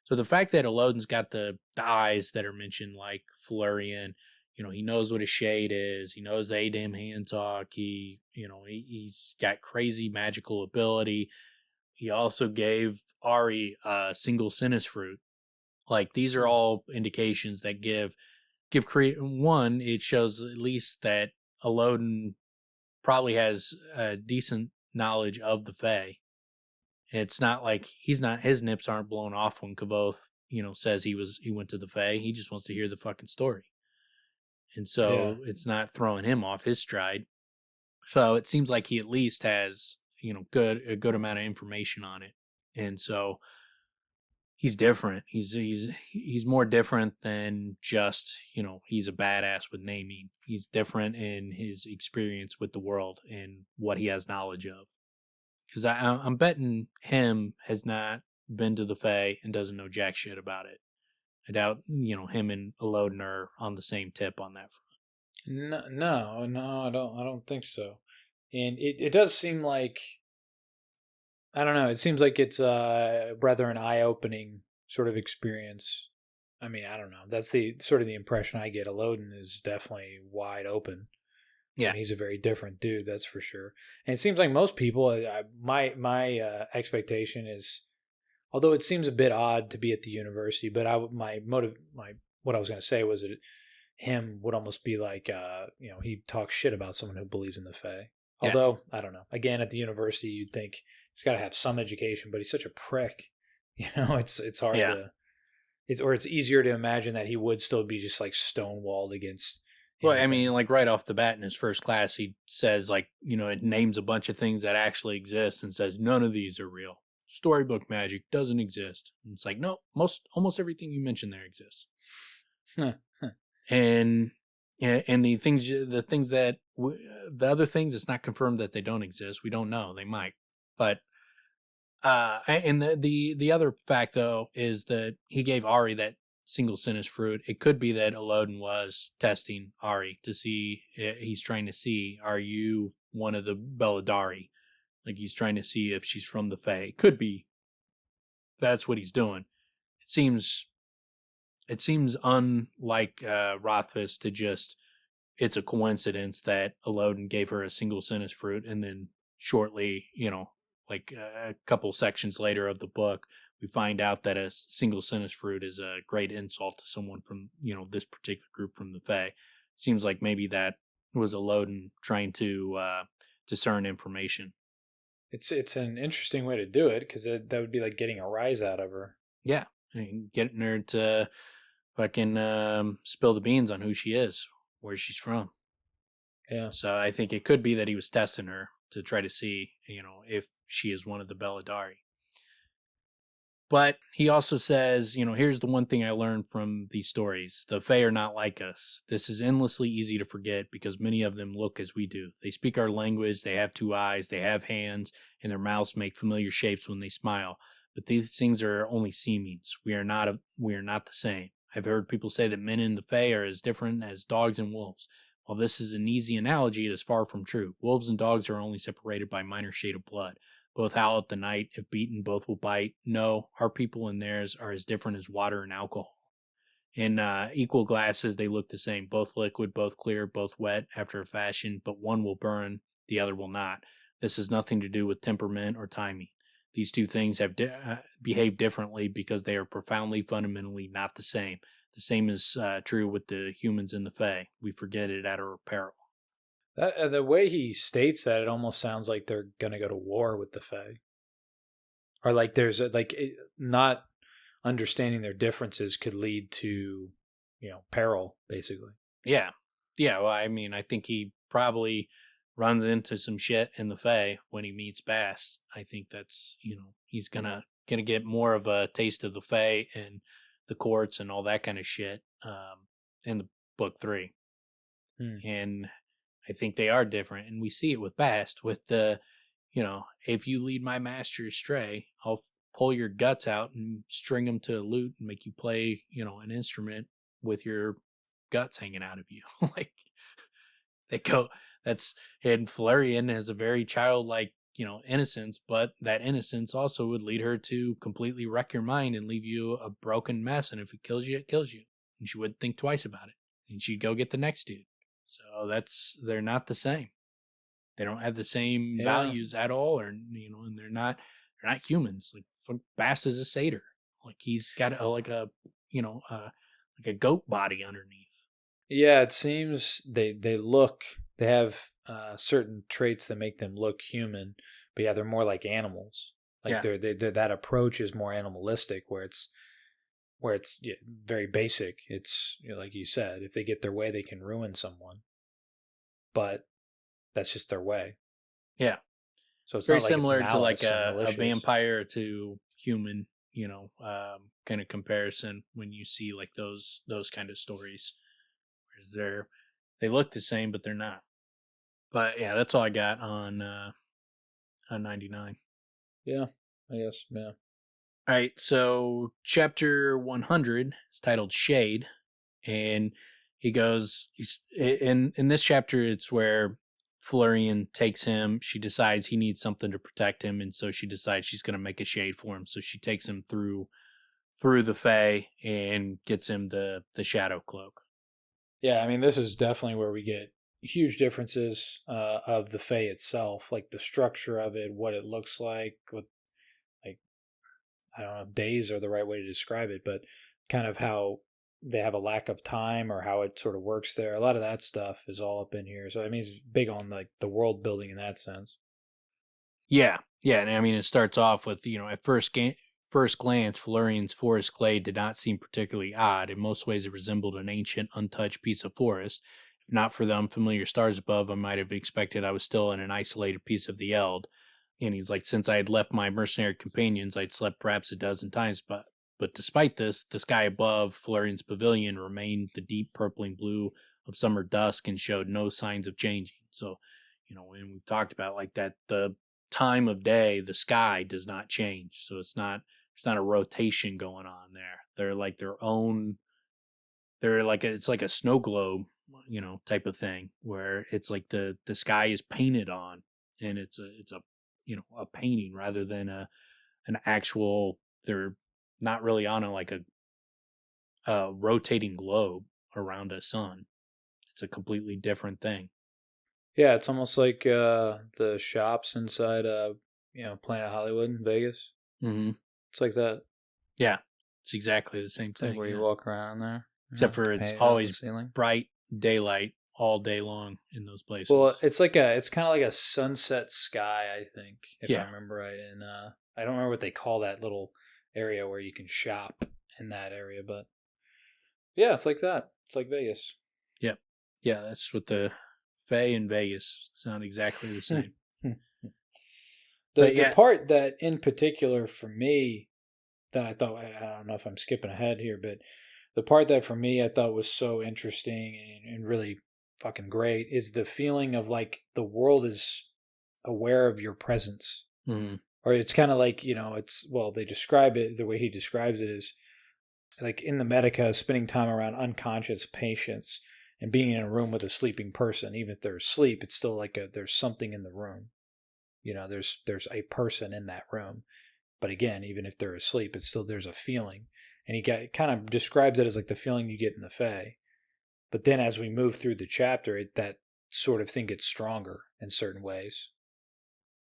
So the fact that Elodin's got the eyes that are mentioned, like Felurian, he knows what a shade is. He knows the Adam hand talk. He's got crazy magical ability. He also gave Ari a single sinus fruit. Like, these are all indications that give one, it shows at least that Elodin probably has a decent knowledge of the Fae. It's not like his nips aren't blown off when Kvothe, says he went to the Fae. He just wants to hear the fucking story. And so it's not throwing him off his stride. So it seems like he at least has, a good amount of information on it. And so he's different. He's more different than just, he's a badass with naming. He's different in his experience with the world and what he has knowledge of. Because I'm betting him has not been to the Fae and doesn't know jack shit about it. I doubt, him and Elodin are on the same tip on that front. No, I don't think so. And it does seem like, I don't know, it seems like it's rather an eye-opening sort of experience. I mean, I don't know. That's the sort of the impression I get. Elodin is definitely wide open. Yeah, and he's a very different dude, that's for sure. And it seems like most people, my expectation is, although it seems a bit odd to be at the university, but what I was going to say was that him would almost be like, he talks shit about someone who believes in the Fae. Yeah. Although, I don't know. Again, at the university, you'd think he's got to have some education, but he's such a prick. It's hard to, it's easier to imagine that he would still be just like stonewalled against. Well, I mean, like right off the bat in his first class, he says like, it names a bunch of things that actually exist and says none of these are real. Storybook magic doesn't exist. And it's like, no, almost everything you mentioned there exists. And the other things, it's not confirmed that they don't exist. We don't know. They might. But and the other fact though is that he gave Ari that single sinus fruit. It could be that Elodin was testing Ari to see. He's trying to see, are you one of the Belladari? Like he's trying to see if she's from the Fae. Could be. That's what he's doing. It seems unlike Rothfuss to just, it's a coincidence that Elodin gave her a single sinus fruit, and then shortly, like a couple sections later of the book, we find out that a single sinus fruit is a great insult to someone from, this particular group from the Fae. Seems like maybe that was Elodin trying to discern information. It's an interesting way to do it, because that would be like getting a rise out of her. Yeah, and getting her to fucking spill the beans on who she is, where she's from. Yeah. So I think it could be that he was testing her to try to see, if she is one of the Belladari. But he also says, here's the one thing I learned from these stories. The Fae are not like us. This is endlessly easy to forget because many of them look as we do. They speak our language, they have 2 eyes, they have hands, and their mouths make familiar shapes when they smile. But these things are only seemings. We are not the same. I've heard people say that men and the Fae are as different as dogs and wolves. While this is an easy analogy, it is far from true. Wolves and dogs are only separated by a minor shade of blood. Both howl at the night. If beaten, both will bite. No, our people and theirs are as different as water and alcohol. In equal glasses, they look the same. Both liquid, both clear, both wet after a fashion, but one will burn, the other will not. This has nothing to do with temperament or timing. These two things have behave differently because they are profoundly, fundamentally not the same. The same is true with the humans and the Fae. We forget it at our peril. That the way he states that, it almost sounds like they're gonna go to war with the Fae, or like there's not understanding their differences could lead to, peril, basically. Yeah. Well, I mean, I think he probably runs into some shit in the Fae when he meets Bast. I think that's, he's gonna get more of a taste of the Fae and the courts and all that kind of shit in the book 3. And I think they are different, and we see it with Bast with the, if you lead my master astray, I'll pull your guts out and string them to a lute and make you play, an instrument with your guts hanging out of you. Like they go, and Felurian has a very childlike, innocence, but that innocence also would lead her to completely wreck your mind and leave you a broken mess. And if it kills you, it kills you. And she wouldn't think twice about it. And she'd go get the next dude. So they're not the same. They don't have the same values at all, or, and they're not humans. Like Bast is a satyr. Like he's got like a goat body underneath. Yeah, it seems they have certain traits that make them look human, but yeah, they're more like animals. Like they're that approach is more animalistic, where it's very basic. It's like you said, if they get their way, they can ruin someone, but that's just their way. Yeah, so it's very not like similar it's to like a vampire to human, kind of comparison when you see like those kind of stories. Whereas they look the same, but they're not. But yeah, that's all I got on 99. Yeah, I guess. Yeah. All right, so chapter 100 is titled Shade, and he goes, in this chapter, it's where Felurian takes him. She decides he needs something to protect him, and so she decides she's going to make a shade for him. So she takes him through the Fae and gets him the shadow cloak. Yeah, I mean, this is definitely where we get huge differences of the Fae itself, like the structure of it, what it looks like, I don't know if days are the right way to describe it, but kind of how they have a lack of time or how it sort of works there. A lot of that stuff is all up in here. So, I mean, it's big on like the world building in that sense. Yeah. And I mean, it starts off with, at first glance, Felurian's forest glade did not seem particularly odd. In most ways, it resembled an ancient, untouched piece of forest. If not for the unfamiliar stars above, I might have expected I was still in an isolated piece of the Eld. And he's like, since I had left my mercenary companions, I'd slept perhaps a dozen times, but despite this, the sky above Felurian's pavilion remained the deep purpling blue of summer dusk and showed no signs of changing. So, when we've talked about like that, the time of day, the sky does not change. So it's not a rotation going on there. They're like their own, it's like a snow globe, type of thing where it's like the sky is painted on, and it's a a painting rather than an actual. They're not really on a rotating globe around a sun. It's a completely different thing. Yeah, it's almost like the shops inside, Planet Hollywood in Vegas. Mm-hmm. It's like that. Yeah, it's exactly the same thing. Like where you walk around there. Except for it's always bright daylight all day long in those places. Well, it's kind of like a sunset sky, I think, if I remember right. And I don't remember what they call that little area where you can shop in that area, but yeah, it's like that. It's like Vegas. Yep. Yeah, that's what the Fae in Vegas sound exactly the same. The part that in particular for me that I thought, I don't know if I'm skipping ahead here, but the part that for me I thought was so interesting and really fucking great is the feeling of like the world is aware of your presence. Mm-hmm. Or it's kind of like, they describe it, the way he describes it is like in the Medica, spending time around unconscious patients and being in a room with a sleeping person. Even if they're asleep, it's still like there's something in the room. There's a person in that room. But again, even if they're asleep, it's still, there's a feeling. And he kind of describes it as like the feeling you get in the Fae. But then as we move through the chapter, that sort of thing gets stronger in certain ways.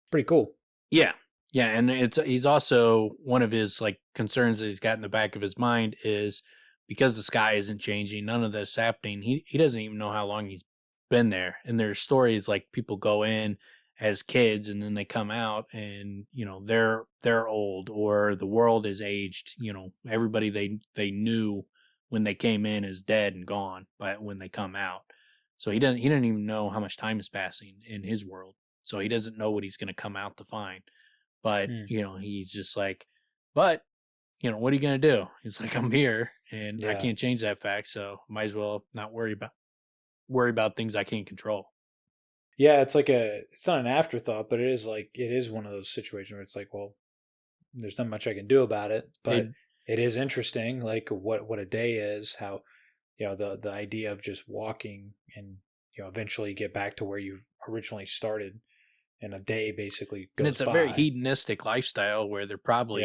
Pretty cool. Yeah. Yeah, and he's also, one of his like concerns that he's got in the back of his mind is because the sky isn't changing, none of this happening. He doesn't even know how long he's been there. And there's stories like people go in as kids and then they come out and they're old, or the world is aged. Everybody they knew when they came in is dead and gone by when they come out. So he doesn't even know how much time is passing in his world. So he doesn't know what he's going to come out to find. But, he's just like, what are you going to do? He's like, I'm here and I can't change that fact. So might as well not worry about things I can't control. Yeah. It's not an afterthought, but it is one of those situations where it's like, well, there's not much I can do about it, but it is interesting. Like what a day is, how, the idea of just walking and, eventually get back to where you originally started. And a day basically goes by. And it's a very hedonistic lifestyle where they're probably,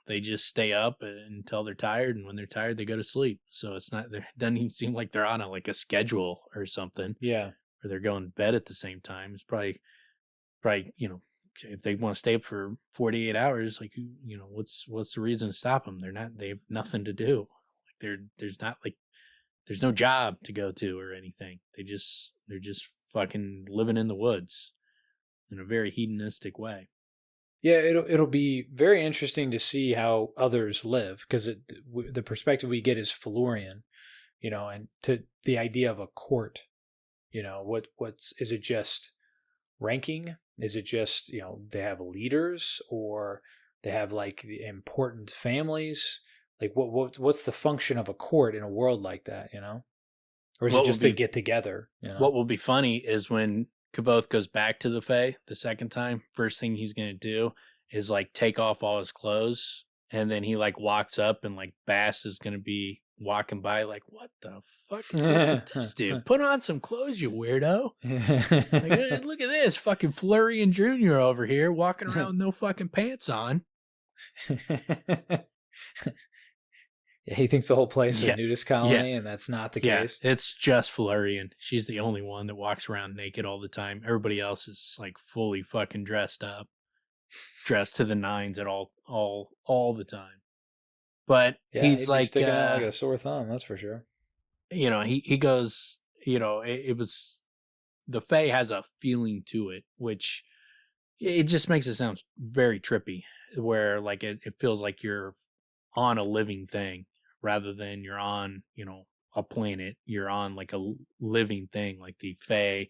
they just stay up until they're tired. And when they're tired, they go to sleep. So it doesn't even seem like they're on a schedule or something. Yeah. Or they're going to bed at the same time. It's probably, if they want to stay up for 48 hours, like, what's the reason to stop them? They have nothing to do. Like there's no job to go to or anything. They're just fucking living in the woods. In a very hedonistic way. Yeah, it'll be very interesting to see how others live, because the perspective we get is Felurian, and to the idea of a court, is it just ranking? Is it just they have leaders, or they have like the important families? Like what's the function of a court in a world like that? Or is it just to get together? What will be funny is when Kvothe goes back to the Fae the second time, first thing he's going to do is like take off all his clothes, and then he like walks up and like Bass is going to be walking by like, what the fuck is with this dude? Put on some clothes, you weirdo. Like, look at this fucking Felurian Jr. over here walking around with no fucking pants on. He thinks the whole place is a nudist colony, and that's not the case. It's just Felurian. She's the only one that walks around naked all the time. Everybody else is like fully fucking dressed up, dressed to the nines at all the time. But he's like sticking out like a sore thumb, that's for sure. He goes. It was the Fae has a feeling to it, which it just makes it sound very trippy. Where like it feels like you're on a living thing. Rather than you're on, a planet, you're on like a living thing. Like the Fae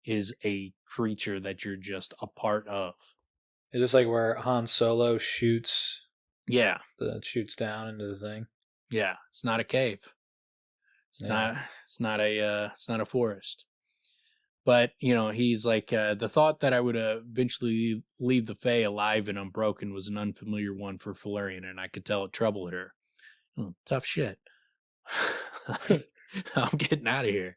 is a creature that you're just a part of. Is this like where Han Solo shoots? Yeah. Shoots down into the thing. Yeah. It's not a cave. It's not a forest. But, he's like, the thought that I would eventually leave the Fae alive and unbroken was an unfamiliar one for Felurian, and I could tell it troubled her. Oh, tough shit. I'm getting out of here.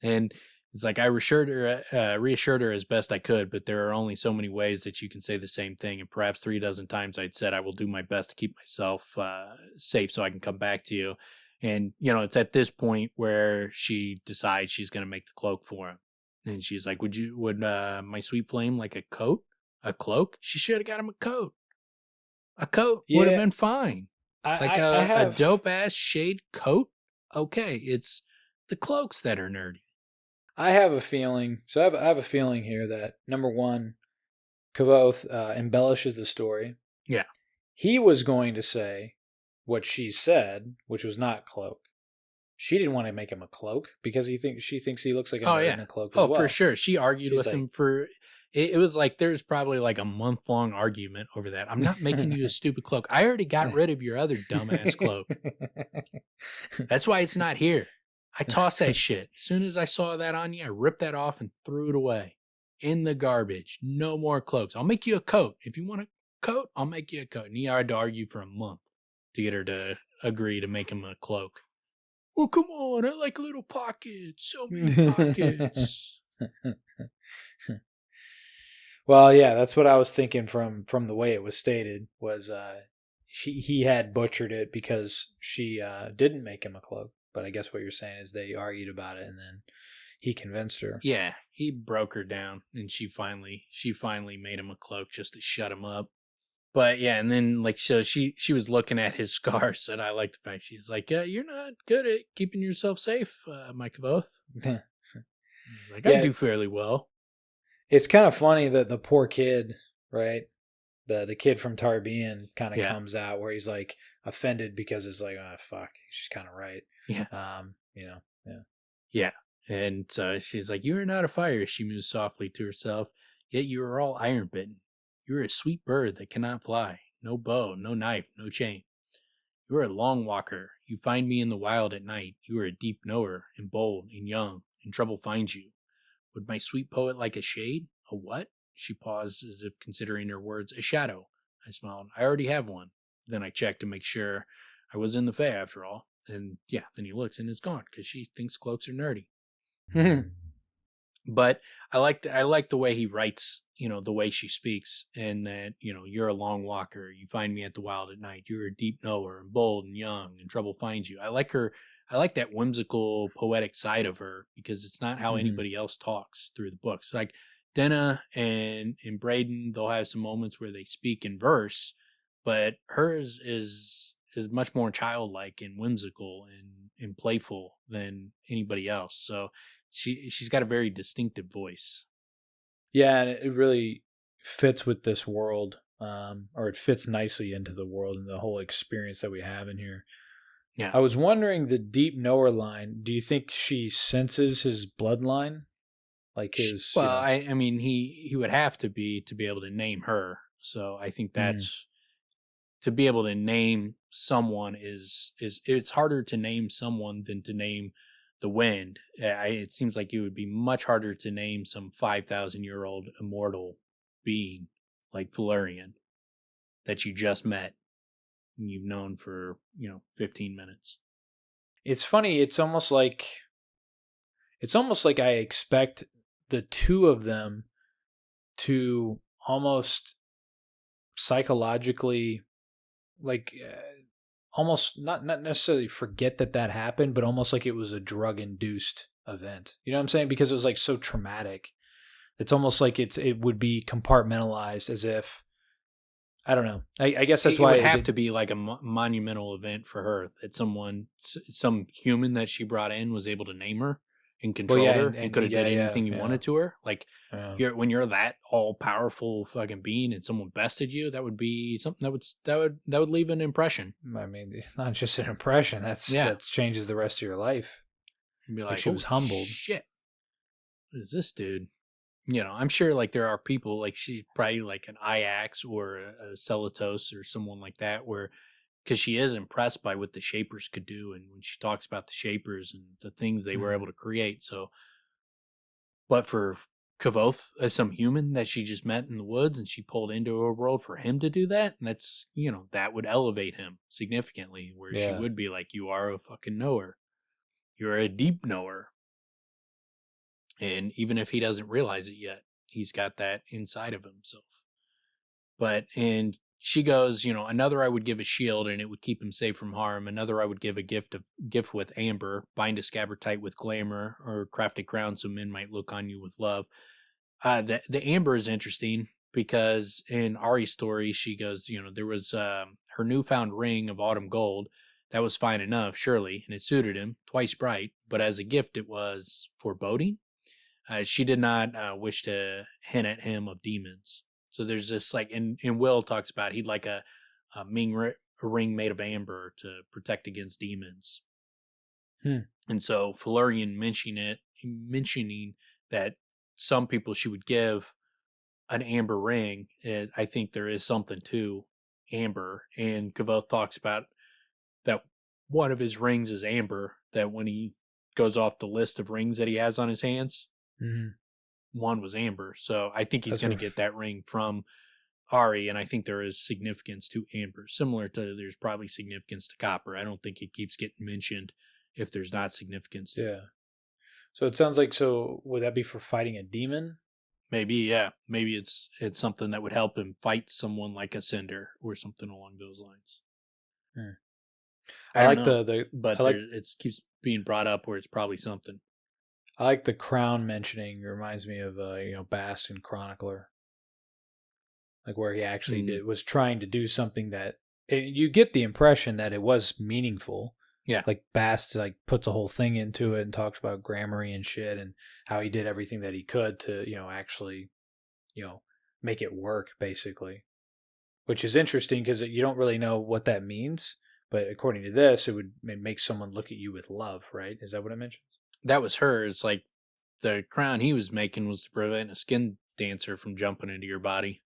And It's like I reassured her as best I could, but there are only so many ways that you can say the same thing, and perhaps 3 dozen times I'd said I will do my best to keep myself safe so I can come back to you. And, it's at this point where she decides she's going to make the cloak for him. And she's like, would my sweet flame like a coat? A cloak? She should have got him a coat. A coat would have been fine. A dope-ass shade coat? Okay, it's the cloaks that are nerdy. I have a feeling. So I have a feeling here that, number one, Kvothe embellishes the story. Yeah. He was going to say what she said, which was not cloak. She didn't want to make him a cloak because she thinks he looks like a nerd in a cloak as well. For sure. She argued with him for... It was like there's probably like a month-long argument over that. I'm not making you a stupid cloak. I already got rid of your other dumbass cloak. That's why it's not here. I tossed that shit. As soon as I saw that on you, I ripped that off and threw it away. In the garbage. No more cloaks. I'll make you a coat. If you want a coat, I'll make you a coat. And he had to argue for a month to get her to agree to make him a cloak. Well, come on. I like little pockets. So many pockets. Well, yeah, that's what I was thinking from the way it was stated, was he had butchered it because she didn't make him a cloak. But I guess what you're saying is they argued about it, and then he convinced her. Yeah, he broke her down, and she finally made him a cloak just to shut him up. But yeah, and then so she was looking at his scars, and I like the fact she's like, "You're not good at keeping yourself safe, my Kvothe." He's like, "I do fairly well." It's kind of funny that the poor kid, right? The kid from Tarbean kind of comes out where he's like offended because it's like, oh fuck, she's kind of right. Yeah. Yeah. Yeah. And so she's like, "You are not a fire," she mused softly to herself, "yet you are all iron bitten. You are a sweet bird that cannot fly. No bow, no knife, no chain. You are a long walker. You find me in the wild at night. You are a deep knower, and bold, and young, and trouble finds you. Would my sweet poet like a shade? A what?" She paused as if considering her words. "A shadow." I smiled. "I already have one." Then I checked to make sure I was in the Fae after all. And yeah, then he looks and it's gone because she thinks cloaks are nerdy. But I like the way he writes, the way she speaks, and that, "You're a long walker. You find me at the wild at night. You're a deep knower, and bold and young, and trouble finds you." I like her. I like that whimsical, poetic side of her because it's not how anybody else talks through the books. Like Denna and Braden, they'll have some moments where they speak in verse, but hers is much more childlike and whimsical and playful than anybody else. So she's got a very distinctive voice. Yeah, and it really fits with this world, or it fits nicely into the world and the whole experience that we have in here. Yeah. I was wondering, the deep knower line, do you think she senses his bloodline? Like his... Well, I mean, he would have to be able to name her. So I think that's... To be able to name someone is it's harder to name someone than to name the wind. It seems like it would be much harder to name some 5,000-year-old immortal being like Felurian that you just met and you've known for 15 minutes. It's funny. It's almost like I expect the two of them to almost psychologically, almost not necessarily forget that happened, but almost like it was a drug-induced event. You know what I'm saying? Because it was so traumatic. It's almost like it would be compartmentalized, as if, I don't know. I guess that's why it would have to be like a monumental event for her that some human that she brought in was able to name her and control her and could have did anything you wanted to her. When you're that all powerful fucking being and someone bested you, that would be something that would leave an impression. I mean, it's not just an impression. That changes the rest of your life. You'd be like, she was humbled. Shit, what is this dude? I'm sure there are people she's probably like an Iax or a Celatos or someone like that, because she is impressed by what the Shapers could do, and when she talks about the Shapers and the things they were able to create. So, but for Kvothe, some human that she just met in the woods and she pulled into her world, for him to do that, and that's that would elevate him significantly. Where she would be like, "You are a fucking knower. You're a deep knower." And even if he doesn't realize it yet, he's got that inside of himself. And she goes, another I would give a shield and it would keep him safe from harm. Another I would give a gift with amber, bind a scabbard tight with glamour, or craft a crown so men might look on you with love. The amber is interesting because in Ari's story, she goes, there was her newfound ring of autumn gold. That was fine enough, surely, and it suited him, twice bright, but as a gift it was foreboding. She did not wish to hint at him of demons. So there's this, like, in Will talks about he'd like a ring made of amber to protect against demons. And so Felurian mentioning that some people she would give an amber ring, I think there is something to amber. And Kvothe talks about that one of his rings is amber, that when he goes off the list of rings that he has on his hands, one was amber. So I think he's going to get that ring from Ari, and I think there is significance to amber, similar to there's probably significance to copper. I don't think it keeps getting mentioned if there's not significance to it. So it sounds like, so would that be for fighting a demon? Maybe, yeah. Maybe it's something that would help him fight someone like a Cinder or something along those lines. I like know, but it keeps being brought up where it's probably something. I like the crown mentioning. It reminds me of Bast and Chronicler, like where he actually was trying to do something that you get the impression that it was meaningful. Yeah, like Bast puts a whole thing into it and talks about grammar and shit and how he did everything that he could to actually make it work, basically, which is interesting because you don't really know what that means. But according to this, it would make someone look at you with love, right? Is that what it mentions? That was her. It's like the crown he was making was to prevent a skin dancer from jumping into your body.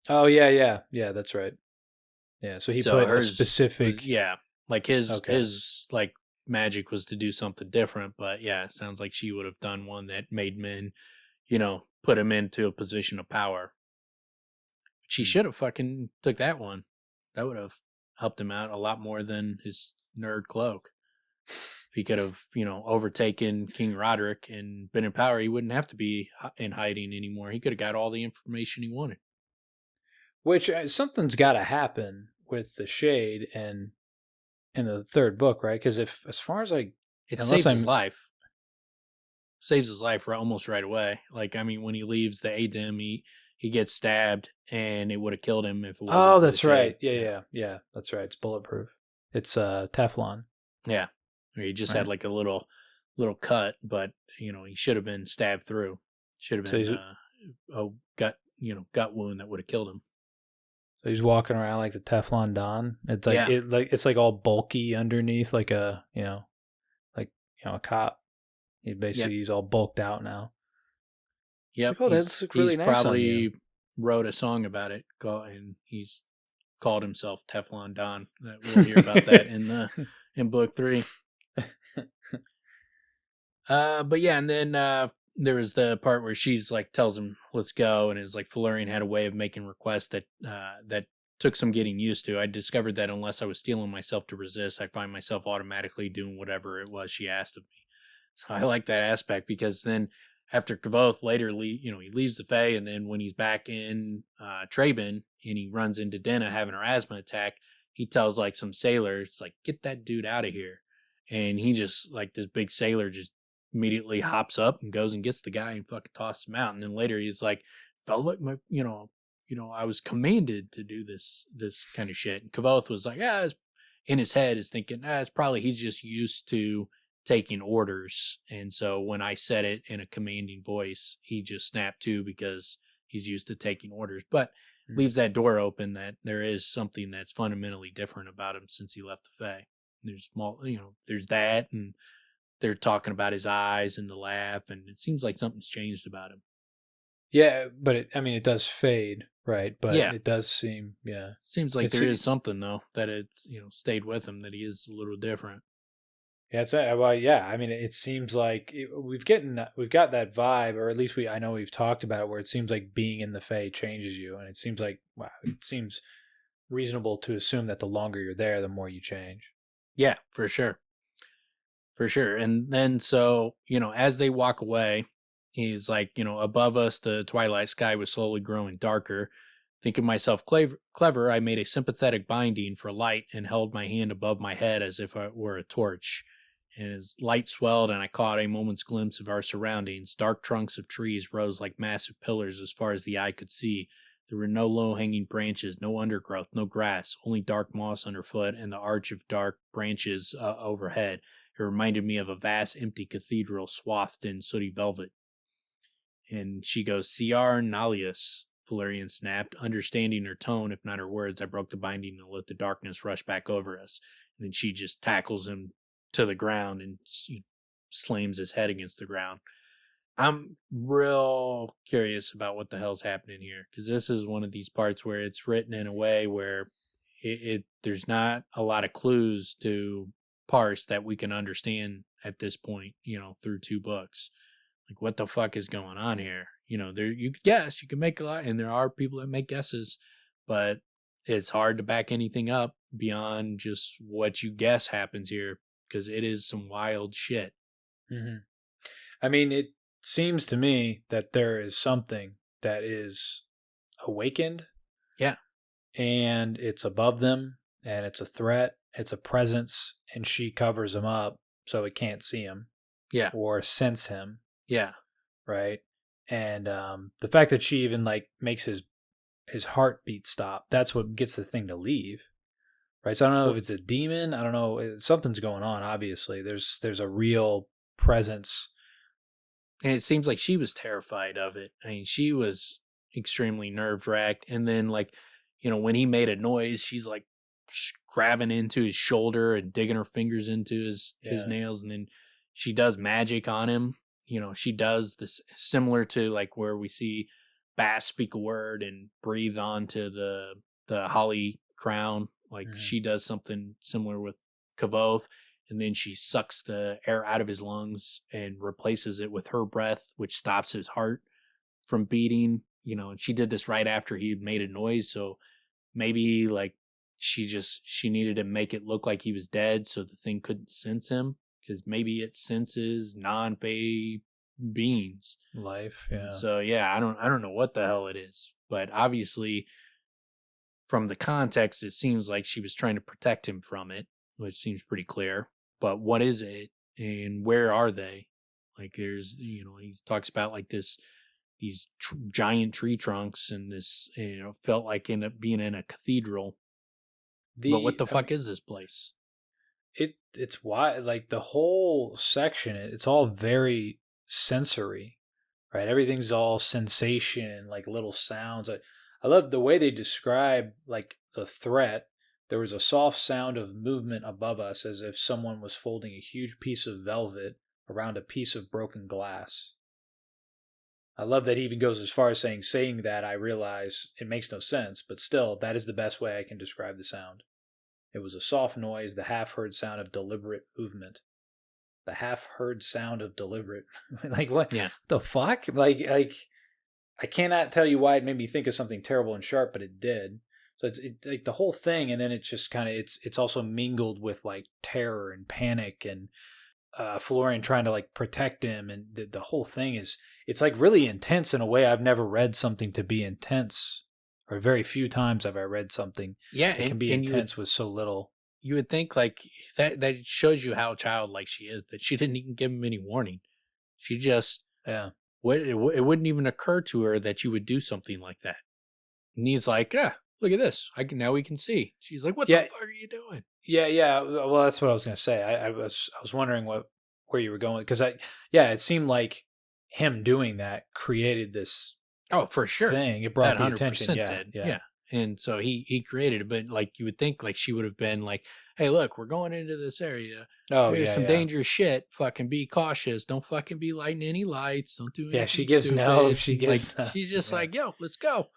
Oh, yeah, that's right. Yeah, so he put a specific... his like magic was to do something different, but yeah, it sounds like she would have done one that made men, put him into a position of power. She should have fucking took that one. That would have helped him out a lot more than his nerd cloak. If he could have, overtaken King Roderick and been in power, he wouldn't have to be in hiding anymore. He could have got all the information he wanted. Which, something's got to happen with the Shade and in the third book, right? Because it saves his life. Saves his life almost right away. Like, I mean, when he leaves the Adem, he gets stabbed, and it would have killed him if it wasn't. Oh, that's right. Yeah. That's right. It's bulletproof. It's Teflon. Yeah, he just had like a little cut, but he should have been stabbed through. Should have been a gut wound that would have killed him. So he's walking around like the Teflon Don. It's like it's like all bulky underneath, like a a cop. He's all bulked out now. Yep. Like, that's really nice. He's probably wrote a song about it, and he's called himself Teflon Don. We'll hear about that in book 3. But yeah, and then there was the part where she's like tells him let's go, and is like Felurian had a way of making requests that took some getting used to. I discovered that unless I was steeling myself to resist, I find myself automatically doing whatever it was she asked of me. So I like that aspect, because then after Kvothe later, he leaves the Fae, and then when he's back in Traben and he runs into Denna having her asthma attack, he tells like some sailor, it's like, get that dude out of here. And he just, like, this big sailor just immediately hops up and goes and gets the guy and fucking tosses him out. And then later he's like, felt like my, I was commanded to do this kind of shit. And Kvothe was like, in his head is thinking, it's probably he's just used to taking orders, and so when I said it in a commanding voice, he just snapped to because he's used to taking orders. But leaves that door open that there is something that's fundamentally different about him since he left the Fae. There's there's that, and they're talking about his eyes and the laugh, and it seems like something's changed about him. Yeah, but it does fade, right? But it does seem, seems like there is something though that it's stayed with him, that he is a little different. Yeah, it seems like we've got that vibe, or at least I know we've talked about it, where it seems like being in the Fae changes you, and it seems like, it seems reasonable to assume that the longer you're there, the more you change. Yeah, for sure. And then, so, as they walk away, He's like, above us, the twilight sky was slowly growing darker. Thinking myself clever, I made a sympathetic binding for light and held my hand above my head as if it were a torch. And as light swelled and I caught a moment's glimpse of our surroundings, dark trunks of trees rose like massive pillars as far as the eye could see. There were no low-hanging branches, no undergrowth, no grass, only dark moss underfoot and the arch of dark branches overhead. It reminded me of a vast, empty cathedral swathed in sooty velvet. And she goes, "Ciar Nalius," Felurian snapped. Understanding her tone, if not her words, I broke the binding and let the darkness rush back over us. And then she just tackles him to the ground and slams his head against the ground. I'm real curious about what the hell's happening here, because this is one of these parts where it's written in a way where there's not a lot of clues to parse that we can understand at this point, through 2 books. Like, what the fuck is going on here? You could guess, you can make a lot, and there are people that make guesses, but it's hard to back anything up beyond just what you guess happens here, because it is some wild shit. Mm-hmm. I mean, it seems to me that there is something that is awakened. Yeah. And it's above them, and it's a threat, it's a presence, and she covers him up so it can't see him. Yeah. Or sense him. Yeah. Right. And the fact that she even makes his heartbeat stop, that's what gets the thing to leave. Right. So I don't know if it's a demon. I don't know. Something's going on. Obviously, there's a real presence. And it seems like she was terrified of it. I mean, she was extremely nerve-wracked. And then, when he made a noise, she's grabbing into his shoulder and digging her fingers into his nails. And then she does magic on him. She does this similar to where we see Bass speak a word and breathe onto the holly crown. She does something similar with Kvothe. And then she sucks the air out of his lungs and replaces it with her breath, which stops his heart from beating. And she did this right after he had made a noise. So maybe she needed to make it look like he was dead so the thing couldn't sense him, because maybe it senses non-Fae beings. Life, yeah. So yeah, I don't know what the hell it is, but obviously from the context, it seems like she was trying to protect him from it, which seems pretty clear. But what is it, and where are they? There's, he talks about these giant tree trunks, and this, felt like being in a cathedral. But what the fuck is this place? It's why, the whole section, it's all very sensory, right? Everything's all sensation and little sounds. I love the way they describe the threat. There was a soft sound of movement above us, as if someone was folding a huge piece of velvet around a piece of broken glass. I love that he even goes as far as saying that, I realize it makes no sense, but still, that is the best way I can describe the sound. It was a soft noise, the half-heard sound of deliberate movement. The half-heard sound of deliberate. What? Yeah. The fuck? I cannot tell you why it made me think of something terrible and sharp, but it did. So it's the whole thing, and then it's just kind of it's also mingled with terror and panic, and Felurian trying to protect him, and the whole thing it's really intense in a way I've never read something to be intense, or very few times have I read something that can be intense with so little. You would think that shows you how childlike she is, that she didn't even give him any warning. She just it wouldn't even occur to her that you would do something like that. And he's like, look at this. Now we can see. She's like, what the fuck are you doing? Yeah. Well, that's what I was going to say. I was wondering where you were going, because it seemed like him doing that created this. Oh, for sure. Thing. It brought the attention. Yeah. And so he created it, but you would think she would have been hey, look, we're going into this area. Oh, there's some dangerous shit. Fucking be cautious. Don't fucking be lighting any lights. Don't do anything. Yeah, she gives stupid. no. She gives. She's just yo, let's go.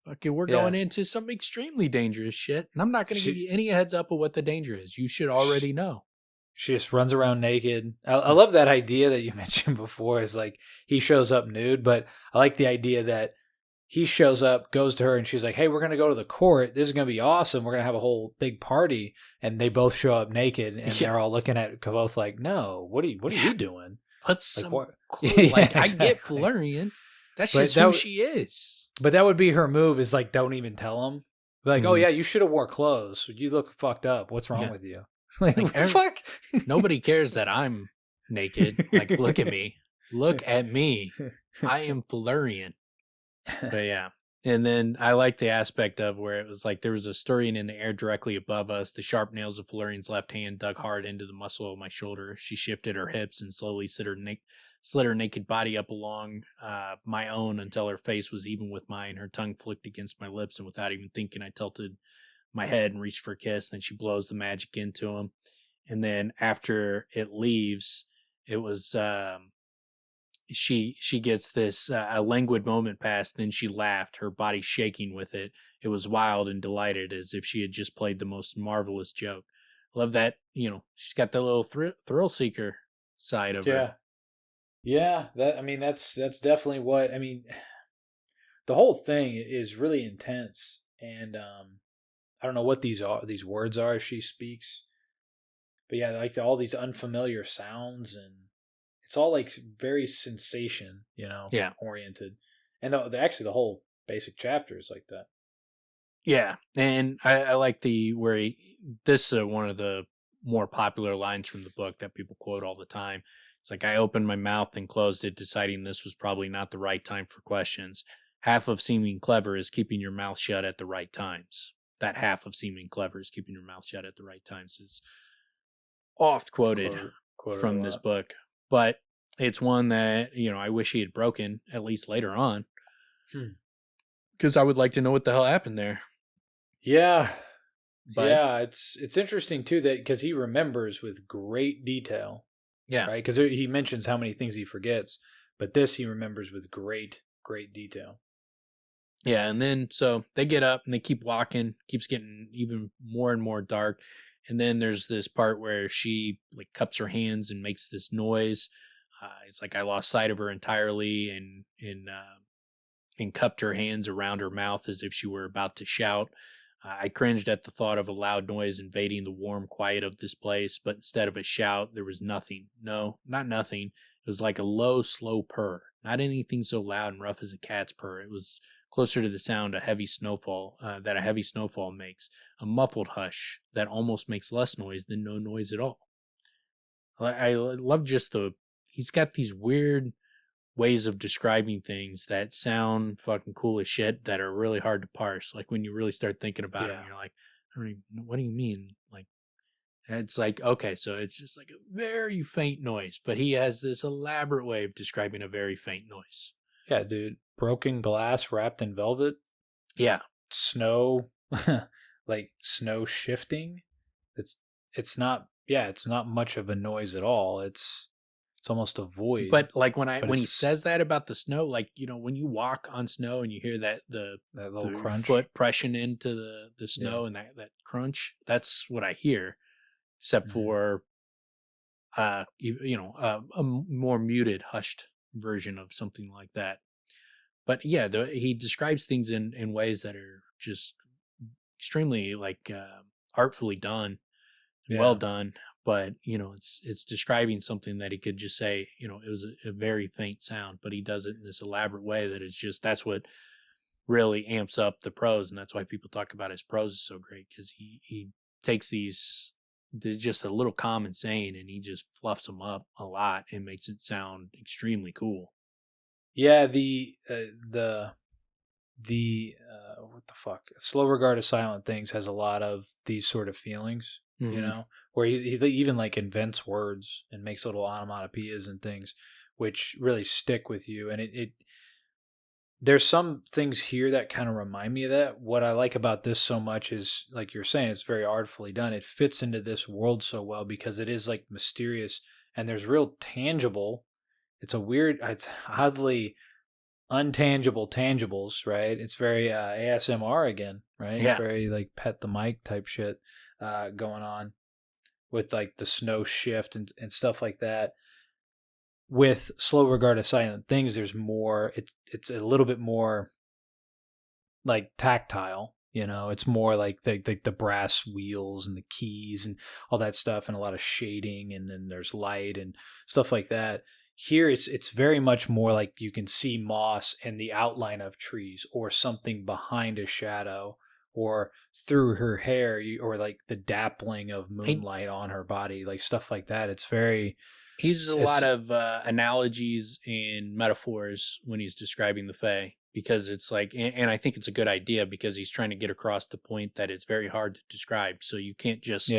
Okay, we're going into some extremely dangerous shit, and I'm not going to give you any heads up of what the danger is. You should already know. She just runs around naked. I love that idea that you mentioned before. Is he shows up nude, but I like the idea that he shows up, goes to her, and she's like, "Hey, we're going to go to the court. This is going to be awesome. We're going to have a whole big party." And they both show up naked, and they're all looking at Kvothe no, what are you doing? Put some clue. Like, I get Felurian. That's just who she is. But that would be her move, is like, don't even tell him. Like, oh yeah, you should have wore clothes. You look fucked up. What's wrong with you? Like what the fuck? Nobody cares that I'm naked. Like, look at me. Look at me. I am Felurian. But yeah. And then I like the aspect of where it was like there was a Sturian in the air directly above us. The sharp nails of Felurian's left hand dug hard into the muscle of my shoulder. She shifted her hips and slowly slid her naked body up along my own until her face was even with mine. Her tongue flicked against my lips, and without even thinking, I tilted my head and reached for a kiss. Then she blows the magic into him. And then after it leaves, it was... She gets this a languid moment passed, then she laughed, her body shaking with it. It was wild and delighted, as if she had just played the most marvelous joke. Love that, she's got that little thrill seeker side of her. Yeah, that's definitely what, the whole thing is really intense, and I don't know what these words are as she speaks. But yeah, like all these unfamiliar sounds, and it's all like very sensation, oriented. And actually the whole basic chapter is like that. Yeah. And I like this is one of the more popular lines from the book that people quote all the time. It's like, I opened my mouth and closed it, deciding this was probably not the right time for questions. Half of seeming clever is keeping your mouth shut at the right times. That half of seeming clever is keeping your mouth shut at the right times is oft quoted from this book. But it's one that, I wish he had broken, at least later on. Because I would like to know what the hell happened there. Yeah. But, yeah, it's interesting, too, that because he remembers with great detail. Yeah. Right? Because he mentions how many things he forgets. But this he remembers with great, great detail. Yeah, and then so they get up and they keep walking. Keeps getting even more and more dark. And then there's this part where she like cups her hands and makes this noise. It's like I lost sight of her entirely, and cupped her hands around her mouth as if she were about to shout. I cringed at the thought of a loud noise invading the warm quiet of this place, but instead of a shout, there was nothing. No, not nothing. It was like a low, slow purr. Not anything so loud and rough as a cat's purr. It was closer to the sound that a heavy snowfall makes. A muffled hush that almost makes less noise than no noise at all. I love just he's got these weird ways of describing things that sound fucking cool as shit that are really hard to parse. Like when you really start thinking about it, you're like, what do you mean? Like, it's like, okay, so it's just like a very faint noise, but he has this elaborate way of describing a very faint noise. Yeah, dude. Broken glass wrapped in velvet. Yeah. Snow, like snow shifting. It's not much of a noise at all. It's almost a void. But like when he says that about the snow, like, when you walk on snow and you hear that little crunch, foot pressing into the snow, and that crunch, that's what I hear, except for a more muted, hushed version of something like that. But yeah, he describes things in ways that are just extremely like artfully done, well done. But, it's describing something that he could just say, it was a very faint sound, but he does it in this elaborate way that is just, that's what really amps up the prose. And that's why people talk about his prose is so great, because he takes they're just a little common saying and he just fluffs them up a lot and makes it sound extremely cool. Yeah, what the fuck? Slow Regard of Silent Things has a lot of these sort of feelings, where he even like invents words and makes little onomatopoeias and things, which really stick with you. And there's some things here that kind of remind me of that. What I like about this so much is, like you're saying, it's very artfully done. It fits into this world so well because it is like mysterious and there's real tangible. It's oddly untangible tangibles, right? It's very ASMR again, right? Yeah. It's very like pet the mic type shit going on with like the snow shift and stuff like that. With Slow Regard of Silent Things, there's more. It's a little bit more like tactile. It's more like the brass wheels and the keys and all that stuff, and a lot of shading, and then there's light and stuff like that. Here it's very much more like you can see moss and the outline of trees or something behind a shadow or through her hair or like the dappling of moonlight on her body, like stuff like that. It's very... He uses a lot of analogies and metaphors when he's describing the Fae, because it's like, and I think it's a good idea because he's trying to get across the point that it's very hard to describe. So you can't just,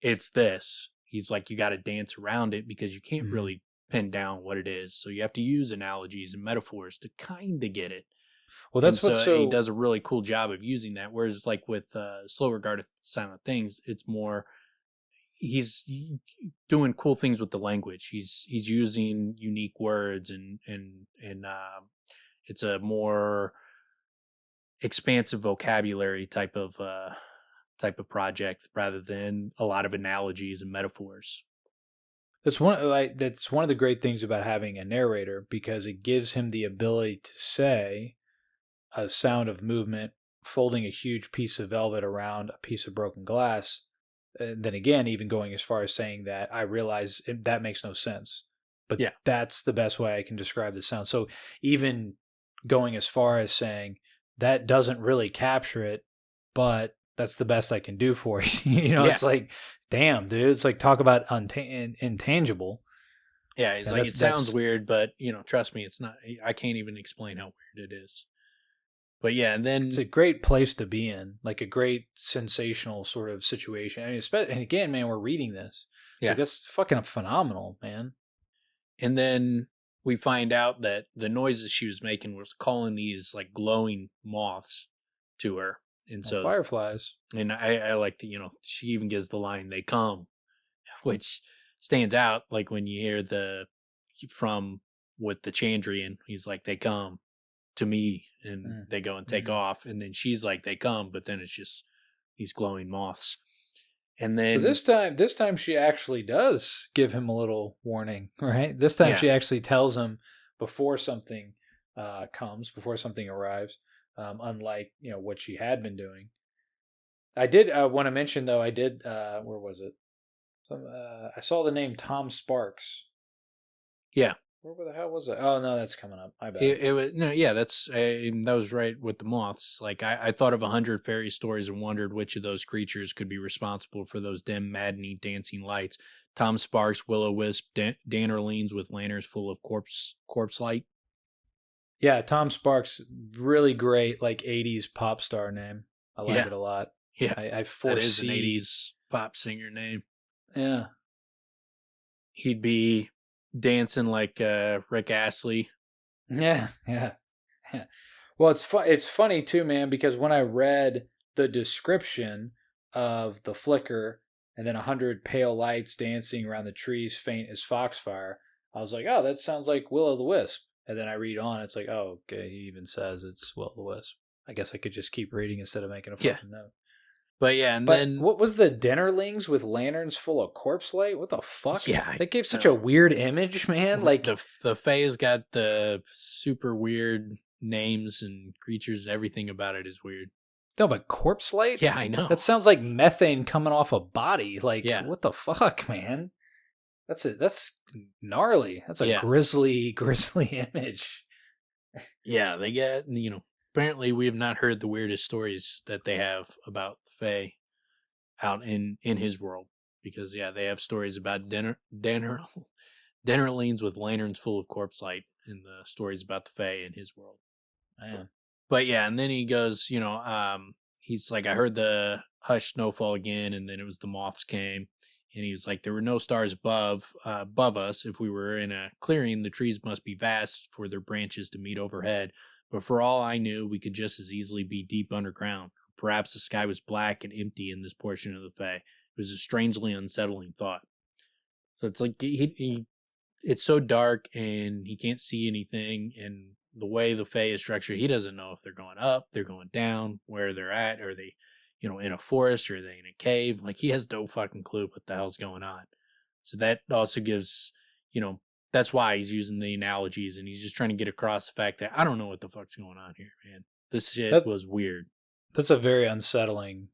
it's this. He's like, you got to dance around it because you can't really pin down what it is. So you have to use analogies and metaphors to kind of get it. Well, that's what he does a really cool job of using that. Whereas like with Slow Regard of Silent Things, it's more, he's doing cool things with the language. He's using unique words and it's a more expansive vocabulary type of project rather than a lot of analogies and metaphors. That's one of the great things about having a narrator, because it gives him the ability to say a sound of movement, folding a huge piece of velvet around a piece of broken glass. And then again, even going as far as saying that I realize that makes no sense, but that's the best way I can describe the sound. So even going as far as saying that doesn't really capture it, but that's the best I can do for you. It's like, damn, dude, it's like, talk about intangible. Yeah. He's like, it sounds weird, but trust me, it's not, I can't even explain how weird it is. But yeah, and then it's a great place to be in, like a great sensational sort of situation. I mean, and again, man, we're reading this. Yeah, like, that's fucking phenomenal, man. And then we find out that the noises she was making was calling these like glowing moths to her, and so fireflies. And I like that, she even gives the line "they come," which stands out. Like when you hear with the Chandrian, he's like, "They come to me," and they go and take off, and then she's like, "They come," but then it's just these glowing moths. And then so this time she actually does give him a little warning, right? This time she actually tells him before something comes, before something arrives, unlike what she had been doing. I did want to mention though, where was it? I saw the name Tom Sparks. Yeah. Where the hell was it? Oh no, that's coming up. My bad. It was that was right with the moths. Like I thought of 100 fairy stories and wondered which of those creatures could be responsible for those dim, maddening, dancing lights. Tom Sparks, Will-O-Wisp, Dannerlines with lanterns full of corpse light. Yeah, Tom Sparks, really great, like 80s pop star name. I like it a lot. Yeah, I foresee that is an 80s pop singer name. Yeah, he'd be dancing like Rick Astley. Yeah. Well, it's funny too, man, because when I read the description of the flicker and then 100 pale lights dancing around the trees faint as foxfire, I was like, oh, that sounds like Will-O-the-Wisp. And then I read on, it's like, oh, okay, he even says it's Will-O-the-Wisp. I guess I could just keep reading instead of making a fucking note. But yeah, then what was the Dinnerlings with lanterns full of corpse light? What the fuck? Yeah, that gave such a weird image, man. Like the Fae has got the super weird names and creatures and everything about it is weird. No, but corpse light? Yeah, I know. That sounds like methane coming off a body. Like, what the fuck, man? That's gnarly. That's a grisly image. Yeah, they get apparently, we have not heard the weirdest stories that they have about the Fae out in his world. Because, they have stories about Dannerlines with lanterns full of corpse light and the stories about the Fae in his world. Man. But, and then he goes, he's like, I heard the hush snowfall again, and then it was the moths came. And he was like, there were no stars above us. If we were in a clearing, the trees must be vast for their branches to meet overhead. But for all I knew, we could just as easily be deep underground. Perhaps the sky was black and empty in this portion of the Fae. It was a strangely unsettling thought. So it's like it's so dark and he can't see anything. And the way the Fae is structured, he doesn't know if they're going up, they're going down, where they're at. Are they, in a forest? Or are they in a cave? Like, he has no fucking clue what the hell's going on. So that also gives, that's why he's using the analogies, and he's just trying to get across the fact that I don't know what the fuck's going on here, man. This shit was weird. That's a very unsettling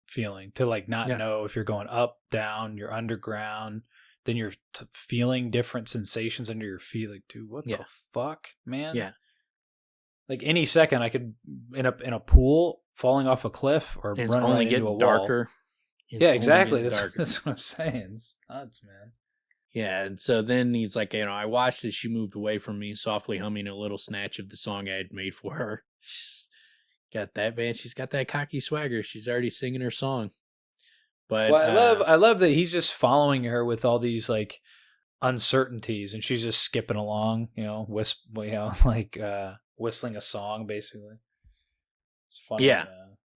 feeling to not know if you're going up, down, you're underground. then you're feeling different sensations under your feet. Like, dude, what the fuck, man? Yeah. Like any second I could in a pool falling off a cliff or it's running only right getting into a darker. Wall. Yeah, exactly. That's what I'm saying. It's nuts, man. Yeah, and so then he's like, I watched as she moved away from me, softly humming a little snatch of the song I had made for her. She's got that, man. She's got that cocky swagger. She's already singing her song. But I love that he's just following her with all these like uncertainties, and she's just skipping along, whistling a song, basically. It's funny. Yeah.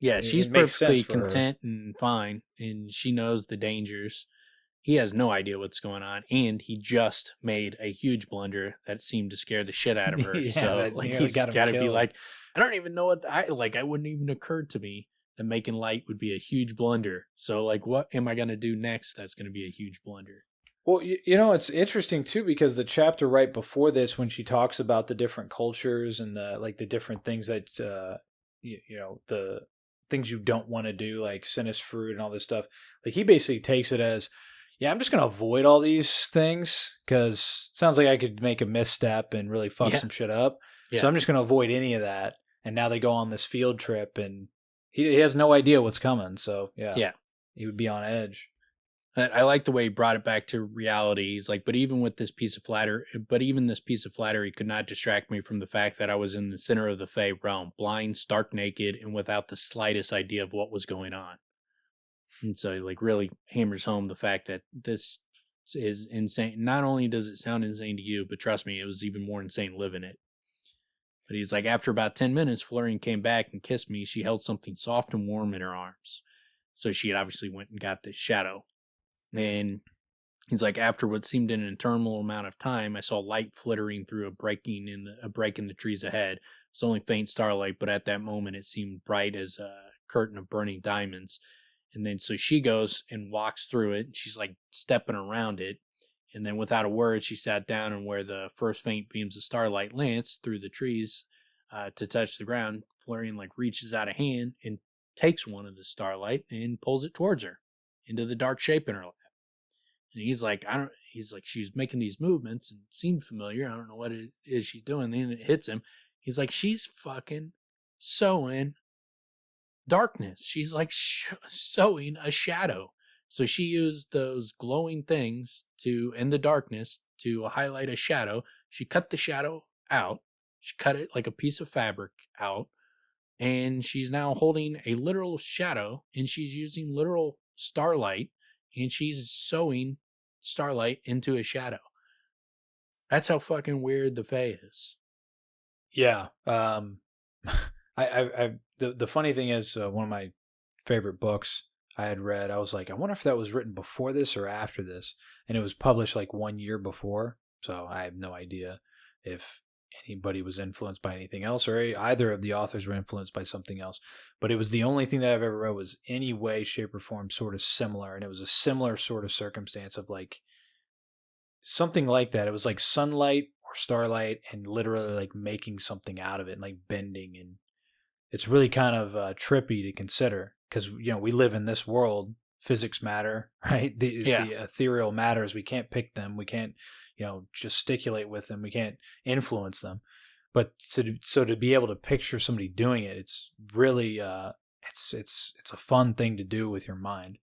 Yeah, she's perfectly content and fine, and she knows the dangers. He has no idea what's going on, and he just made a huge blunder that seemed to scare the shit out of her. So he's got to be like, I don't even know what I wouldn't even occur to me that making light would be a huge blunder. So what am I going to do next that's going to be a huge blunder? Well, it's interesting too, because the chapter right before this, when she talks about the different cultures and the different things that the things you don't want to do, like sinus fruit and all this stuff, like he basically takes it as, I'm just going to avoid all these things because it sounds like I could make a misstep and really fuck some shit up. Yeah. So I'm just going to avoid any of that. And now they go on this field trip and he has no idea what's coming. So he would be on edge. I like the way he brought it back to reality. He's like, but even this piece of flattery could not distract me from the fact that I was in the center of the Fey realm, blind, stark naked, and without the slightest idea of what was going on. And so he really hammers home the fact that this is insane. Not only does it sound insane to you, but trust me, it was even more insane living it. But he's like, after about 10 minutes, Felurian came back and kissed me. She held something soft and warm in her arms. So she had obviously went and got this shadow. And he's like, after what seemed an interminable amount of time, I saw light flittering through a break in the trees ahead. It was only faint starlight, but at that moment it seemed bright as a curtain of burning diamonds. And then so she goes and walks through it. And she's like stepping around it. And then without a word, she sat down, and where the first faint beams of starlight lanced through the trees to touch the ground, Felurian reaches out a hand and takes one of the starlight and pulls it towards her into the dark shape in her lap. And he's like, she was making these movements and seemed familiar. I don't know what it is she's doing. Then it hits him. He's like, she's fucking sowing darkness. She's sowing a shadow. So she used those glowing things in the darkness to highlight a shadow. She cut the shadow out. She cut it like a piece of fabric out. And she's now holding a literal shadow, and she's using literal starlight, and she's sewing starlight into a shadow. That's how fucking weird the Fae is. Yeah. The funny thing is, one of my favorite books I had read, I was like, I wonder if that was written before this or after this. And it was published 1 year before. So I have no idea if anybody was influenced by anything else, or either of the authors were influenced by something else. But it was the only thing that I've ever read was any way, shape, or form sort of similar. And it was a similar sort of circumstance of something like that. It was like sunlight or starlight and literally making something out of it and bending. And it's really kind of trippy to consider because, we live in this world. Physics matter, right? The ethereal matters. We can't pick them. We can't gesticulate with them. We can't influence them. But to be able to picture somebody doing it, it's really it's a fun thing to do with your mind.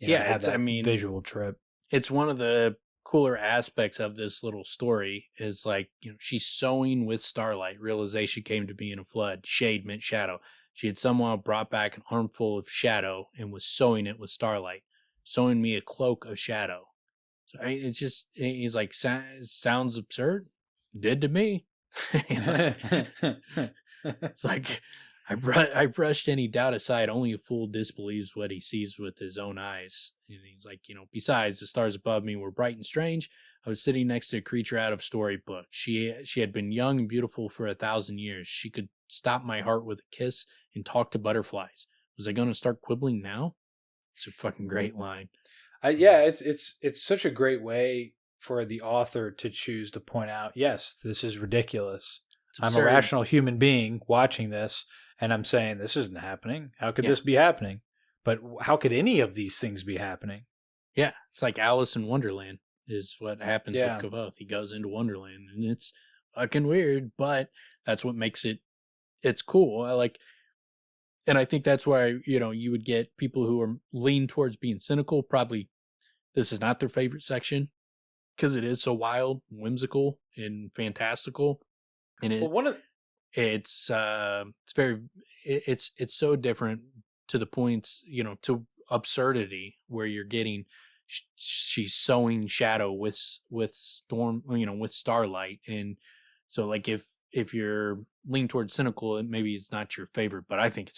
Visual trip. It's one of the cooler aspects of this little story is she's sewing with starlight. Realization came to be in a flood. Shade meant shadow. She had somehow brought back an armful of shadow and was sewing it with starlight, sewing me a cloak of shadow. So it's just, he's like, sounds absurd. Did to me. It's like, I brushed any doubt aside. Only a fool disbelieves what he sees with his own eyes. And he's like, besides, the stars above me were bright and strange. I was sitting next to a creature out of storybook. She had been young and beautiful for 1,000 years. She could stop my heart with a kiss and talk to butterflies. Was I going to start quibbling now? It's a fucking great line. It's such a great way for the author to choose to point out, yes, this is ridiculous. I'm a rational human being watching this, and I'm saying this isn't happening. How could this be happening? But how could any of these things be happening? Yeah, it's like Alice in Wonderland is what happens with Yeah. Kvothe. He goes into Wonderland, and it's fucking weird, but that's what makes it's cool. And I think that's why, you would get people who are lean towards being cynical. Probably this is not their favorite section because it is so wild, whimsical, and fantastical. And it's so different to the points, to absurdity where you're getting, she's sowing shadow with storm, with starlight. And so like, if you're lean towards cynical, maybe it's not your favorite, but I think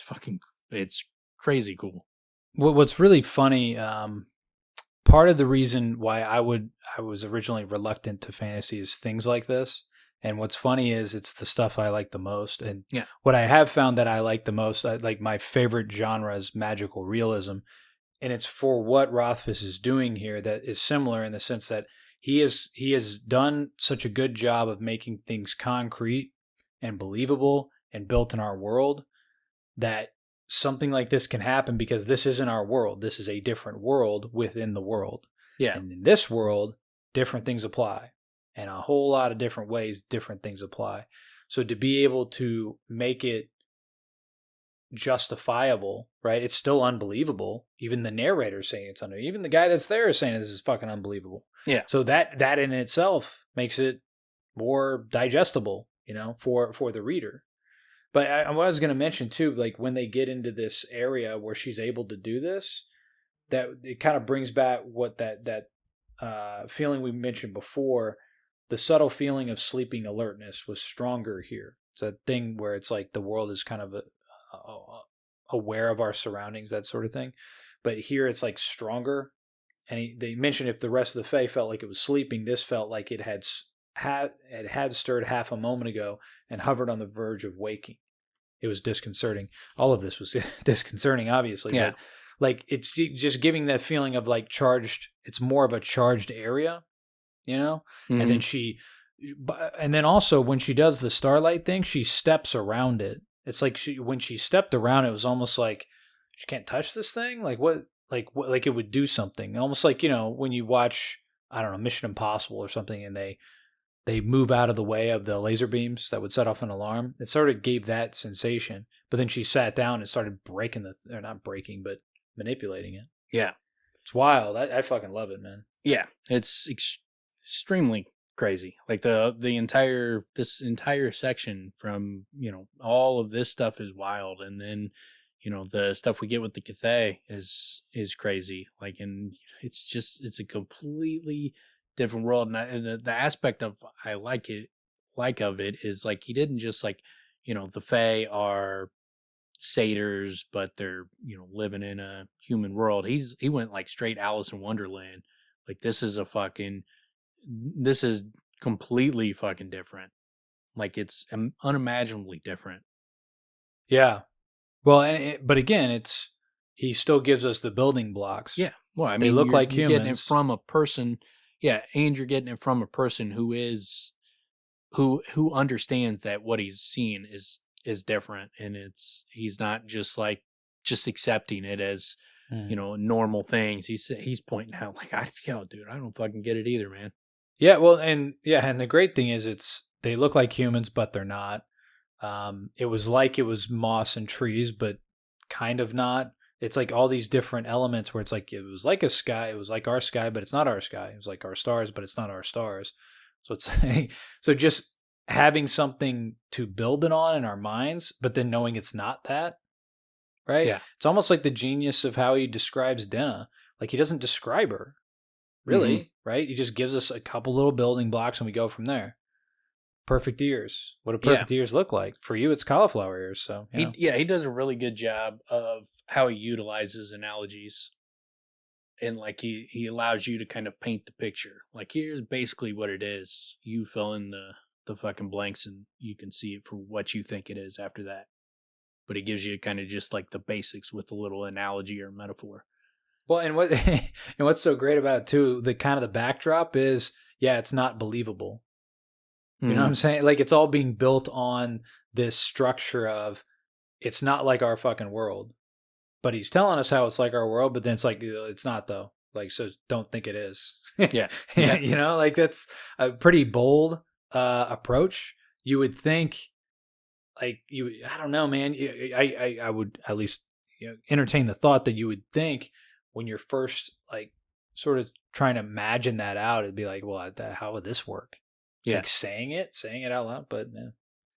it's crazy cool. What's really funny, part of the reason why I was originally reluctant to fantasy is things like this. And what's funny is it's the stuff I like the most. And what I have found that I like the most, like my favorite genre is magical realism. And it's for what Rothfuss is doing here that is similar in the sense that he has done such a good job of making things concrete and believable and built in our world that something like this can happen because this isn't our world. This is a different world within the world. Yeah. And in this world, different things apply. And a whole lot of different ways, different things apply. So to be able to make it justifiable, right? It's still unbelievable. Even the narrator's saying it's unbelievable. Even the guy that's there is saying this is fucking unbelievable. Yeah. So that in itself makes it more digestible, for the reader. But what I was going to mention too, like when they get into this area where she's able to do this, that it kind of brings back what that feeling we mentioned before. The subtle feeling of sleeping alertness was stronger here. It's a thing where it's like the world is kind of aware of our surroundings, that sort of thing. But here it's like stronger. And they mentioned if the rest of the Fae felt like it was sleeping, this felt like it had stirred half a moment ago and hovered on the verge of waking. It was disconcerting. All of this was disconcerting, obviously. Yeah. But like it's just giving that feeling of like charged. It's more of a charged area. Mm-hmm. And then also when she does the starlight thing, she steps around it. It's like when she stepped around, it was almost like she can't touch this thing. Like what, like it would do something. Almost like, when you watch, I don't know, Mission Impossible or something, and they move out of the way of the laser beams that would set off an alarm. It sort of gave that sensation. But then she sat down and started not breaking, but manipulating it. Yeah. It's wild. I fucking love it, man. Yeah. It's extremely crazy. Like this entire section from, all of this stuff is wild. And then, the stuff we get with the Kvothe is crazy. Like, and it's a completely different world. And the aspect of I like of it is like, he didn't just like, the Fae are satyrs, but they're, living in a human world. He went like straight Alice in Wonderland. Like this is completely fucking different. Like it's unimaginably different. Yeah. Well, but again, he still gives us the building blocks. Yeah. Well, I mean, they look like you're humans. getting it from a person. Yeah. And you're getting it from a person who understands that what he's seeing is different. And he's not just accepting it as, normal things. He's pointing out like, dude, I don't fucking get it either, man. Yeah. Well, and the great thing is they look like humans, but they're not. It was moss and trees, but kind of not. It's like all these different elements where it's like, it was like a sky. It was like our sky, but it's not our sky. It was like our stars, but it's not our stars. So so just having something to build it on in our minds, but then knowing it's not that, right? Yeah. It's almost like the genius of how he describes Denna. Like he doesn't describe her really, right? He just gives us a couple little building blocks and we go from there. Perfect ears. What do perfect ears look like? For you, it's cauliflower ears. So he does a really good job of how he utilizes analogies, and like he allows you to kind of paint the picture. Like here's basically what it is. You fill in the fucking blanks, and you can see it for what you think it is after that. But it gives you kind of just like the basics with a little analogy or metaphor. Well, and what's so great about it too, the kind of the backdrop is, it's not believable. You know what I'm saying? Like it's all being built on this structure of it's not like our fucking world. But he's telling us how it's like our world, but then it's like, it's not though. Like, so don't think it is. Yeah. Yeah. You know, like that's a pretty bold approach. You would think, like, I don't know, man. I would at least, you know, entertain the thought that you would think when you're first, like, sort of trying to imagine that out, it'd be like, well, how would this work? Yeah. Like saying it out loud, but yeah,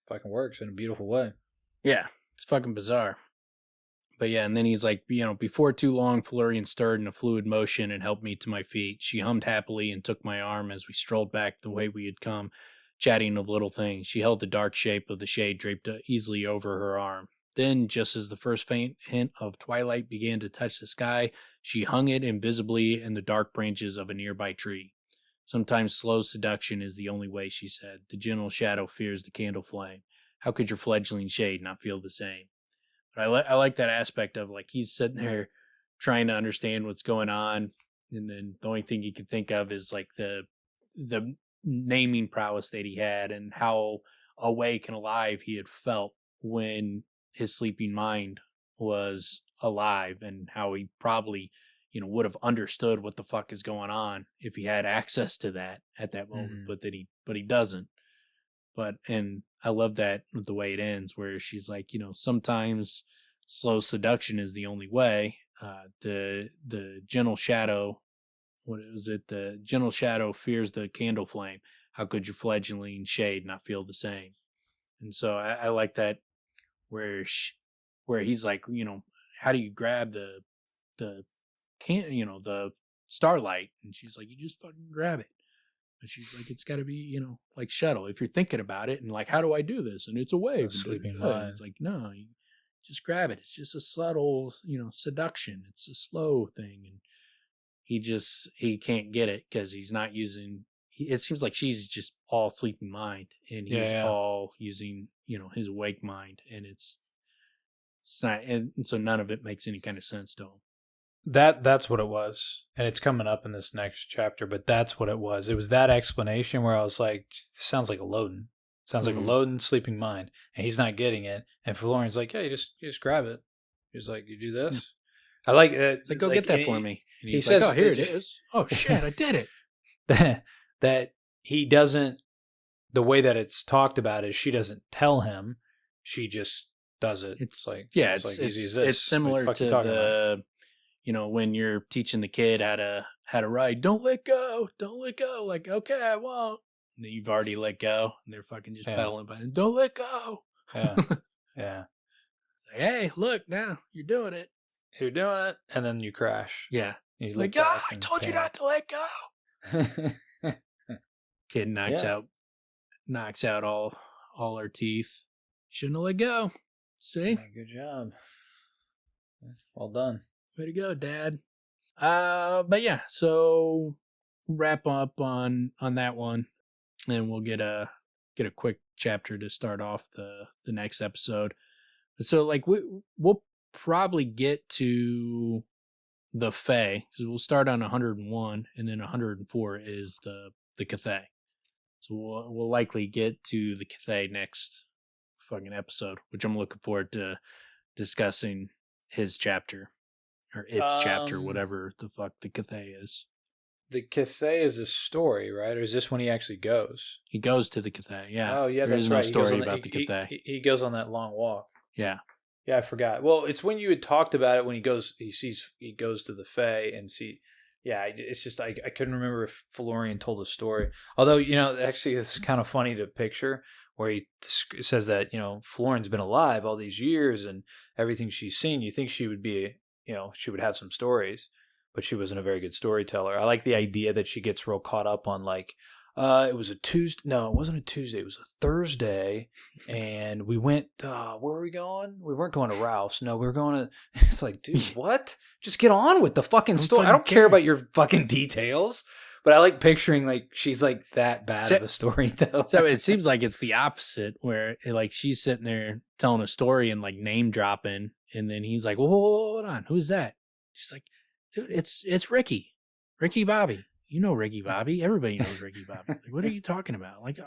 fucking works in a beautiful way. Yeah. It's fucking bizarre. But yeah, and then he's like, you know, before too long, Felurian stirred in a fluid motion and helped me to my feet. She hummed happily and took my arm as we strolled back the way we had come, chatting of little things. She held the dark shape of the shade draped easily over her arm. Then, just as the first faint hint of twilight began to touch the sky, she hung it invisibly in the dark branches of a nearby tree. Sometimes slow seduction is the only way, she said. The gentle shadow fears the candle flame. How could your fledgling shade not feel the same? But I like that aspect of, like, he's sitting there trying to understand what's going on, and then the only thing he could think of is like the naming prowess that he had and how awake and alive he had felt when his sleeping mind was alive, and how he probably, you know, would have understood what the fuck is going on if he had access to that at that moment, but he doesn't. And I love that with the way it ends, where she's like, you know, sometimes slow seduction is the only way. The gentle shadow, what was it? The gentle shadow fears the candle flame. How could your fledgling shade not feel the same? And so I like that, where he's like, you know, how do you grab the starlight? And she's like, you just fucking grab it. And she's like, it's got to be, you know, like shuttle. If you're thinking about it and like, how do I do this? And it's a wave. Sleeping mind. It's like, no, you just grab it. It's just a subtle, you know, seduction. It's a slow thing. And he can't get it because he's not using, it seems like she's just all sleeping mind, and he's all using, you know, his awake mind. And it's not, and so none of it makes any kind of sense to him. That's what it was, and it's coming up in this next chapter. But that's what it was. It was that explanation where I was like, "Sounds like a Loden. Sounds like a Loden sleeping mind," and he's not getting it. And Felurian's like, "Yeah, you just grab it." He's like, "You do this." Yeah. I like it. Like, go get that for me. And he says, "Oh, here it is. Oh shit, I did it." that he doesn't. The way that it's talked about is she doesn't tell him. She just does it. It's like, yeah, it's similar to the. You know, when you're teaching the kid how to ride, don't let go. Like, okay, I won't. And then you've already let go, and they're fucking just pedaling by. Don't let go. Yeah, yeah. It's like, hey, look, now you're doing it. You're doing it, and then you crash. Yeah. You like, I told you not to let go. Kid knocks out all her teeth. Shouldn't have let go. See? Yeah, good job. Well done. Way to go, Dad. But yeah, so wrap up on that one, and we'll get a quick chapter to start off the next episode. So like we'll probably get to the Fae, because we'll start on 101, and then 104 is the Kvothe. So we'll likely get to the Kvothe next fucking episode, which I'm looking forward to discussing his chapter. Or its chapter, whatever the fuck the Kvothe is. The Kvothe is a story, right? Or is this when he actually goes? He goes to the Kvothe, yeah. Oh, yeah, that's right. There's no story about the Kvothe. He goes on that long walk. Yeah. Yeah, I forgot. Well, it's when you had talked about it, when he goes to the Fae and see. Yeah, it's just I couldn't remember if Felurian told a story. Although, you know, actually it's kind of funny to picture where he says that, you know, Felurian's been alive all these years and everything she's seen. You think she would be, you know, she would have some stories, but she wasn't a very good storyteller. I like the idea that she gets real caught up on, like, it was a Tuesday. No, it wasn't a Tuesday. It was a Thursday. And we went, where were we going? We weren't going to Ralph's. No, we were going to, it's like, dude, what? Just get on with the fucking story. I don't care about your fucking details. But I like picturing, like, she's like that bad of a storyteller. So it seems like it's the opposite, where like she's sitting there telling a story and like name dropping, and then he's like, "Whoa, hold on, who's that?" She's like, "Dude, it's Ricky Bobby. You know Ricky Bobby. Everybody knows Ricky Bobby. Like, what are you talking about? Like,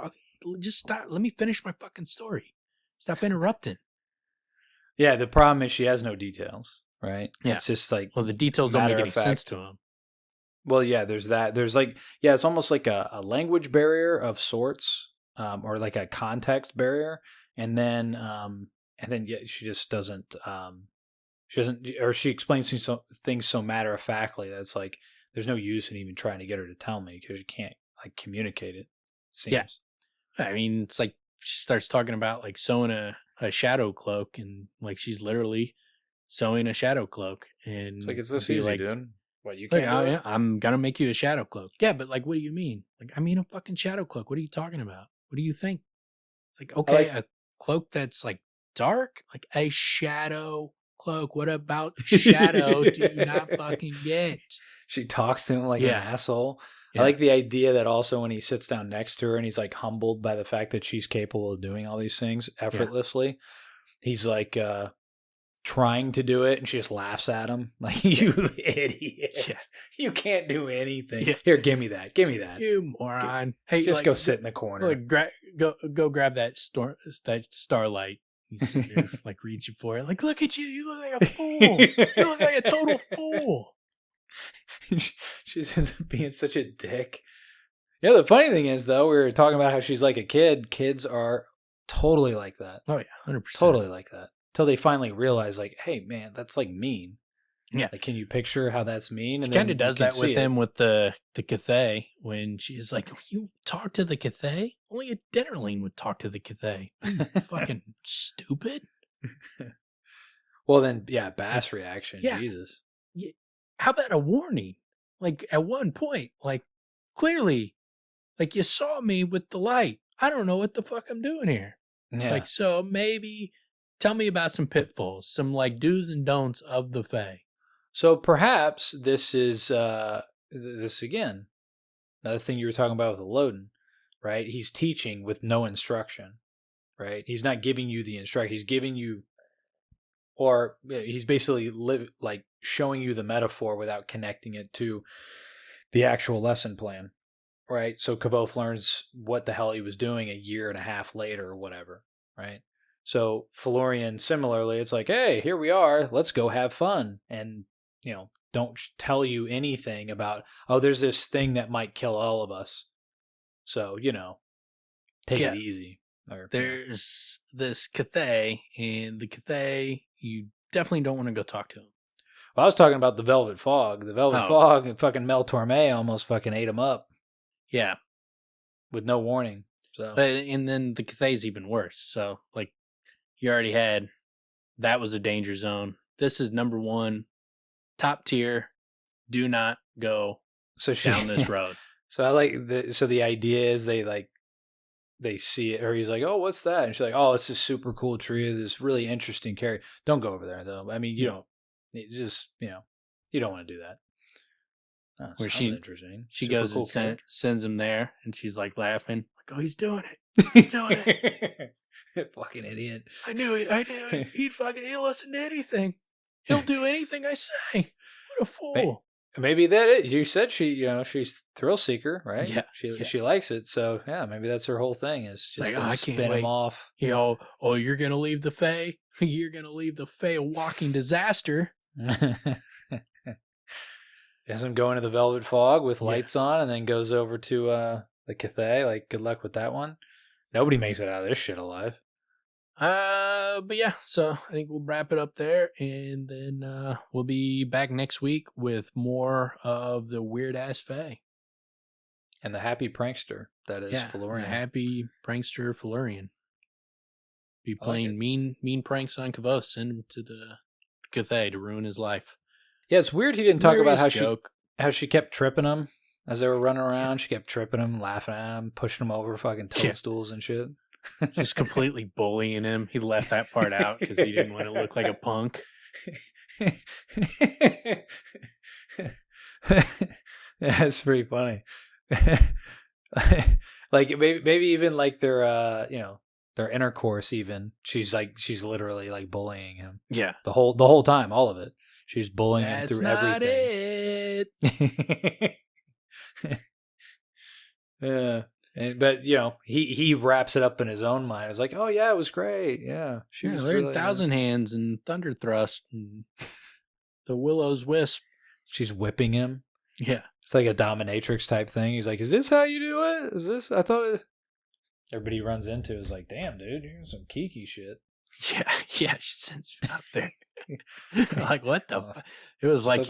just stop. Let me finish my fucking story. Stop interrupting." Yeah, the problem is she has no details, right? Yeah. It's just like, well, the details don't make any sense to him. Well, yeah, there's that. There's like, yeah, it's almost like a language barrier of sorts, or like a context barrier, and then yeah, she just doesn't, or she explains things so matter of factly that it's like there's no use in even trying to get her to tell me because you can't like communicate it. Seems. Yeah, I mean, it's like she starts talking about like sewing a shadow cloak, and like she's literally sewing a shadow cloak, and it's like it's this easy, like, dude. What, you like, can't do it? Yeah, I'm gonna make you a shadow cloak. Yeah, but like, what do you mean? Like, I mean a fucking shadow cloak. What are you talking about? What do you think? It's like, okay, a cloak that's like dark, like a shadow cloak. What about shadow do you not fucking get? She talks to him like an asshole. Yeah. I like the idea that also when he sits down next to her and he's like humbled by the fact that she's capable of doing all these things effortlessly, he's like trying to do it and she just laughs at him like, you idiot. Yeah. You can't do anything. Yeah. Here, give me that. You moron. Hey, just like, go sit in the corner. Like, go grab that starlight. He's sitting there like reaching for it. Like, look at you. You look like a fool. You look like a total fool. She's being such a dick. Yeah, the funny thing is, though, we were talking about how she's like a kid. Kids are totally like that. Oh, yeah, 100%. Totally like that. Till they finally realize, like, hey, man, that's like mean. Yeah. Like, can you picture how that's mean? She kind of does that with him with the Kvothe when she's like, you talk to the Kvothe? Only a Dinnerling would talk to the Kvothe. You fucking stupid. Well, then, yeah, Bass reaction. Yeah. Jesus. Yeah. How about a warning? Like, at one point, like, clearly, like, you saw me with the light. I don't know what the fuck I'm doing here. Yeah. Like, so maybe tell me about some pitfalls, some, like, do's and don'ts of the Fae. So perhaps this is, this again, another thing you were talking about with Loden, right? He's teaching with no instruction, right? He's not giving you the instruction. He's giving you, or he's basically like showing you the metaphor without connecting it to the actual lesson plan, right? So Kvothe learns what the hell he was doing a year and a half later or whatever, right? So Felurian, similarly, it's like, hey, here we are. Let's go have fun. And, you know, don't tell you anything about, oh, there's this thing that might kill all of us. So, you know, take it easy. Or, there's this Kvothe, and the Kvothe, you definitely don't want to go talk to him. Well, I was talking about the Velvet Fog. The Velvet Fog and fucking Mel Torme almost fucking ate him up. Yeah. With no warning. So, and then the Kthe's even worse. So, like, you already had, that was a danger zone. This is number one, top tier. Do not go down this road. So I like the idea is they see it, or he's like, oh, what's that? And she's like, oh, it's this super cool tree, this really interesting character. Don't go over there though. I mean, you don't. It just, you know, you don't want to do that. Oh, where interesting. She super goes cool and sends him there, and she's like laughing, like, oh, he's doing it. He's doing it. Fucking idiot. I knew it. He'll listen to anything. He'll do anything I say. What a fool. Maybe that is. You said she's thrill seeker, right? Yeah. She likes it. So yeah, maybe that's her whole thing is just to spin him off. You know, oh, you're going to leave the Fae? You're going to leave the Fae a walking disaster. Has him go into the Velvet Fog with lights on and then goes over to the Kvothe. Like, good luck with that one. Nobody makes it out of this shit alive. But yeah, so I think we'll wrap it up there, and then we'll be back next week with more of the weird ass Fae. And the happy prankster that is Felurian. The happy prankster Felurian. Be playing mean pranks on Kvothe, send him to the Kvothe to ruin his life. Yeah, it's weird he didn't talk about how she kept tripping him as they were running around. She kept tripping him, laughing at him, pushing him over fucking toadstools and shit. Just completely bullying him. He left that part out because he didn't want to look like a punk. That's pretty funny. Like maybe even like their their intercourse even. She's literally like bullying him. Yeah. The whole time, all of it. She's bullying him through everything. It. Yeah. But he wraps it up in his own mind. It's like, oh yeah, it was great. Yeah, she was really, Thousand Hands and Thunder Thrust and the Willow's Wisp. She's whipping him. Yeah, It's like a dominatrix type thing. He's like, "Is this how you do it? Is this? I thought it." Everybody runs into is like, "Damn, dude, you're doing some Kiki shit." Yeah, she sends me out there. Like, what the fuck? It was like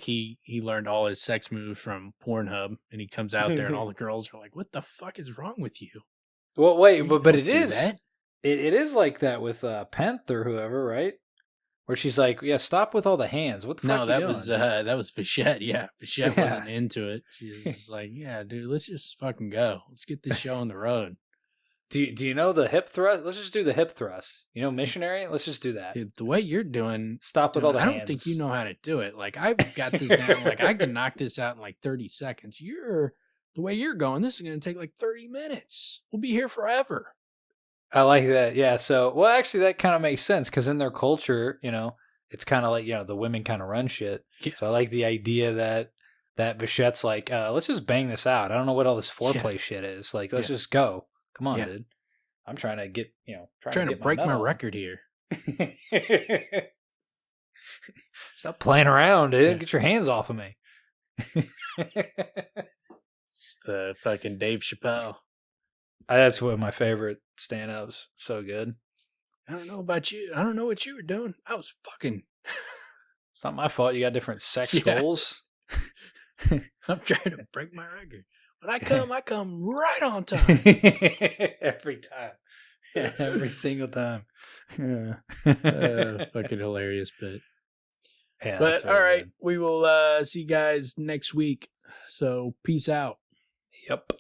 he learned all his sex moves from Pornhub, and he comes out there, and all the girls are like, "What the fuck is wrong with you?" Well, wait, but it is that? It is like that with Penth or whoever, right? Where she's like, "Yeah, stop with all the hands. What the fuck?" No, that was Vachette. Yeah, Vachette wasn't into it. She was just like, "Yeah, dude, let's just fucking go. Let's get this show on the road." Do you know the hip thrust? Let's just do the hip thrust. You know, missionary. Let's just do that. Dude, the way you're doing, stop with all the hands. I don't think you know how to do it. Like, I've got this down. Like, I can knock this out in like 30 seconds. The way you're going, this is going to take like 30 minutes. We'll be here forever. I like that. Yeah. So, well, actually, that kind of makes sense because in their culture, you know, it's kind of like, you know, the women kind of run shit. Yeah. So I like the idea that Vachette's like, let's just bang this out. I don't know what all this foreplay shit is. Like, let's just go. Come on, dude. I'm trying to get, you know, trying to break my record here. Stop playing around, dude. Yeah. Get your hands off of me. It's the fucking Dave Chappelle. That's one of my favorite stand-ups. So good. I don't know about you. I don't know what you were doing. I was fucking. It's not my fault. You got different sex goals. I'm trying to break my record. When I come right on time. Every time. Yeah, every single time. Yeah. Fucking hilarious bit. Yeah, but all right, we will see you guys next week. So peace out. Yep.